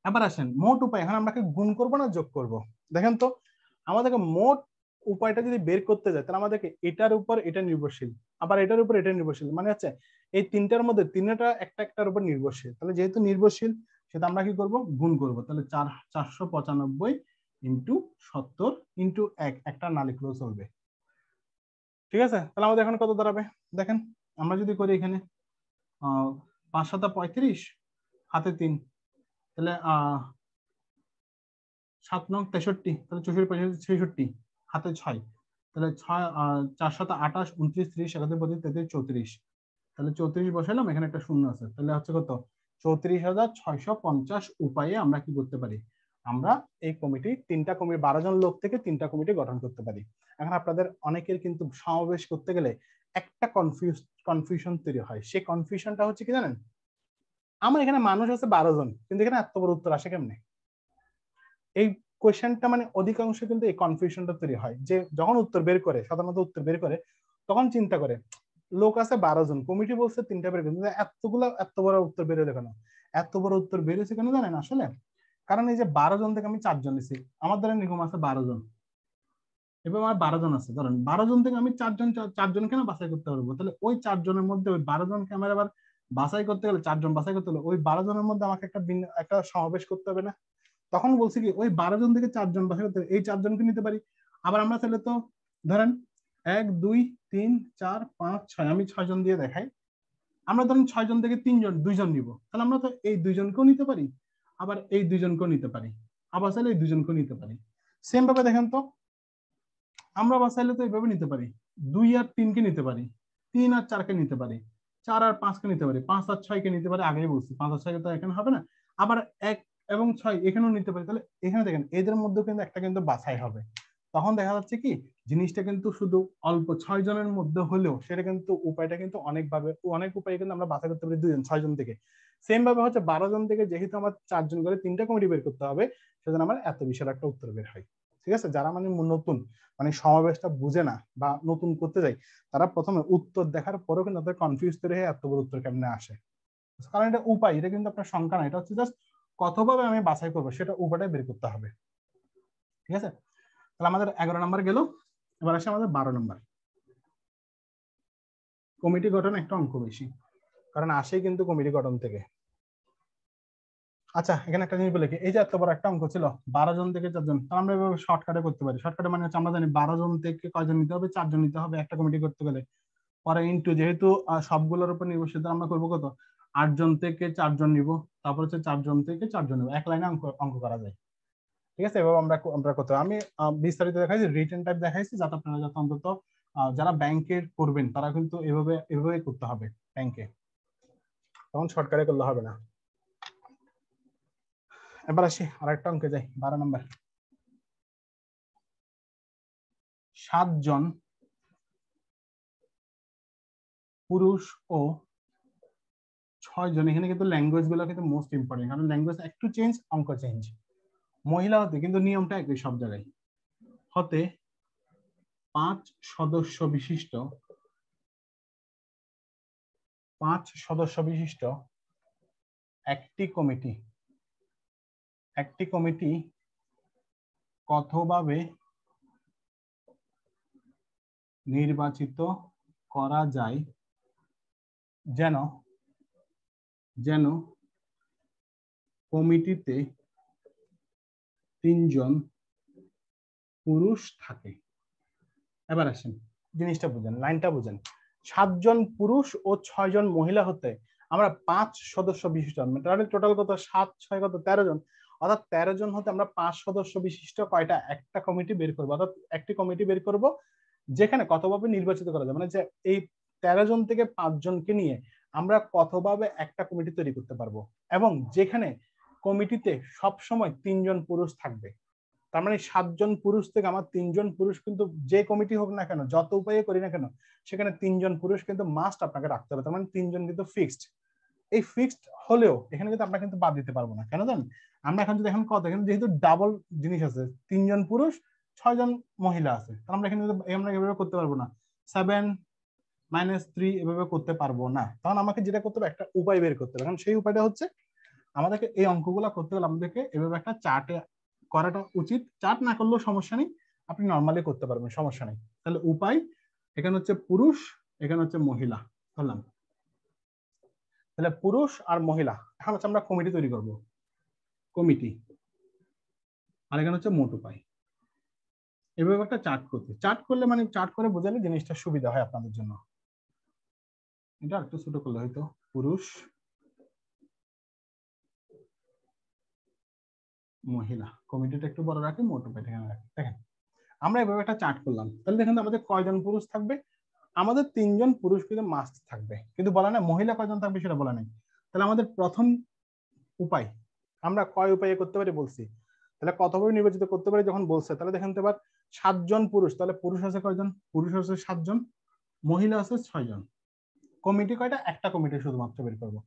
এবার আসেন মোট উপায়, এখন আমরা গুণ করবো না যোগ করব? দেখেন তো, আমাদেরকে মোট উপায়টা যদি বের করতে যায়, তাহলে আমাদেরকে এটার উপর এটা নির্ভরশীল, আবার এটার উপর এটা নির্ভরশীল, মানে হচ্ছে এই 3টার মধ্যে 3টা একটা একটার উপর নির্ভরশীল। তাহলে যেহেতু নির্ভরশীল, সেটা আমরা কি করব? গুণ করব। তাহলে 495 ইন্টু 70 ইন্টু 1, একটা না লিখলেও চলবে। ঠিক আছে, তাহলে আমাদের এখন কত দাঁড়াবে দেখেন, আমরা যদি করি এখানে 5 7 35 হাতে 3, তাহলে 7 9 63, তাহলে 64 65 হাতে 6, তাহলে 6 4 7 28 29 30 31 32 33 34, তাহলে 34 বসাইলাম, এখানে একটা শূন্য আছে, তাহলে হচ্ছে কত? 34,650 উপায়ে আমরা কি করতে পারি? আমরা এই কমিটি 3টা কমিটি 12 জন লোক থেকে 3টা কমিটি গঠন করতে পারি। এখন আপনাদের অনেকের কিন্তু সমাবেশ করতে গেলে একটা কনফিউশন তৈরি হয়। সেই কনফিউশনটা হচ্ছে কি জানেন? আমার এখানে মানুষ আছে 12 জন, কিন্তু এখানে এত বড় উত্তর আসে কেমনে? এই কোয়েশ্চেনটা মানে অধিকাংশ কিন্তু এই কনফিউশনটা তৈরি হয়, যে যখন উত্তর বের করে, সাধারণত উত্তর বের করে, তখন চিন্তা করে লোক আছে 12 জন, কমিটি বলছে 3টা বের করে, এতগুলো এত বড় উত্তর বের হলো কেন? এত বড় উত্তর বের হয়েছে কেন জানেন আসলে? কারণ এই যে 12 জন থেকে আমি 4 জন নিছি, আমার দ্বারা নিগম আছে 12 জন, এবার আমার 12 জন আছে, ধরেন 12 জন থেকে আমি 4 জনকে না বাছাই করতে পারবো। তাহলে ওই 4 জনের মধ্যে ওই 12 জনকে আমার আবার বাছাই করতে গেলে, 4 জন বাছাই করতে হলে ওই 12 জনের মধ্যে আমাকে একটা সমাবেশ করতে হবে না? তখন বলছি কি, ওই 12 জন থেকে 4 জন বাছাই করতে, এই 4 জনকে নিতে পারি। আবার আমরা তাহলে তো ধরেন 1 2 3 4 5 6, আমি 6 জন দিয়ে দেখাই। আমরা ধরেন 6 জন থেকে 2 জন নিব, তাহলে আমরা তো এই 2 জনকেও নিতে পারি, আবার এই 2 জনকেও নিতে পারি, আবার চাইলে এই 2 জনকেও নিতে পারি। সেম ভাবে দেখেন তো, আমরা বাছাইলে তো এইভাবে নিতে পারি, 2 আর 3 কে নিতে পারি, 3 আর 4 কে নিতে পারি, 4 আর 5 কে নিতে পারি, 5 আর 6 কে নিতে পারি, আগেই বলছি 5 আর 6 কে তো এখানে হবে না, আবার 1 এবং 6 এখানেও নিতে পারি। তাহলে এখানে দেখেন এদের মধ্যে কিন্তু একটা কিন্তু বাছাই হবে। তখন দেখা যাচ্ছে কি, জিনিসটা কিন্তু শুধু অল্প 6 জনের মধ্যে হলেও সেটা কিন্তু উপায়টা কিন্তু অনেক উপায়ে কিন্তু আমরা বাছাই করতে পারি 2 জন 6 জন থেকে। সেম ভাবে হচ্ছে 12 জন থেকে যেহেতু আমার 4 জন করে 3টা কমিটি বের করতে হবে, সেজন্য আমার এত বিশাল একটা উত্তর বের হয়। ঠিক আছে, যারা মানে নতুন, মানে সমাবেশটা বুঝে না বা নতুন করতে যায়, তারা প্রথমে উত্তর দেখার পরেও কিন্তু তাদের কনফিউজ তৈরি হয়ে এত বড় উত্তর কেমনে আসে। কারণ এটা উপায়, এটা কিন্তু আপনার সংখ্যা না, এটা হচ্ছে জাস্ট কতভাবে আমি বাছাই করবো সেটা উপায়টা বের করতে হবে। ঠিক আছে, তাহলে আমাদের 11 নম্বর গেল। এবার আসে আমাদের 12 নম্বর। কমিটি গঠন একটা অঙ্ক বেশি, কারণ আসেই কিন্তু কমিটি গঠন থেকে। আচ্ছা, এখানে একটা জিনিস বলে কি, এই যে এত বড় একটা অঙ্ক ছিল 12 জন থেকে 4 জন, তাহলে আমরা এভাবে শর্টকাটে করতে পারি। শর্টকাটে মানে হচ্ছে আমরা জানি 12 জন থেকে কয়জন নিতে হবে? 4 জন নিতে হবে একটা কমিটি করতে গেলে। পরে ইনটু, যেহেতু সবগুলোর উপর নির্ভরশীল, আমরা করবো কত? 8 জন থেকে 4 জন নিব, তারপর হচ্ছে 4 জন থেকে 4 জন নিব, এক লাইনে অঙ্ক করা যায়। ঠিক আছে, এভাবে আমরা করতে হবে। আমি বিস্তারিত দেখাইছি, রিটেন টাইপ দেখাইছি, যাতে আপনারা যাতে অন্তত যারা ব্যাংকের করবেন তারা কিন্তু এভাবে করতে হবে ব্যাংকে, তখন শর্টকাটে করলে হবে না। এবার আসি আরেকটা অঙ্কে যাই, 12 নম্বর। 7 জন পুরুষ ও 6 জন, এখানে কিন্তু ল্যাঙ্গুয়েজ গুলো কিন্তু মোস্ট ইম্পর্টেন্ট, কারণ ল্যাঙ্গুয়েজ একটু চেঞ্জ, অঙ্ক চেঞ্জ। মহিলা হতে কিন্তু নিয়মটা একই সব জায়গায়, হতে 5 সদস্য বিশিষ্ট 5 সদস্য বিশিষ্ট একটি কমিটি কতভাবে নির্বাচিত করা যায় যেন কমিটিতে তিনজন পুরুষ থাকে। এবার আসেন জিনিসটা বুঝেন, লাইনটা বুঝেন। 7 জন পুরুষ ও 6 জন মহিলা হতে আমরা 5 সদস্য বিশিষ্ট, তাহলে টোটাল কত, 7 6 কত 13 জন, অর্থাৎ 13 জন হতে আমরা 5 সদস্য বিশিষ্ট কয়টা একটা কমিটি বের করবো, অর্থাৎ একটি কমিটি বের করব যেখানে কতভাবে নির্বাচিত করা যায়, মানে যে এই 13 জন থেকে 5 জনকে নিয়ে আমরা কতভাবে একটা কমিটি তৈরি করতে পারবো, এবং যেখানে কমিটিতে সব সময় 3 জন পুরুষ থাকবে। তার মানে 7 জন পুরুষ থেকে আমার 3 জন পুরুষ কিন্তু যে কমিটি হোক না কেন, যত উপায়ে করি না কেন, সেখানে 3 জন পুরুষ কিন্তু মাস্ট আপনাকে রাখতে হবে। তার মানে 3 জন কিন্তু ফিক্সড। এই ফিক্সড হলেও এখানে কিন্তু আমরা কিন্তু বাদ দিতে পারবো না, কেন জানেন? আমরা এখন যদি এখন কত, এখানে যেহেতু ডাবল জিনিস আছে, 3 জন পুরুষ 6 জন মহিলা আছে, তাহলে আমরা এখানে আমরা এভাবে করতে পারবো না, 7 - 3 এভাবে করতে পারবো না। তখন আমাকে যেটা করতে হবে, একটা উপায় বের করতে হবে। কারণ সেই উপায়টা হচ্ছে আমাদেরকে এই অঙ্কগুলো করতে গেলে আমাদেরকে এভাবে একটা চার্টে করাটা উচিত। চার্ট না করলেও সমস্যা নেই, আপনি নর্মালি করতে পারবেন, সমস্যা নেই। তাহলে উপায়, এখানে হচ্ছে পুরুষ, এখানে হচ্ছে মহিলা ধরলাম। তাহলে পুরুষ আর মহিলা, এখন হচ্ছে আমরা কমিটি তৈরি করব, কমিটি, আর এখানে হচ্ছে মোট উপায়। এভাবে একটা চার্ট করতে, চার্ট করলে মানে চার্ট করে বোঝালে জিনিসটা সুবিধা হয় আপনাদের জন্য। এটা একটু ছোট করলে হয়তো, পুরুষ মহিলা, কমিটিটা একটু বড় রাখি, মোট উপায়টা এখানে রাখি। দেখেন আমরা এভাবে একটা চার্ট করলাম, তাহলে দেখেন আমাদের কয়জন পুরুষ থাকবে, আমাদের 3 জন পুরুষ কিন্তু মাস্ট থাকবে, কিন্তু বলা নাই মহিলা কয়জন থাকবে সেটা বলা নাই। তাহলে আমাদের প্রথম উপায়, আমরা কয় উপায়ে করতে পারি বলছি, তাহলে কতভাবে নির্বাচিত করতে পারি যখন বলছে, তাহলে দেখেন তো এবার 7 জন পুরুষ, তাহলে পুরুষ আছে কয়জন, পুরুষ আছে 7 জন, মহিলা আছে 6 জন, কমিটি কয়টা, একটা কমিটি শুধুমাত্র বের করবো।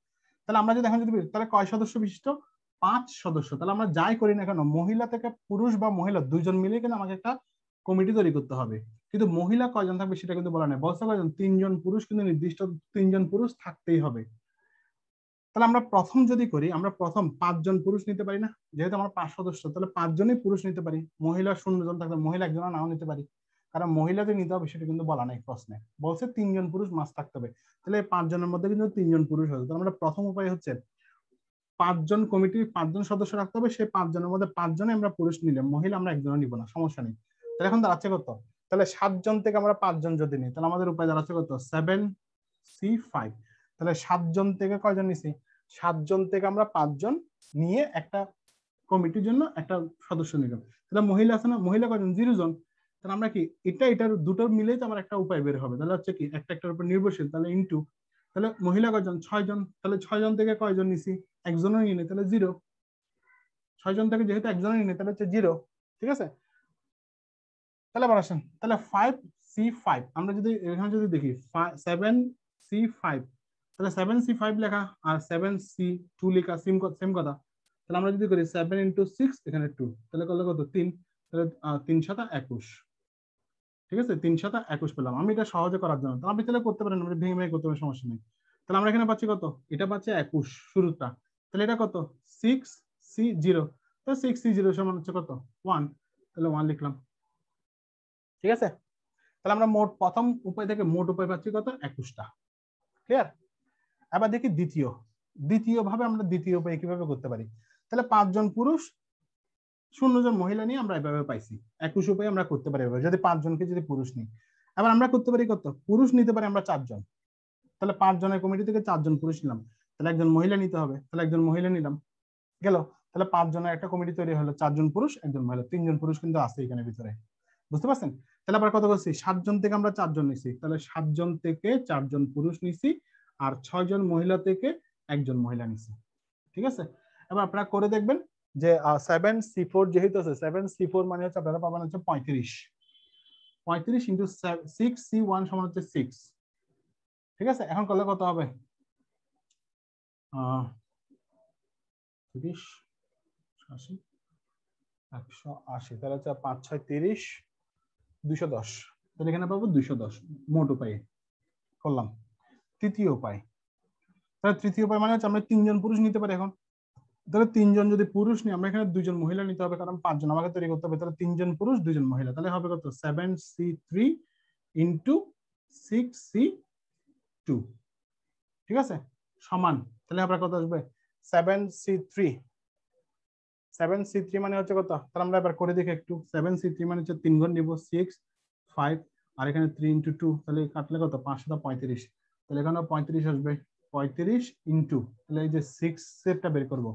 তাহলে আমরা যদি এখন যদি তাহলে কয় সদস্য বিশিষ্ট, 5 সদস্য। তাহলে আমরা যাই করি না কেন, মহিলা থেকে পুরুষ বা মহিলা দুইজন মিলে কিন্তু আমাকে একটা কমিটি তৈরি করতে হবে, কিন্তু মহিলা কয়জন থাকবে সেটা কিন্তু বলা নেই, বলছে কয়জন, 3 জন পুরুষ, কিন্তু নির্দিষ্ট 3 জন পুরুষ থাকতেই হবে। তাহলে আমরা প্রথম যদি করি, আমরা প্রথম 5 জন পুরুষ নিতে পারি না, যেহেতু আমরা 5 সদস্য, তাহলে 5 জনই পুরুষ নিতে পারি, মহিলা 0 জন থাকলে মহিলা একজন নাও নিতে পারি, কারণ মহিলা যে নিতে হবে সেটা কিন্তু বলা নাই প্রশ্নে, বলছে 3 জন পুরুষ মাস্ট থাকতে হবে। তাহলে 5 জনের মধ্যে কিন্তু 3 জন পুরুষ হবে। তাহলে আমরা প্রথম উপায় হচ্ছে 5 জন কমিটি, 5 জন সদস্য রাখতে হবে, সেই 5 জনের মধ্যে 5 জনে আমরা পুরুষ নিলাম, মহিলা আমরা একজনও নিব না, সমস্যা নেই। তাহলে এখন দাঁড়াচ্ছে কত, তাহলে 7 জন থেকে আমরা 5 জন যদি নিই, তাহলে আমাদের উপায় দাঁড়াচ্ছে কত, 7C5। তাহলে 7 জন থেকে কয়জন নিছি, 7 জন থেকে আমরা 5 জন নিয়ে একটা কমিটির জন্য একটা সদস্য নিলাম। তাহলে মহিলা আছে না, মহিলা কয়জন, 0 জন। তাহলে আমরা কি এটার দুটো মিলেই তো আমার একটা উপায় বের হবে, তাহলে হচ্ছে কি একটা একটার উপর নির্ভরশীল, তাহলে ইনটু, তাহলে মহিলা কয়জন, 6 জন, তাহলে 6 জন থেকে কয়জন নিছি, একজনও নিয়ে নেই, তাহলে 0। 6 জন থেকে যেহেতু একজনও নিয়ে নেই, তাহলে হচ্ছে 0, ঠিক আছে। তাহলে আবার আসেন, তাহলে 5C5 আমরা যদি এখানে যদি দেখি 7C5, তাহলে 7C5 লেখা আর 7C2 লেখা সেম কথা। তাহলে আমরা যদি করি 7 × 6, এখানে 2, তাহলে করলে কত 3, তাহলে 3 × 7 = 21, ঠিক আছে, 3 × 7 = 21 পেলাম। আমি এটা সহজে করার জন্য, তাহলে আপনি তাহলে করতে পারেন, আমরা ভেঙে ভেঙে করতে পারেন, সমস্যা নেই। তাহলে আমরা এখানে পাচ্ছি কত, এটা পাচ্ছি 21 শুরুটা, তাহলে এটা কত 6C0, তাহলে 6C0 সমান হচ্ছে কত 1, তাহলে 1 লিখলাম, ঠিক আছে। তাহলে আমরা মোট প্রথম উপায় থেকে মোট উপায় পাচ্ছি কত, 21টা, ক্লিয়ার। এবার দেখি দ্বিতীয় ভাবে আমরা দ্বিতীয় উপায় কিভাবে করতে পারি। তাহলে 5 জন পুরুষ 0 জন মহিলা নিয়ে আমরা এভাবে পাইছি, 21 উপায় আমরা করতে পারি যদি 5 জনকে যদি পুরুষ নিই। এবার আমরা করতে পারি কত, পুরুষ নিতে পারি আমরা 4 জন, তাহলে 5 জনের কমিটি থেকে 4 জন পুরুষ নিলাম, তাহলে একজন মহিলা নিতে হবে, তাহলে একজন মহিলা নিলাম, গেল। তাহলে 5 জনের একটা কমিটি তৈরি হলো, 4 জন পুরুষ একজন মহিলা, 3 জন পুরুষ কিন্তু আছে এখানে ভিতরে, বুঝতে পারছেন। তাহলে আবার কত করছি, 7 জন থেকে আমরা 4 জন নিছি, তাহলে 7 জন থেকে 4 জন পুরুষ নিছি, আর 6 জন মহিলা থেকে একজন মহিলা নিছি, ঠিক আছে। এবার আপনারা করে দেখবেন যে 7C4 যেহেতু আছে, 7C4 মানে হচ্ছে আপনারা পাবেন হচ্ছে 35 × 6C1 সমান হচ্ছে 6, ঠিক আছে। এখন করলে কত হবে, 30 80 180, তাহলে হচ্ছে 5 6 30 210, তাহলে এখানে পাবো 210 মোট উপায়ে করলাম। তৃতীয় উপায়, তাহলে তৃতীয় উপায় মানে হচ্ছে আমরা 3 জন পুরুষ নিতে পারি এখন, তাহলে 3 জন যদি পুরুষ নিই, আমরা এখানে 2 জন মহিলা নিতে হবে, কারণ 5 জন আমাকে তৈরি করতে হবে, তাহলে 3 জন পুরুষ 2 জন মহিলা, তাহলে হবে কত 7C3 × 6C2, ঠিক আছে, সমান, তাহলে আবার কত আসবে 7C3 7c3 মানে হচ্ছে কত? তাহলে আমরা এবার করে দেখি একটু। 7c3 মানে হচ্ছে 3 ঘর নিব, 6 5 আর এখানে 3 × 2, তাহলে কাটলে কত? 5 × 35। তাহলে এখানে 35 আসবে, 35 ইন্টু, তাহলে এই যে 6 এরটা বের করব,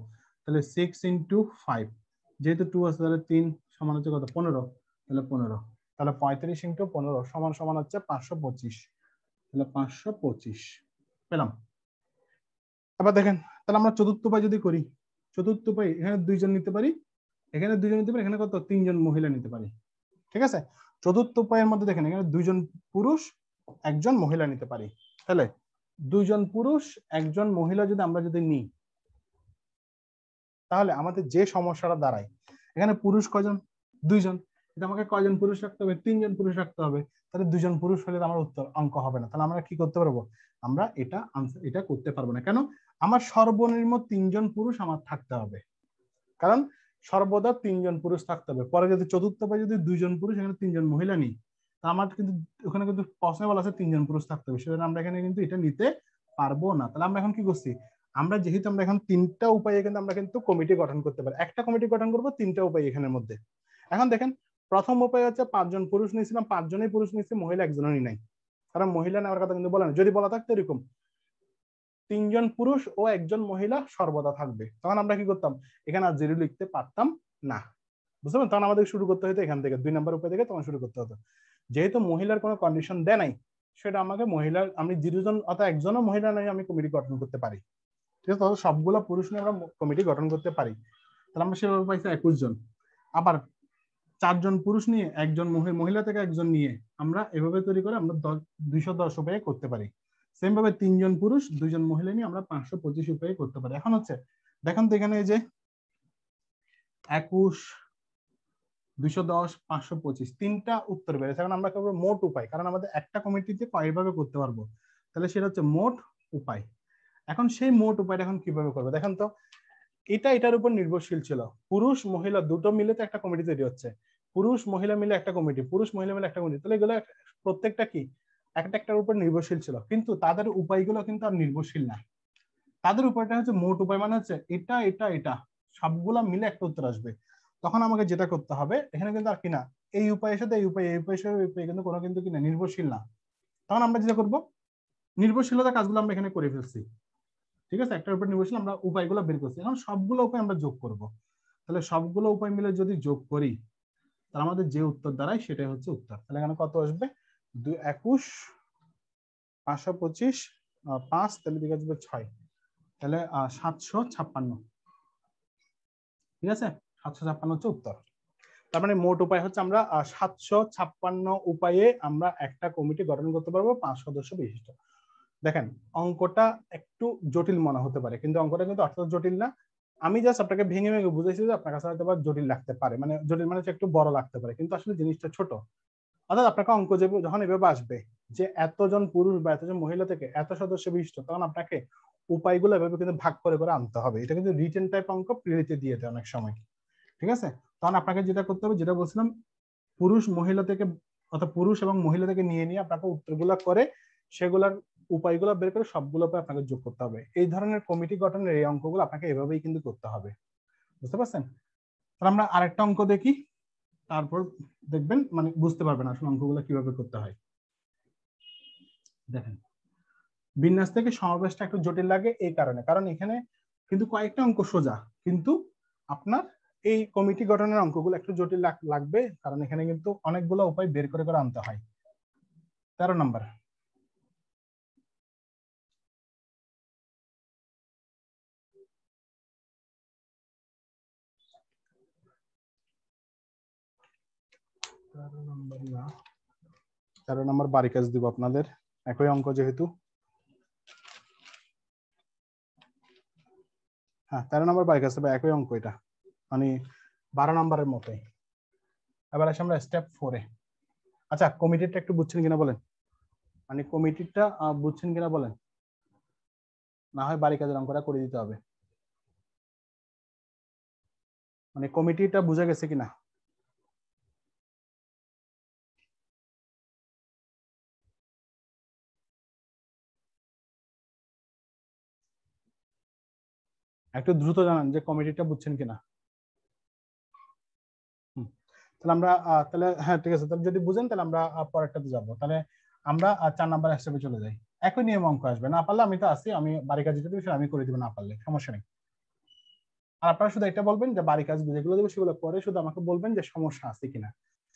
তাহলে 6 × 5, যেহেতু 2 আছে তাহলে 3 সমান হচ্ছে কত? 15। তাহলে 15, তাহলে 35 × 15 সমান সমান হচ্ছে 525। তাহলে 525 পেলাম। আবার দেখেন, তাহলে আমরা চতুর্থ উপায় যদি করি, চতুর্থ উপায় এখানে দুইজন নিতে পারি, এখানে দুইজন নিতে পারি, এখানে কত? 3জন মহিলা নিতে পারি। ঠিক আছে, চতুর্থ উপায়ের মধ্যে দেখেন এখানে 2জন পুরুষ 1জন মহিলা নিতে পারি। তাহলে 2জন পুরুষ 1জন মহিলা যদি আমরা যদি নিই, তাহলে আমাদের যে সমস্যাটা দাঁড়ায়, এখানে পুরুষ কয়জন? 2জন। এটা আমাকে কয়জন পুরুষ রাখতে হবে? 3জন পুরুষ রাখতে হবে। তাহলে 2জন পুরুষ হলে আমার উত্তর অঙ্ক হবে না। তাহলে আমরা কি করতে পারবো? আমরা এটা আনসার এটা করতে পারবো না। কেন? আমার সর্বনিম্ন 3জন পুরুষ আমার থাকতে হবে, কারণ সর্বদা 3জন পুরুষ থাকতে হবে। পরে যদি চতুর্থ পাই যদি 2জন পুরুষ এখানে 3জন মহিলা নিই, তা আমার কিন্তু ওখানে কিন্তু পসিবল আছে 3জন পুরুষ থাকতে হবে, সেজন্য আমরা এখানে কিন্তু এটা নিতে পারবো না। তাহলে আমরা এখন কি করছি? আমরা যেহেতু আমরা এখন 3টা উপায়ে কিন্তু আমরা কিন্তু কমিটি গঠন করতে পারি, একটা কমিটি গঠন করবো 3টা উপায় এখানের মধ্যে। এখন দেখেন, প্রথম উপায় হচ্ছে 5জন পুরুষ নিয়েছিলাম, 5জনই পুরুষ নিয়েছি, মহিলা 1জনই নাই, কারণ মহিলা নেওয়ার কথা কিন্তু বলে না। যদি বলা থাকতো এরকম 3জন পুরুষ ও 1জন মহিলা সর্বদা থাকবে, তখন আমরা কি করতাম? এখানে আর জিরো লিখতে পারতাম না, বুঝতে পারছেন? তখন আমাদের শুরু করতে হতো এখান থেকে, 2 নম্বর উপায় থেকে তখন শুরু করতে হতো। যেহেতু মহিলার কোনো কন্ডিশন দেয় নাই, সেটা আমাকে মহিলার, আমি 0জন অথবা 1জনও মহিলা নাই আমি কমিটি গঠন করতে পারি। ঠিক আছে, তাহলে সবগুলো পুরুষ নিয়ে আমরা কমিটি গঠন করতে পারি। তাহলে আমরা সেভাবে পাইছি 21 জন। আবার 4জন পুরুষ নিয়ে 1জন মহিলা থেকে 1জন নিয়ে আমরা এভাবে তৈরি করে আমরা 210 উপায়ে করতে পারি। সেম ভাবে 3জন পুরুষ 2জন মহিলা নিয়ে আমরা 525 উপায়ে করতে পারি। এখন হচ্ছে দেখেন তো এখানে এই যে 21, 210, 525 তিনটা উত্তর বেড়েছে। এখন আমরা করবো মোট উপায়, কারণ আমাদের একটা কমিটিতে কয়ভাবে করতে পারবো, তাহলে সেটা হচ্ছে মোট উপায়। এখন সেই মোট উপায়টা এখন কিভাবে করবো দেখেন তো। এটা এটার উপর নির্ভরশীল ছিল, পুরুষ মহিলা দুটো মিলে তো একটা কমিটি তৈরি হচ্ছে, পুরুষ মহিলা মিলে একটা কমিটি, পুরুষ মহিলা মিলে একটা কমিটি, তাহলে এগুলো প্রত্যেকটা কি একটা একটার উপর নির্ভরশীল ছিল, কিন্তু তাদের উপায়গুলো কিন্তু আর নির্ভরশীল না। তাদের উপায়টা হচ্ছে মোট উপায়, মানে হচ্ছে এটা এটা এটা সবগুলা মিলে একটা উত্তর আসবে। তখন আমাকে যেটা করতে হবে এখানে কিন্তু আর কিনা এই উপায়ের সাথে এই উপায়, এই উপায়ের সাথে এই উপায় কিন্তু কোনো কিন্তু কিনা নির্ভরশীল না। তখন আমরা যেটা করব, নির্ভরশীলতা কাজগুলো আমরা এখানে করে ফেলছি। ঠিক আছে, একটার উপর নির্ভরশীল আমরা উপায়গুলো বের করছি, এখন সবগুলো উপায় আমরা যোগ করব। তাহলে সবগুলো উপায় মিলে যদি যোগ করি, তাহলে আমাদের যে উত্তর দাঁড়ায় সেটাই হচ্ছে উত্তর। তাহলে এখানে কত আসবে? 21, 525, 5, তাহলে দিকে আসবে 6, তাহলে 756। ঠিক আছে, 756 হচ্ছে উত্তর। তার মানে মোট উপায় হচ্ছে আমরা 756 উপায়ে আমরা একটা কমিটি গঠন করতে পারবো 5 সদস্য বিশিষ্ট। দেখেন অঙ্কটা একটু জটিল মনে হতে পারে, কিন্তু অঙ্কটা কিন্তু অতটা জটিল না। আমি জাস্ট আপনাকে ভেঙে ভেঙে বুঝাইছি যে আপনার কাছে হয়তো জটিল লাগতে পারে, মানে জটিল মানে একটু বড় লাগতে পারে, কিন্তু আসলে জিনিসটা ছোট। অর্থাৎ আপনাকে অঙ্ক যখন এভাবে আসবে যে এতজন পুরুষ বা এতজন মহিলা থেকে এত সদস্য বিশিষ্ট, তখন আপনাকে উপায়গুলো এভাবে কিন্তু ভাগ করে করে আনতে হবে। এটা কিন্তু রিটেন টাইপ অঙ্ক, প্রিলিতে দিয়ে দেয় অনেক সময়। ঠিক আছে, তখন আপনাকে যেটা করতে হবে, যেটা বলছিলাম, পুরুষ মহিলা থেকে অর্থাৎ পুরুষ এবং মহিলা থেকে নিয়ে নিয়ে আপনাকে উত্তরগুলো করে সেগুলোর উপায়গুলো বের করে সবগুলো আপনাকে যোগ করতে হবে। এই ধরনের কমিটি গঠনের এই অঙ্কগুলো আপনাকে এভাবেই কিন্তু করতে হবে, বুঝতে পারছেন? তাহলে আমরা আরেকটা অঙ্ক দেখি, তারপর দেখবেন মানে বুঝতে পারবেন আসলে অঙ্কগুলো কিভাবে করতে হয়। দেখেন, বিন্যাস থেকে সমাবেশটা একটু জটিল লাগে এই কারণে, কারণ এখানে কিন্তু কয়েকটা অঙ্ক সোজা, কিন্তু আপনার এই কমিটি গঠনের অঙ্কগুলো একটু জটিল লাগবে, কারণ এখানে কিন্তু অনেকগুলো উপায় বের করে করে আনতে হয়। 13 নম্বর, না 13 নম্বর বাড়ি কাজ দিব আপনাদের, একই অঙ্ক যেহেতু। হ্যাঁ 13 নম্বর বাড়ি কাজ হবে, একই অঙ্ক এটা, মানে 12 নম্বরের মতোই। এবার আসে আমরা স্টেপ 4-এ। আচ্ছা কমিটিটা একটু বুঝছেন কিনা বলেন, মানে কমিটিটা বুঝছেন কিনা বলেন, না হয় বাড়ি কাজের অঙ্কটা করে দিতে হবে। মানে কমিটিটা বুঝা গেছে কিনা? একটু দ্রুত জানান যে কমিটিটা বুঝছেন কিনা। তাহলে আমরা তাহলে হ্যাঁ ঠিক আছে, তাহলে যদি বুঝেন তাহলে আমরা পরেরটাতে যাব। তাহলে আমরা 4 নাম্বার স্টেপে চলে যাই। একই নিয়ম অঙ্ক আসবে, না পারলে আমি তো আছি, আমি বাড়ি কাজ যেটা দিবি আমি করে দিব, না পারলে সমস্যা নেই। আর আপনারা শুধু এটা বলবেন যে বাড়ি কাজ যেগুলো দেবো সেগুলো পরে শুধু আমাকে বলবেন যে সমস্যা আছে কিনা।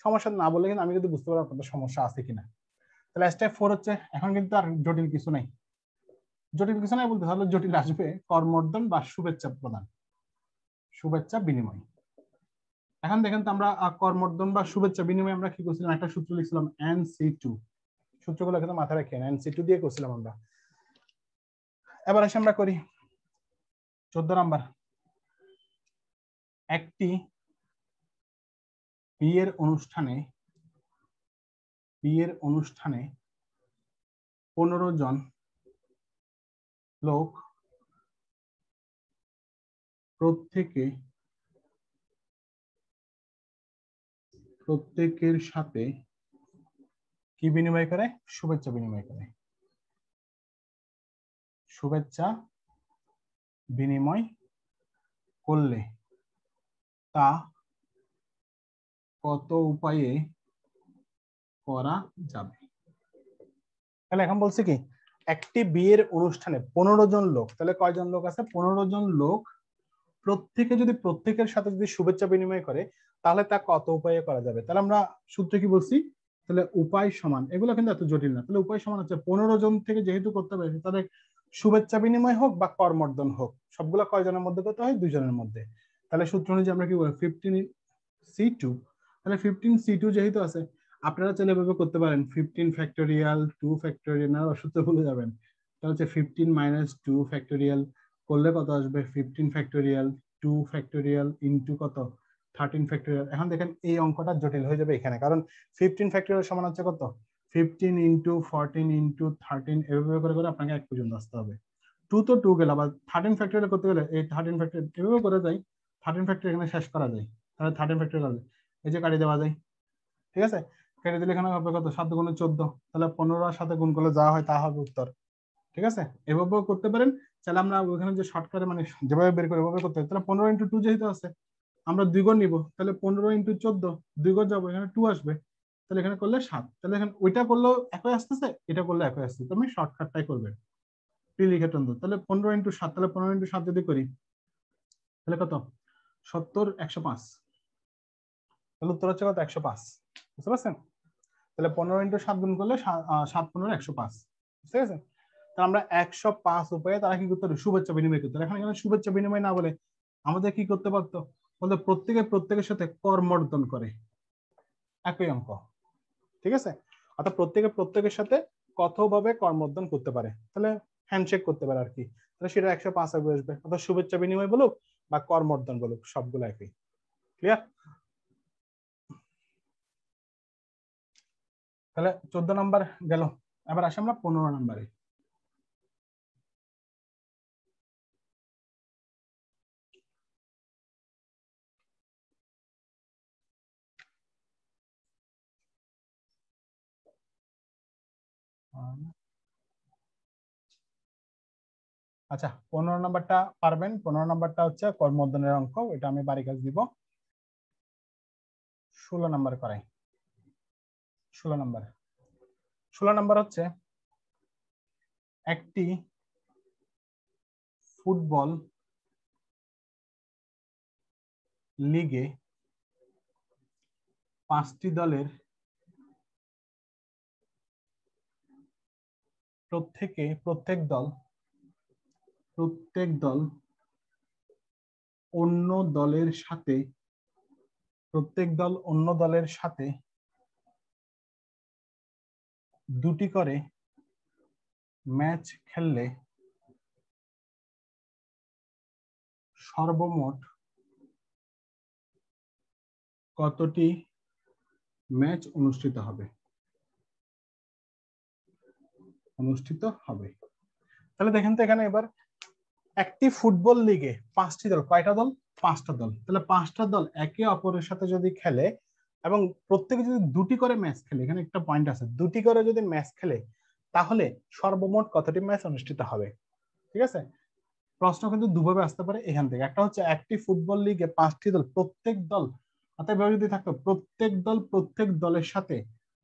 সমস্যা না বললে কিন্তু আমি কিন্তু বুঝতে পারবো আপনাদের সমস্যা আছে কিনা। তাহলে স্টেপ 4 হচ্ছে, এখন কিন্তু আর জটিল কিছু নাই। জটিল কিছু নাই বলতে তাহলে জটিল আসবে করমর্দন বা শুভেচ্ছা প্রদান, শুভেচ্ছা বিনিময়। এখন দেখেন তো আমরা করমর্দন বা শুভেচ্ছা বিনিময় আমরা কি করছিলাম, একটা সূত্র লিখছিলাম NC2। সূত্রগুলো কিন্তু মাথায় রাখেন, NC2 দিয়ে করছিলাম আমরা। এবার আসে আমরা করি 14 নাম্বার। একটি বিয়ের অনুষ্ঠানে 15 জন লোক প্রত্যেকের সাথে কি বিনিময় করে, শুভেচ্ছা বিনিময় করে। শুভেচ্ছা বিনিময় করলে তা কত উপায়ে করা যাবে। তাহলে এখন বলছে কি, একটি বিয়ের অনুষ্ঠানে 15 জন লোক, তাহলে কয়জন লোক আছে, 15 জন লোক প্রত্যেকের সাথে যদি শুভেচ্ছা বিনিময় করে তাহলে তা কত উপায়ে করা যাবে। তাহলে আমরা সূত্রে কি বলছি, তাহলে উপায় সমান, এগুলো কিন্তু এত জটিল না। তাহলে উপায় সমান হচ্ছে 15 জন থেকে যেহেতু করতে হবে, তাদের শুভেচ্ছা বিনিময় হোক বা করমর্দন হোক, সবগুলো কয়জনের মধ্যে করতে হয়, 2 জনের মধ্যে। তাহলে সূত্র অনুযায়ী আমরা কি বলি 15C2। তাহলে 15C2 যেহেতু আছে, আপনারা চাইলে এভাবে করতে পারেন 15 ফ্যাক্টোরিয়াল 2 ফ্যাক্টোরিয়াল, না সূত্র ভুলে যাবেন। তাহলে হচ্ছে 15 - 2 ফ্যাক্টোরিয়াল করলে কত আসবে, 15 ফ্যাক্টোরিয়াল 2 ফ্যাক্টোরিয়াল ইনটু কত 13 ফ্যাক্টোরিয়াল। এখন দেখেন এই অঙ্কটা জটিল হয়ে যাবে এখানে, কারণ 15 ফ্যাক্টোরিয়াল সমান হচ্ছে কত, 15 ইনটু 14 ইনটু 13, এভাবে করে করে আপনাকে 1 পর্যন্ত আসতে হবে। 2 তো 2 গেল, আবার 13 ফ্যাক্টোরিয়াল করতে গেলে এই 13 ফ্যাক্টোরিয়াল এভাবে করে যায়, 13 ফ্যাক্টোরিয়াল এখানে শেষ করা যায়। তাহলে 13 ফ্যাক্টোরিয়াল হবে, এই যে কাটি দেওয়া যায়, ঠিক আছে। কেটে দিলে এখানে হবে কত, 7 গুণে 14, তাহলে 15 এর সাথে গুণ করলে যা হয় তা হবে উত্তর, ঠিক আছে। এভাবেও করতে পারেন। তাহলে আমরা ওখানে যে শর্টকাটে মানে যেভাবে বের করে ওভাবে করতে হবে। তাহলে 15 ইন্টু 2 যেহেতু আছে, আমরা 2 গুণ নিব, তাহলে 15 ইন্টু 14, 2 গুণ যাবো, এখানে 2 আসবে, তাহলে এখানে করলে 7। তাহলে এখানে ওইটা করলেও একই আসতেছে, এটা করলে একই আসছে, তুমি শর্টকাটটাই করবে, লিখেটন। তাহলে 15 ইন্টু 7, তাহলে 15 ইন্টু 7 যদি করি তাহলে কত, 70 105, তাহলে উত্তর হচ্ছে কত, 105, বুঝতে পারছেন। তাহলে 15 ইন্টু 7 গুণ করলে 7 15 105, ঠিক আছে। তাহলে আমরা 105 উপায়ে তারা কি করতে পারে, শুভেচ্ছা বিনিময় করতে। এখন এখানে শুভেচ্ছা বিনিময় না বলে আমাদের কি করতে পারতো, বলতে প্রত্যেকের সাথে করমর্দন করে, একই অঙ্ক, ঠিক আছে। অর্থাৎ প্রত্যেকের সাথে কতভাবে করমর্দন করতে পারে, তাহলে হ্যান্ডশেক করতে পারে আর কি। তাহলে সেটা 105 আসবে, অর্থাৎ শুভেচ্ছা বিনিময় বলুক বা করমর্দন বলুক সবগুলো একই। ক্লিয়ার। তাহলে 14 নাম্বার গেল। এবার আসি আমরা 15 নাম্বারে। আচ্ছা 15 নাম্বারটা পারবেন। 15 নাম্বারটা হচ্ছে করমর্দনের অঙ্ক, এটা আমি বাড়ি কাজ দিব। 16 নাম্বার করাই। 16 নাম্বার হচ্ছে, একটি ফুটবল লিগে 5টি দলের প্রত্যেক দল অন্য দলের সাথে 2টি করে ম্যাচ খেললে সর্বমোট কতটি ম্যাচ অনুষ্ঠিত হবে। তাহলে দেখেন তো এখানে এবার একটি ফুটবল লিগে 5টি দল, কয়টা দল, 5টা দল। তাহলে 5টা দল একে অপরের সাথে যদি খেলে এবং প্রত্যেকে যদি 2টি করে ম্যাচ খেলে, এখানে একটা পয়েন্ট আছে, 2টি করে যদি ম্যাচ খেলে তাহলে সর্বমোট কতটি ম্যাচ অনুষ্ঠিত হবে, ঠিক আছে। প্রশ্ন কিন্তু দুভাবে আসতে পারে এখান থেকে। একটা হচ্ছে একটি ফুটবল লিগে 5টি দল, প্রত্যেক দল অর্থাৎ এভাবে যদি থাকতো প্রত্যেক দলের সাথে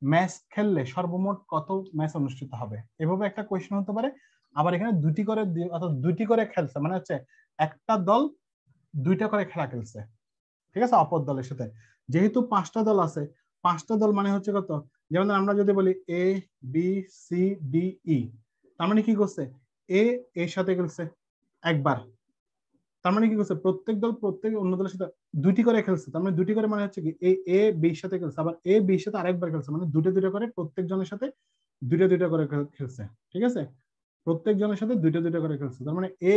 ম্যাচ খেললে সর্বমোট কত ম্যাচ অনুষ্ঠিত হবে, এভাবে একটা কোয়েশ্চেন হতে পারে। আবার এখানে দুটি করে খেলছে, মানে হচ্ছে একটা দল দুইটা করে খেলা খেলছে, ঠিক আছে, অপর দলের সাথে। যেহেতু 5টা দল আছে, 5টা দল মানে হচ্ছে কত, যেমন আমরা যদি বলি A B C D E, তার মানে কি করছে, এর সাথে খেলছে একবার, তার মানে কি করছে প্রত্যেক অন্য দলের সাথে দুটি করে খেলছে, তার মানে দুটি করে মানে হচ্ছে কি এ বির সাথে খেলছে, আবার এ বির সাথে আরেকবার খেলছে, মানে দুটো করে প্রত্যেক জনের সাথে দুটো করে খেলছে, ঠিক আছে, প্রত্যেক জনের সাথে দুটো করে খেলছে, তার মানে এ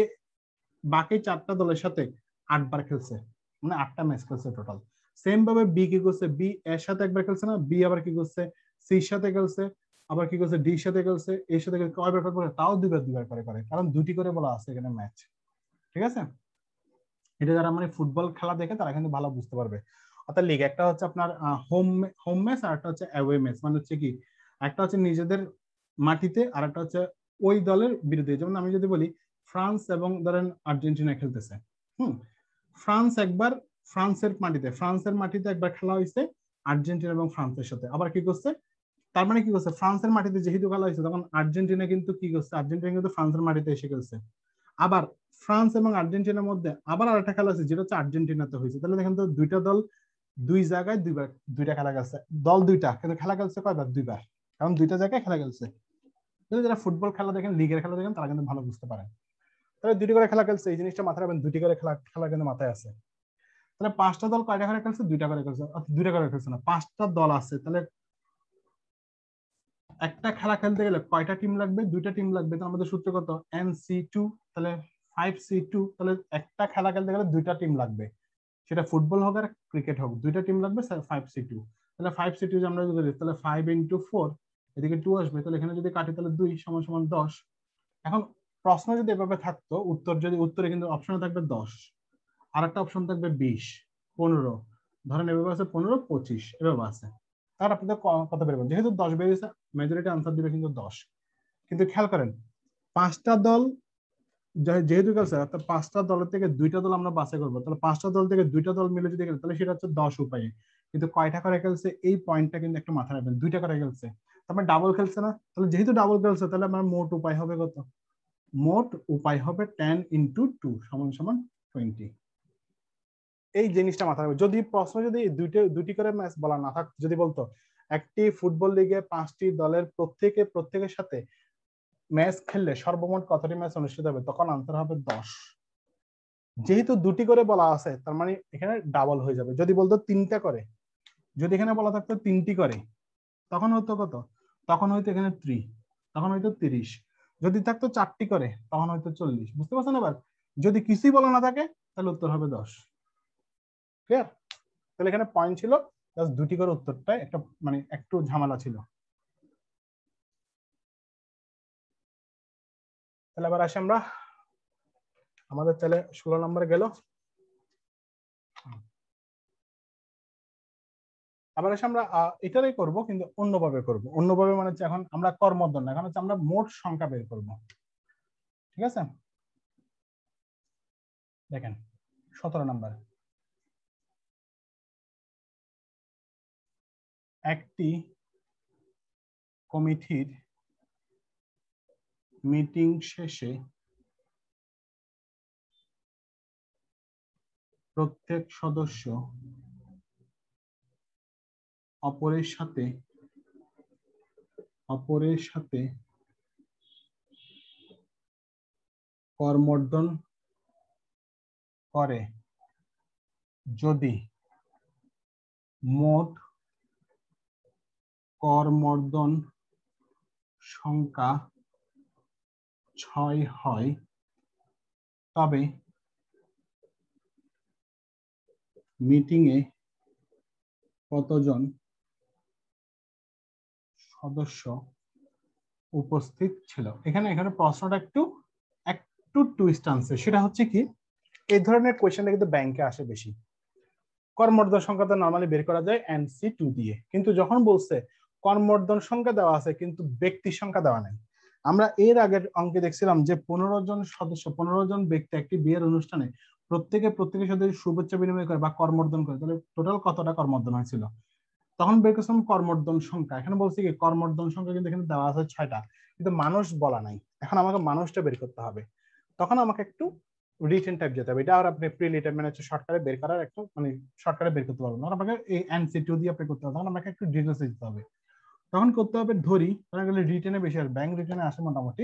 বাকি 4টা দলের সাথে 8বার খেলছে, মানে 8টা ম্যাচ খেলছে টোটাল। সেম ভাবে বি কি করছে, বি এর সাথে একবার খেলছে না, বি আবার কি করছে সির সাথে খেলছে, আবার কি করছে ডির সাথে খেলছে, এর সাথে কয়বার করে, তাও দুইবার করে, কারণ দুটি করে বলা আছে এখানে ম্যাচ, ঠিক আছে। এটা যারা মানে ফুটবল খেলা দেখে তারা কিন্তু ভালো বুঝতে পারবে। অর্থাৎ লিগ একটা হচ্ছে আপনার হোম ম্যাচ, আর একটা হচ্ছে অ্যাওয়ে ম্যাচ, মানে হচ্ছে কি একটা হচ্ছে নিজেদের মাটিতে আর একটা হচ্ছে ওই দলের বিরুদ্ধে। যেমন আমি যদি বলি ফ্রান্স এবং ধরেন আর্জেন্টিনা খেলতেছে, ফ্রান্সের মাটিতে একবার খেলা হয়েছে আর্জেন্টিনা এবং ফ্রান্সের সাথে, আবার কি করছে, তার মানে কি করছে, ফ্রান্সের মাটিতে যেহেতু খেলা হয়েছে তখন আর্জেন্টিনা কিন্তু কি করছে, আর্জেন্টিনা কিন্তু ফ্রান্সের মাটিতে এসে খেলছে। আবার ফ্রান্স এবং আর্জেন্টিনার মধ্যে আবার আরেকটা খেলা আছে যেটা হচ্ছে আর্জেন্টিনাতে হয়েছে, তাহলে দেখেন তো দুইটা দল দুই জায়গায় দুইটা খেলা খেলছে, দল দুইটা কিন্তু খেলা খেলছে কয়বার, দুইবার, কারণ দুইটা জায়গায় খেলা খেলছে। তাহলে যারা ফুটবল খেলা দেখেন, লিগের খেলা দেখেন, তারা কিন্তু ভালো বুঝতে পারেন। তাহলে দুটি করে খেলা খেলছে, এই জিনিসটা মাথায় রাখবেন, দুটি করে খেলা কিন্তু মাথায় আছে। তাহলে 5টা দল কয়টা করে খেলছে, দুইটা করে খেলছে, দুইটা করে খেলছে না, 5টা দল আছে, তাহলে একটা খেলা খেলতে গেলে কয়টা টিম লাগবে, দুইটা টিম লাগবে, তো আমাদের সূত্র কত, NC2, তাহলে 5C2, তাহলে একটা খেলা খেলতে গেলে দুইটা টিম লাগবে, সেটা ফুটবল হোক আর ক্রিকেট হোক, দুইটা টিম লাগবে 5C2। তাহলে 5C2 যে আমরা যদি করি তাহলে 5 × 4, এদিকে 2 আসবে, তাহলে এখানে যদি কাটি তাহলে 2 = 10। এখন প্রশ্ন যদি এভাবে থাকতো, উত্তরে কিন্তু অপশনে থাকবে 10, আর একটা অপশন থাকবে 20, 15, ধরেন এভাবে আছে 15, 25 এভাবে আছে, তার আপনাদের কত বের করবেন, যেহেতু 10 বেরিয়েছে মেজরিটি আনসার দিবে কিন্তু 10। কিন্তু খেয়াল করেন 5টা দল যেহেতু খেলছে, অর্থাৎ 5টা দলের থেকে দুইটা দল আমরা বাছাই করবো, তাহলে 5টা দল থেকে দুইটা দল মিলে যদি খেলে তাহলে সেটা হচ্ছে 10 উপায়ে, কিন্তু কয়টা করে খেলছে এই পয়েন্টটা কিন্তু একটু মাথায় রাখবেন, দুইটা করে খেলছে, তারপরে ডাবল খেলছে না, তাহলে যেহেতু ডাবল খেলছে তাহলে আমার মোট উপায় হবে কত, মোট উপায় হবে 10 × 2 = 20। এই জিনিসটা মাথায় রাখবে। যদি প্রশ্ন যদি দুটি করে ম্যাচ বলা না থাকতো, যদি বলতো একটি ফুটবল লিগে 5টি দলের প্রত্যেকের সাথে ম্যাচ খেললে সর্বমোট কতটি ম্যাচ অনুষ্ঠিত হবে, তখন আনসার হবে 10। যেহেতু দুটি করে বলা আছে তার মানে এখানে ডাবল হয়ে যাবে। যদি বলতো 3টা করে, যদি এখানে বলা থাকতো 3টি করে, তখন হতো কত, তখন হয়তো এখানে 3, তখন হয়তো 30। যদি থাকতো 4টি করে তখন হয়তো 40। বুঝতে পারছেন? এবার যদি কিছুই বলা না থাকে তাহলে উত্তর হবে 10। ক্লিয়ার? তাহলে এখানে পয়েন্ট ছিল জাস্ট দুটি করে, উত্তরটা একটা মানে একটু ঝামেলা ছিল। তাহলে আবার আসি আমরা, আমাদের তাহলে 16 নম্বরে গেল। আবার এসে আমরা এটারই করব, কিন্তু অন্যভাবে করব। অন্যভাবে মানে হচ্ছে এখন আমরা কর্মদ্বন্ড, এখন হচ্ছে আমরা মোট সংখ্যা বের করব। ঠিক আছে, দেখেন 17 নম্বর, একটি কমিটির মিটিং শেষে প্রত্যেক সদস্য অপরের সাথে করমর্দন করে যদি মোট করমর্দন সংখ্যা 6 হয়, তবে মিটিংয়ে কতজন সদস্য উপস্থিত ছিল। এখানে প্রশ্নটা একটু টুইস্ট আনছে, সেটা হচ্ছে কি এই ধরনের কোয়েশ্চেনটা কিন্তু ব্যাংকে আসে বেশি। কর্মর্দন সংখ্যাটা নরমালি বের করা যায় NC2 দিয়ে, কিন্তু যখন বলছে কর্মর্দন সংখ্যা দেওয়া আছে কিন্তু ব্যক্তির সংখ্যা দেওয়া নাই। আমরা এর আগের অঙ্কে দেখছিলাম যে 15 জন ব্যক্তি একটি বিয়ের অনুষ্ঠানে প্রত্যেকের সাথে শুভেচ্ছা বিনিময় করে বা করমর্দন করে, তাহলে টোটাল কতটা করমর্দন হয়েছিল। তখন বের করছিলাম করমর্দন সংখ্যা। এখানে বলছি কি করমর্দন সংখ্যা কিন্তু এখানে দেওয়া আছে 6টা, কিন্তু মানুষ বলা নাই। এখন আমাকে মানুষটা বের করতে হবে। তখন আমাকে একটু রিটেন টাইপ যেতে হবে। এটা আর আপনি প্রিলিটার মানে হচ্ছে শর্টকাটে বের করার একটু মানে শর্টকাটে বের করতে পারবেন না, আপনাকে এই এনসিটিউ দিয়ে আপনি করতে হবে। তখন আমাকে একটু ডিটেলস দিতে হবে। তখন করতে হবে ধরি তখন গেলে রিটেনে বেশি আসে, ব্যাংক রিটেনে আসে মোটামুটি,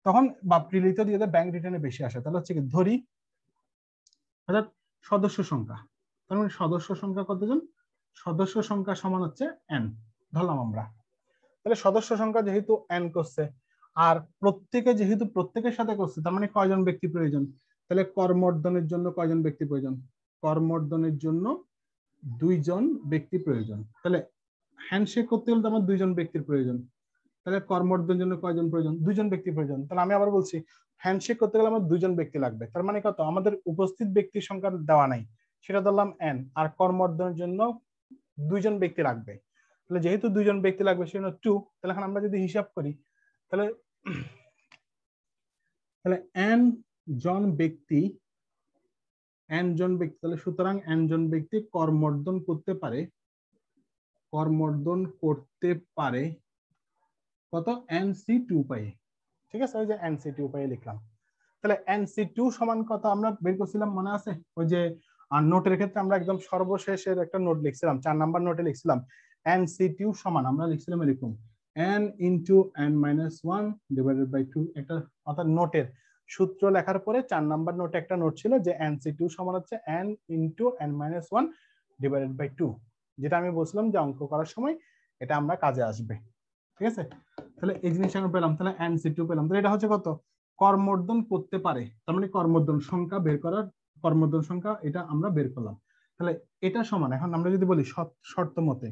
তখন বা প্রিলিতে দিয়ে দেয় ব্যাংক রিটেনে বেশি আসে। তাহলে হচ্ছে কি ধরি অর্থাৎ সদস্য সংখ্যা, তার মানে সদস্য সংখ্যা কতজন, সদস্য সংখ্যা সমান হচ্ছে n ধরলাম আমরা। তাহলে সদস্য সংখ্যা যেহেতু n করছে আর যেহেতু প্রত্যেকের সাথে করছে, তার মানে কয়জন ব্যক্তি প্রয়োজন, তাহলে করমর্দনের জন্য কয়জন ব্যক্তি প্রয়োজন, করমর্দনের জন্য 2জন ব্যক্তি প্রয়োজন। তাহলে হ্যান্ডশেক করতে হলে তো আমার 2জন ব্যক্তির প্রয়োজন, তাহলে করমর্দনের জন্য কয়জন প্রয়োজন, 2জন ব্যক্তি প্রয়োজন। তাহলে আমি আবার বলছি হ্যান্ডশেক করতে গেলে আমার 2জন ব্যক্তি লাগবে। তার মানে কত, আমাদের উপস্থিত ব্যক্তির সংখ্যা দেওয়া নাই, সেটা ধরলাম n, আর করমর্দনের জন্য 2জন ব্যক্তি লাগবে। তাহলে যেহেতু 2জন ব্যক্তি লাগবে সেজন্য 2। তাহলে এখন আমরা যদি হিসাব করি তাহলে n জন ব্যক্তি, তাহলে সুতরাং n জন ব্যক্তি করমর্দন করতে পারে কত, nc2 পাই। ঠিক আছে, ওই যে nc2 পাই লিখলাম। তাহলে nc2 সমান কত আমরা বের করছিলাম মনে আছে, ওই যে নোটের ক্ষেত্রে আমরা একদম সর্বশেষের একটা নোট লিখছিলাম, 4 নাম্বার নোটে লিখছিলাম nc2 সমান আমরা লিখছিলাম এরকম n into n-1 divided by 2। একটা অর্থাৎ নোটের সূত্র লেখার পরে 4 নাম্বার নোটে একটা নোট ছিল যে nc2 সমান হচ্ছে n into n-1 divided by 2, যেটা আমি বলছিলাম যে অঙ্ক করার সময় এটা আমরা কাজে আসবে। ঠিক আছে, তাহলে এই জিনিসটা আমরা পেলাম, তাহলে nc2 পেলাম। তাহলে এটা হচ্ছে কত, করমর্দন করতে পারে, তার মানে করমর্দন সংখ্যা বের করার, করমর্দন সংখ্যা এটা আমরা বের করলাম। তাহলে এটা সমান, এখন আমরা যদি বলি শর্ত মতে,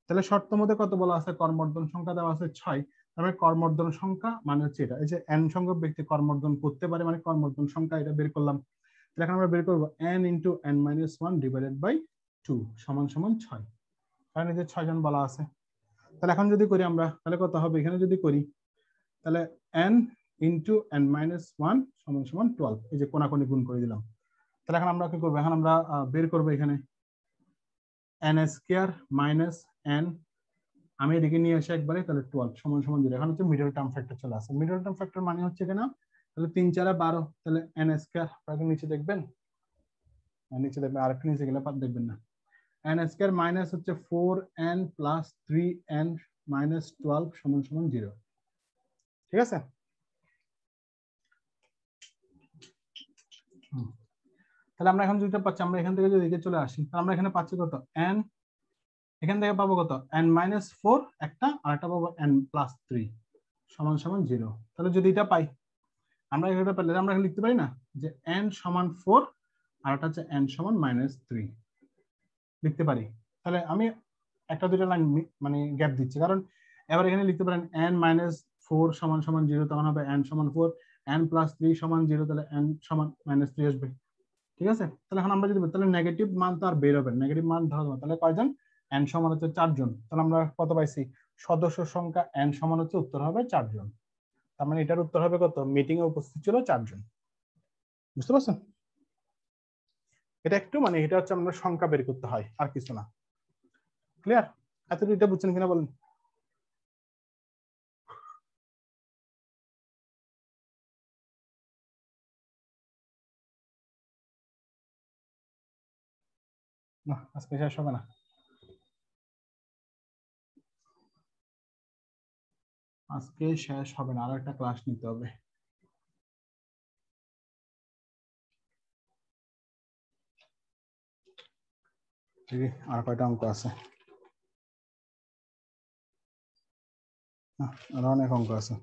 তাহলে শর্ত মতে কত বলা আছে, করমর্দন সংখ্যা দেওয়া আছে 6, তার মানে করমর্দন সংখ্যা মানে হচ্ছে এটা, এই যে n সংখ্যক ব্যক্তি করমর্দন করতে পারে মানে করমর্দন সংখ্যা এটা বের করলাম। তাহলে এখন আমরা বের করব n into n-1 divided by 2 সমান সমান 6, কারণ এই যে 6 জন বলা আছে। তাহলে এখন যদি করি আমরা তাহলে কত হবে, এখানে যদি করি তাহলে n into n-1 সমান সমান 12, এই যে কোনাকুনি গুণ করে দিলাম। তাহলে এখন আমরা কি করবো, এখন আমরা বের করবো এখানে n স্কয়ার মাইনাস n, আমি এদিকে নিয়ে আসি একবারে, তাহলে 12 সমান সমান 0। এখন হচ্ছে মিডল টার্ম ফ্যাক্টর চলে আসে। মিডল টার্ম ফ্যাক্টর মানে হচ্ছে কিনা, তাহলে 3 4 12, তাহলে n স্কয়ার, আপনারা নিচে দেখবেন, নিচে দেখবেন, আরেকটু নিচে গেলে দেখবেন না, n স্কয়ার মাইনাস হচ্ছে 4n প্লাস 3n মাইনাস 12 সমান সমান 0। ঠিক আছে, তাহলে আমরা এখন যেটা পাচ্ছি, আমরা এখান থেকে যদি এদিকে চলে আসি তাহলে আমরা এখানে পাচ্ছি কত, n, এখান থেকে পাবো কত n-4 একটা, আর একটা পাবো n+3 সমান সমান 0। তাহলে যদি এটা পাই, আমরা এটা পেলে আমরা লিখতে পারি না যে n সমান 4 আর এটা হচ্ছে n সমান -3 লিখতে পারি। তাহলে আমি একটা দুটো লাইন মানে গ্যাপ দিচ্ছি, কারণ এবার এখানে লিখতে পারেন n-4 সমান সমান 0, তখন হবে n সমান 4, n+3 সমান 0, তাহলে n সমান -3 আসবে। ঠিক আছে, তাহলে এখন আমরা যদি তাহলে নেগেটিভ মান তো আর বের হবে, নেগেটিভ মান ধরো, তাহলে কয়জন, n সমান হচ্ছে 4 জন। তাহলে আমরা কত পাইছি, সদস্য সংখ্যা n সমান হচ্ছে উত্তর হবে 4 জন। তার মানে এটার উত্তর হবে কত, মিটিং এ উপস্থিত ছিল 4 জন। বুঝতে পারছেন, এটা একটু মানে এটা হচ্ছে আমরা সংখ্যা বের করতে হয় আর কিছু না। ক্লিয়ার, এতটুকু এটা বুঝছেন কিনা বলেন। না আজকে শেষ হবে না, আজকে শেষ হবে না, আরো একটা ক্লাস নিতে হবে। আর কয়টা অঙ্ক আছে, আরো অনেক অঙ্ক আছে।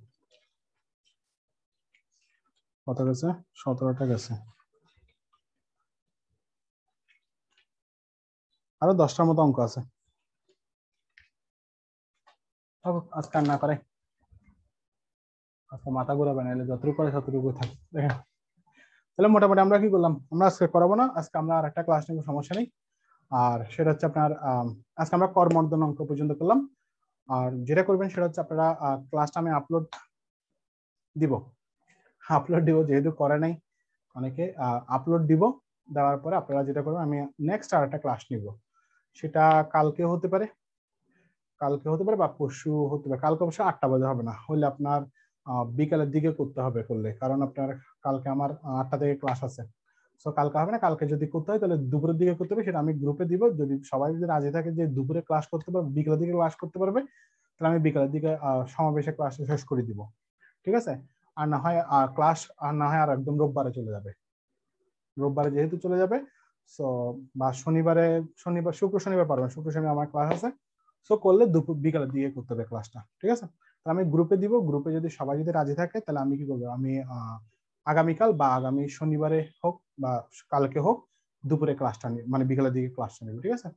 কত গেছে, 17টা গেছে, আরো 10টার মতো অঙ্ক আছে। আজকে আর না করে, আজকে মাথা ঘুরাবে না, যতটুকু করে ততটুকু থাকে দেখেন। তাহলে মোটামুটি আমরা কি করলাম, আমরা আজকে করাবো না, আজকে আমরা আর একটা ক্লাস নেব, সমস্যা নেই। আর সেটা হচ্ছে আপনার আজকে আমরা করমর্দন অঙ্ক পর্যন্ত করলাম। আর যেটা করবেন সেটা হচ্ছে আপনারা ক্লাসটা আমি আপলোড দিব, যেহেতু করে নাই অনেকে আপলোড দিব, দেওয়ার পরে আপনারা যেটা করবেন, আমি নেক্সট আর একটা ক্লাস নিব, সেটা কালকে হতে পারে, বা পরশু হতে পারে। কালকে অবশ্য 8টা বাজে হবে না, হলে আপনার বিকালের দিকে করতে হবে করলে, কারণ আপনার কালকে আমার 8টা থেকে ক্লাস আছে। সো কালকে হবে না, কালকে যদি করতে হয় তাহলে দুপুরের দিকে করতে হবে, সেটা আমি গ্রুপে দিব। যদি সবাই যদি রাজি থাকে যে দুপুরে ক্লাস করতে পারবে, বিকালের দিকে ক্লাস করতে পারবে, তাহলে আমি বিকালের দিকে সমাবেশে ক্লাস শেষ করে দিব, ঠিক আছে। আর না হয় ক্লাস, আর না হয় আর একদম রোববারে চলে যাবে, রোববারে যেহেতু চলে যাবে, সো বা শনিবারে, শুক্র শনিবার পারবেন, শুক্র শনিবার আমার ক্লাস আছে। সো করলে দুপুর বিকালের দিকে করতে হবে ক্লাসটা, ঠিক আছে। তো আমি গ্রুপে দিব, গ্রুপে যদি সবাই যদি রাজি থাকে তাহলে আমি কি করবো, আমি আগামীকাল বা আগামী শনিবারে হোক বা কালকে হোক দুপুরে ক্লাসটা নিই, মানে বিকালের দিকে ক্লাসটা নেব, ঠিক আছে।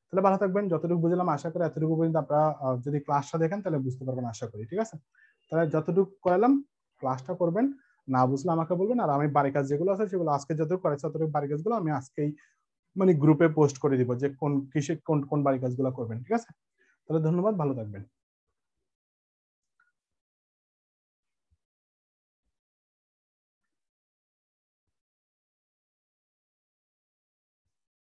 তাহলে ভালো থাকবেন, যতটুকু বুঝলাম আশা করি এতটুকু পর্যন্ত আপনারা যদি ক্লাসটা দেখেন তাহলে বুঝতে পারবেন আশা করি, ঠিক আছে। তাহলে যতটুকু করালাম ক্লাসটা করবেন, না বুঝলে আমাকে বলবেন, আর আমি বাড়ি কাজ যেগুলো আছে সেগুলো আজকে যতটুকু করেছি ততটুকু বাড়ি কাজগুলো আমি আজকেই মানে গ্রুপে পোস্ট করে দিব যে কোন কিসে কোন কোন বাড়ি কাজগুলো করবেন, ঠিক আছে। তাহলে ধন্যবাদ, ভালো থাকবেন।